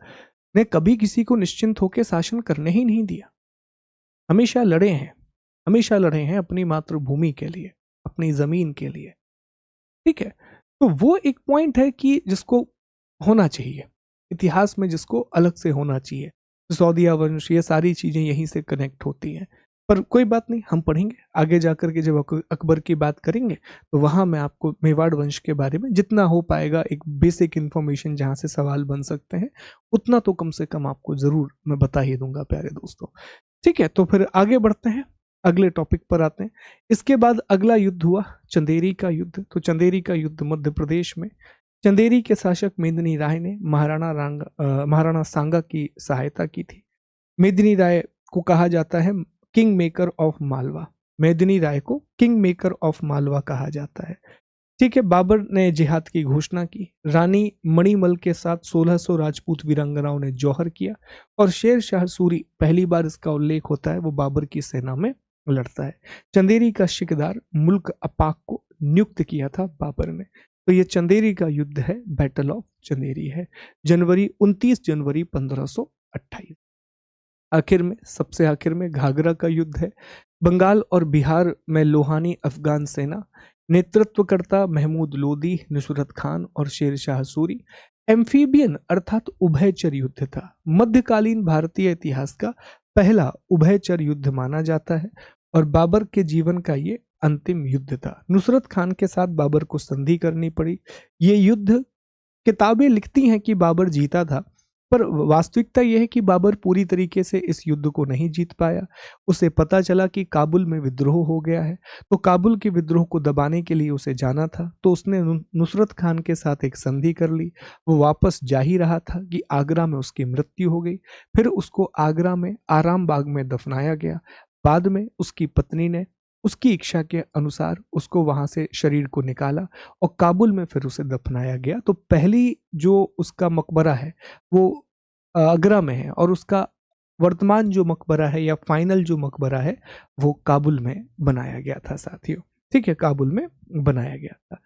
ने कभी किसी को निश्चिंत होकर शासन करने ही नहीं दिया। हमेशा लड़े हैं, हमेशा लड़े हैं अपनी मातृभूमि के लिए, अपनी जमीन के लिए। ठीक है, तो वो एक पॉइंट है कि जिसको होना चाहिए इतिहास में, जिसको अलग से होना चाहिए। सौदिया वंश, ये सारी चीजें यहीं से कनेक्ट होती हैं। पर कोई बात नहीं, हम पढ़ेंगे आगे जाकर के, जब अकबर की बात करेंगे तो वहां मैं आपको मेवाड़ वंश के बारे में जितना हो पाएगा एक बेसिक इंफॉर्मेशन जहां से सवाल बन सकते हैं उतना तो कम से कम आपको जरूर मैं बता ही दूंगा प्यारे दोस्तों। ठीक है, तो फिर आगे बढ़ते हैं, अगले टॉपिक पर आते हैं। इसके बाद अगला युद्ध हुआ चंदेरी का युद्ध। तो चंदेरी का युद्ध मध्य प्रदेश में, चंदेरी के शासक मेदिनी राय ने महाराणा सांगा की सहायता की थी। मेदिनी राय को कहा जाता है किंग मेकर ऑफ मालवा। मेदिनी राय को किंग मेकर ऑफ मालवा कहा जाता है। ठीक है, बाबर ने जिहाद की घोषणा की। रानी मणिमल के साथ 1600 राजपूत वीरांगनाओं ने जौहर किया और शेर शाह सूरी, पहली बार इसका उल्लेख होता है, वो बाबर की सेना में लड़ता है। चंदेरी का शिकदार मुल्क अपाक को नियुक्त किया था बाबर ने। तो ये चंदेरी का युद्ध है, बैटल ऑफ चंदेरी है, 29 जनवरी 1528। आखिर में, सबसे आखिर में घाघरा का युद्ध है। बंगाल और बिहार में लोहानी अफगान सेना, नेतृत्वकर्ता महमूद लोदी, नुसरत खान और शेर शाह सूरी। एम्फीबियन अर्थात उभयचर युद्ध था। मध्यकालीन भारतीय इतिहास का पहला उभयचर युद्ध माना जाता है और बाबर के जीवन का ये अंतिम युद्ध था। नुसरत खान के साथ बाबर को संधि करनी पड़ी। ये युद्ध, किताबें लिखती हैं कि बाबर जीता था, पर वास्तविकता यह है कि बाबर पूरी तरीके से इस युद्ध को नहीं जीत पाया। उसे पता चला कि काबुल में विद्रोह हो गया है, तो काबुल के विद्रोह को दबाने के लिए उसे जाना था, तो उसने नुसरत खान के साथ एक संधि कर ली। वो वापस जा ही रहा था कि आगरा में उसकी मृत्यु हो गई। फिर उसको आगरा में आराम बाग में दफनाया गया। बाद में उसकी पत्नी ने उसकी इच्छा के अनुसार उसको वहाँ से शरीर को निकाला और काबुल में फिर उसे दफनाया गया। तो पहली जो उसका मकबरा है वो आगरा में है और उसका वर्तमान जो मकबरा है या फाइनल जो मकबरा है वो काबुल में बनाया गया था साथियों। ठीक है, काबुल में बनाया गया था।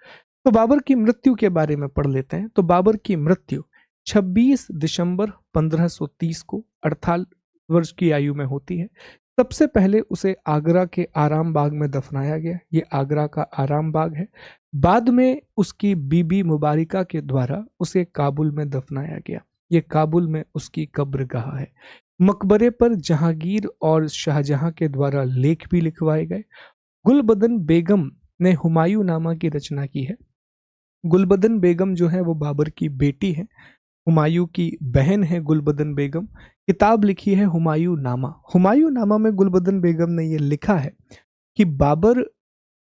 तो बाबर की मृत्यु के बारे में पढ़ लेते हैं। तो बाबर की मृत्यु 26 दिसंबर 1530 को 48 वर्ष की आयु में होती है। सबसे पहले उसे आगरा के आराम बाग में दफनाया गया। ये आगरा का आराम बाग है। बाद में उसकी बीबी मुबारिका के द्वारा उसे काबुल में दफनाया गया। ये काबुल में उसकी कब्रगाह है। मकबरे पर जहांगीर और शाहजहां के द्वारा लेख भी लिखवाए गए। गुलबदन बेगम ने हुमायूं नामा की रचना की है। गुलबदन बेगम जो है वो बाबर की बेटी है, हुमायूं की बहन है गुलबदन बेगम। किताब लिखी है हुमायूं नामा। हुमायूं नामा में गुलबदन बेगम ने ये लिखा है कि बाबर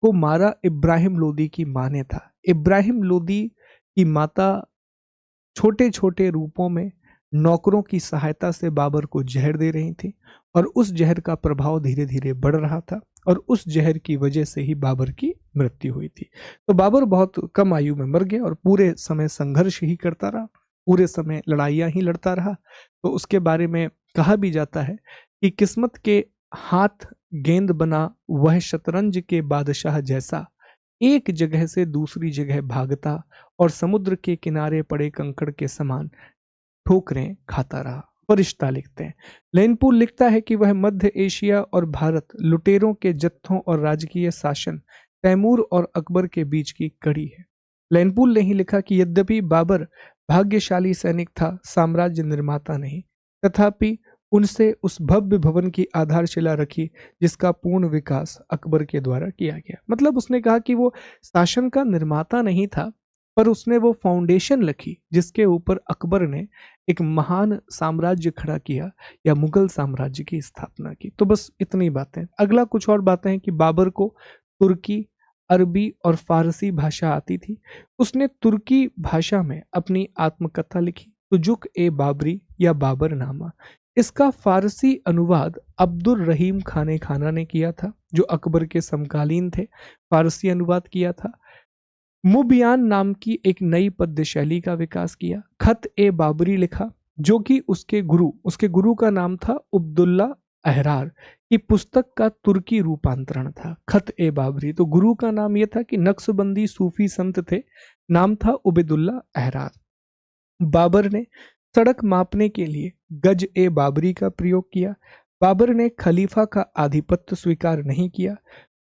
को मारा इब्राहिम लोदी की मां ने था। इब्राहिम लोदी की माता छोटे छोटे रूपों में नौकरों की सहायता से बाबर को जहर दे रही थी और उस जहर का प्रभाव धीरे धीरे बढ़ रहा था और उस जहर की वजह से ही बाबर की मृत्यु हुई थी। तो बाबर बहुत कम आयु में मर गया और पूरे समय संघर्ष ही करता रहा, पूरे समय लड़ाइयां ही लड़ता रहा। तो उसके बारे में कहा भी जाता है कि किस्मत के हाथ गेंद बना वह शतरंज के बादशाह जैसा, एक जगह से दूसरी जगह भागता और समुद्र के किनारे पड़े कंकड़ के समान ठोकरें खाता रहा। फरिश्ता लिखते हैं। लेनपुल लिखता है कि वह मध्य एशिया और भारत लुटेरों के जत्थों और राजकीय शासन तैमूर और अकबर के बीच की कड़ी है। लेनपुल ने ही लिखा कि यद्यपि बाबर भाग्यशाली सैनिक था, साम्राज्य निर्माता नहीं, तथापि उनसे उस भव्य भवन की आधारशिला रखी जिसका पूर्ण विकास अकबर के द्वारा किया गया। मतलब उसने कहा कि वो शासन का निर्माता नहीं था, पर उसने वो फाउंडेशन रखी जिसके ऊपर अकबर ने एक महान साम्राज्य खड़ा किया या मुगल साम्राज्य की स्थापना की। तो बस इतनी बातें। अगला कुछ और बातें हैं कि बाबर को तुर्की, अरबी और फारसी भाषा आती थी। उसने तुर्की भाषा में अपनी आत्मकथा लिखी, तुजुक ए बाबरी या बाबरनामा। इसका फारसी अनुवाद अब्दुल रहीम खाने खाना ने किया था, जो अकबर के समकालीन थे। फारसी अनुवाद किया था। मुबियान नाम की एक नई पद्य शैली का विकास किया। खत ए बाबरी लिखा, जो कि उसके गुरु का नाम था उब्दुल्ला अहरार की पुस्तक का तुर्की रूपांतरण था। खत ए बाबरी, तो गुरु का नाम यह था कि नक्शबंदी सूफी संत थे, नाम था उबेदुल्ला अहरार। बाबर ने सड़क मापने के लिए गज ए बाबरी का प्रयोग किया। बाबर ने खलीफा का आधिपत्य स्वीकार नहीं किया।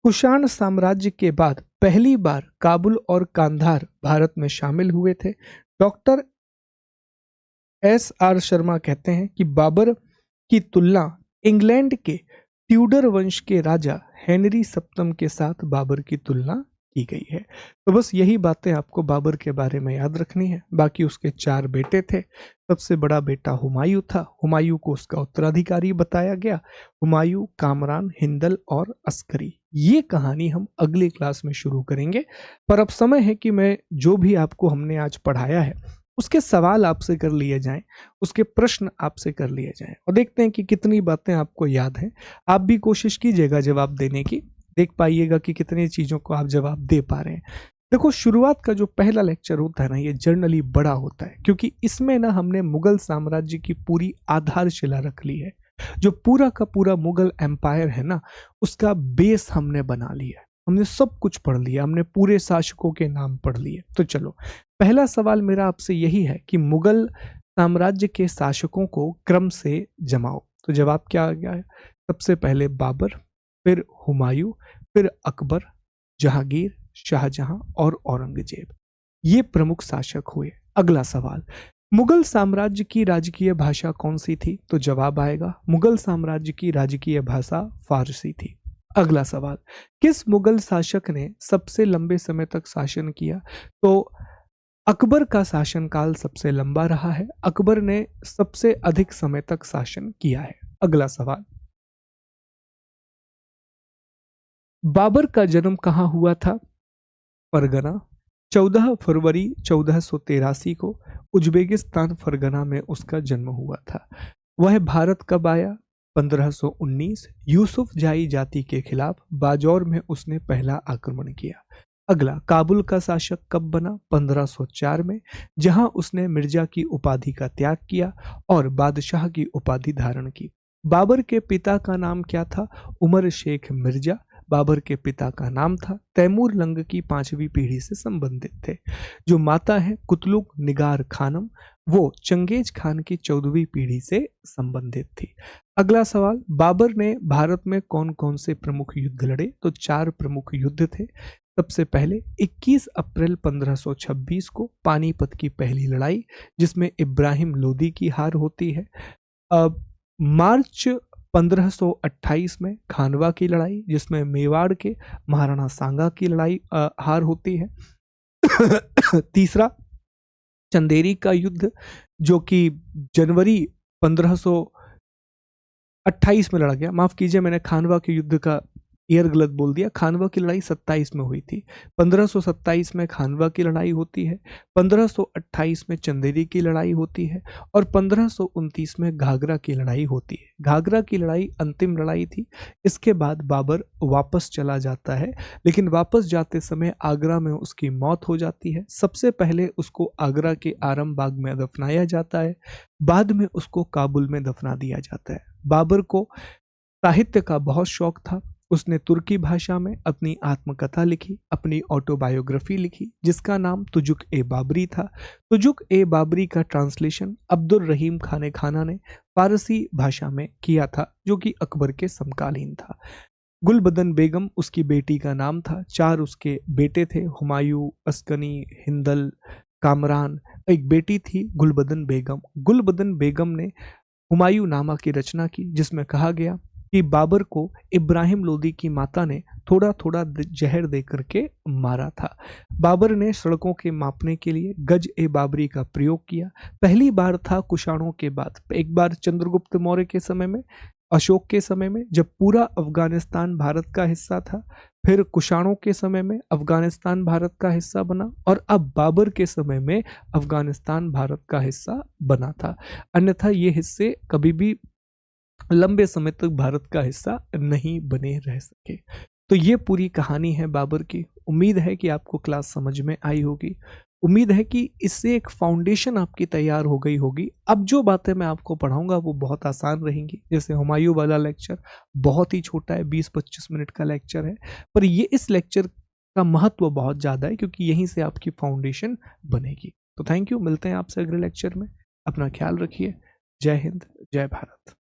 कुषाण साम्राज्य के बाद पहली बार काबुल और कांधार भारत में शामिल हुए थे। Doctor S.R. शर्मा कहते हैं कि बाबर की तुलना इंग्लैंड के ट्यूडर वंश के राजा हेनरी सप्तम के साथ बाबर की तुलना की गई है। तो बस यही बातें आपको बाबर के बारे में याद रखनी है। बाकी उसके 4 बेटे थे। सबसे बड़ा बेटा हुमायूं था। हुमायूं को उसका उत्तराधिकारी बताया गया। हुमायूं, कामरान, हिंदल और अस्करी। ये कहानी हम अगली क्लास में शुरू करेंगे, पर अब समय है कि मैं जो भी आपको हमने आज पढ़ाया है उसके सवाल आपसे कर लिए जाएं, उसके प्रश्न आपसे कर लिए जाएं और देखते हैं कि कितनी बातें आपको याद हैं। आप भी कोशिश कीजिएगा जवाब देने की, देख पाइएगा कि कितनी चीजों को आप जवाब दे पा रहे हैं। देखो, शुरुआत का जो पहला लेक्चर होता है ना, ये जनरली बड़ा होता है, क्योंकि इसमें ना हमने मुगल साम्राज्य की पूरी आधारशिला रख ली है। जो पूरा का पूरा मुगल एम्पायर है ना, उसका बेस हमने बना लिया है। हमने सब कुछ पढ़ लिया, हमने पूरे शासकों के नाम पढ़ लिए। तो चलो, पहला सवाल मेरा आपसे यही है कि मुगल साम्राज्य के शासकों को क्रम से जमाओ। तो जवाब क्या आ गया है? सबसे पहले बाबर, फिर हुमायूं, फिर अकबर, जहांगीर, शाहजहां और औरंगजेब। ये प्रमुख शासक हुए। अगला सवाल, मुगल साम्राज्य की राजकीय भाषा कौन सी थी? तो जवाब आएगा, मुगल साम्राज्य की राजकीय भाषा फारसी थी। अगला सवाल, किस मुगल शासक ने सबसे लंबे समय तक शासन किया? तो अकबर का शासनकाल सबसे लंबा रहा है। अकबर ने सबसे अधिक समय तक शासन किया है। अगला सवाल, बाबर का जन्म कहाँ हुआ था? फरगना। 14 फरवरी 1483 को उज्बेकिस्तान फरगना में उसका जन्म हुआ था। वह भारत कब आया? 1519 यूसुफ जाई जाति के खिलाफ बाजौर में उसने पहला आक्रमण किया। अगला, काबुल का शासक कब बना? 1504 में, जहां उसने मिर्जा की उपाधि का त्याग किया और बादशाह की उपाधि धारण की। बाबर के पिता का नाम क्या था? उमर शेख मिर्जा। बाबर के पिता का नाम था। तैमूर लंग की 5वीं पीढ़ी से संबंधित थे। जो माता है कुतलुक निगार खानम, वो चंगेज खान की 14वीं पीढ़ी से संबंधित थी। अगला सवाल, बाबर ने भारत में कौन कौन से प्रमुख युद्ध लड़े? तो 4 प्रमुख युद्ध थे। सबसे पहले 21 अप्रैल 1526 को पानीपत की पहली लड़ाई, जिसमें इब्राहिम लोदी की हार होती है। अब मार्च 1528 में खानवा की लड़ाई, जिसमें मेवाड़ के महाराणा सांगा की लड़ाई हार होती है। तीसरा, चंदेरी का युद्ध, जो कि जनवरी 1528 में लड़ा गया। माफ कीजिए, मैंने खानवा के युद्ध का ईयर गलत बोल दिया। खानवा की लड़ाई 27 में हुई थी। 1527 में खानवा की लड़ाई होती है। 1528 में चंदेरी की लड़ाई होती है और 1529 में घाघरा की लड़ाई होती है। घाघरा की लड़ाई अंतिम लड़ाई थी। इसके बाद बाबर वापस चला जाता है, लेकिन वापस जाते समय आगरा में उसकी मौत हो जाती है। सबसे पहले उसको आगरा के आरामबाग में दफनाया जाता है, बाद में उसको काबुल में दफना दिया जाता है। बाबर को साहित्य का बहुत शौक था। उसने तुर्की भाषा में अपनी आत्मकथा लिखी, अपनी ऑटोबायोग्राफी लिखी, जिसका नाम तुजुक ए बाबरी था। तुजुक ए बाबरी का ट्रांसलेशन अब्दुल रहीम खाने खाना ने फारसी भाषा में किया था, जो कि अकबर के समकालीन था। गुलबदन बेगम उसकी बेटी का नाम था। 4 उसके बेटे थे, हुमायूं, अस्कनी, हिंदल, कामरान। एक बेटी थी गुलबदन बेगम। गुलबदन बेगम ने हुमायूं नामा की रचना की, जिसमें कहा गया कि बाबर को इब्राहिम लोदी की माता ने थोड़ा थोड़ा जहर दे करके मारा था। बाबर ने सड़कों के मापने के लिए गज ए बाबरी का प्रयोग किया। पहली बार था कुषाणों के बाद। एक बार चंद्रगुप्त मौर्य के समय में, अशोक के समय में, जब पूरा अफगानिस्तान भारत का हिस्सा था। फिर कुषाणों के समय में अफगानिस्तान भारत का हिस्सा बना और अब बाबर के समय में अफगानिस्तान भारत का हिस्सा बना था। अन्यथा ये हिस्से कभी भी लंबे समय तक भारत का हिस्सा नहीं बने रह सके। तो ये पूरी कहानी है बाबर की। उम्मीद है कि आपको क्लास समझ में आई होगी। उम्मीद है कि इससे एक फाउंडेशन आपकी तैयार हो गई होगी। अब जो बातें मैं आपको पढ़ाऊंगा वो बहुत आसान रहेंगी। जैसे हुमायूं वाला लेक्चर बहुत ही छोटा है, 20-25 मिनट का लेक्चर है, पर ये इस लेक्चर का महत्व बहुत ज़्यादा है, क्योंकि यहीं से आपकी फाउंडेशन बनेगी। तो थैंक यू, मिलते हैं आपसे अगले लेक्चर में। अपना ख्याल रखिए। जय हिंद, जय भारत।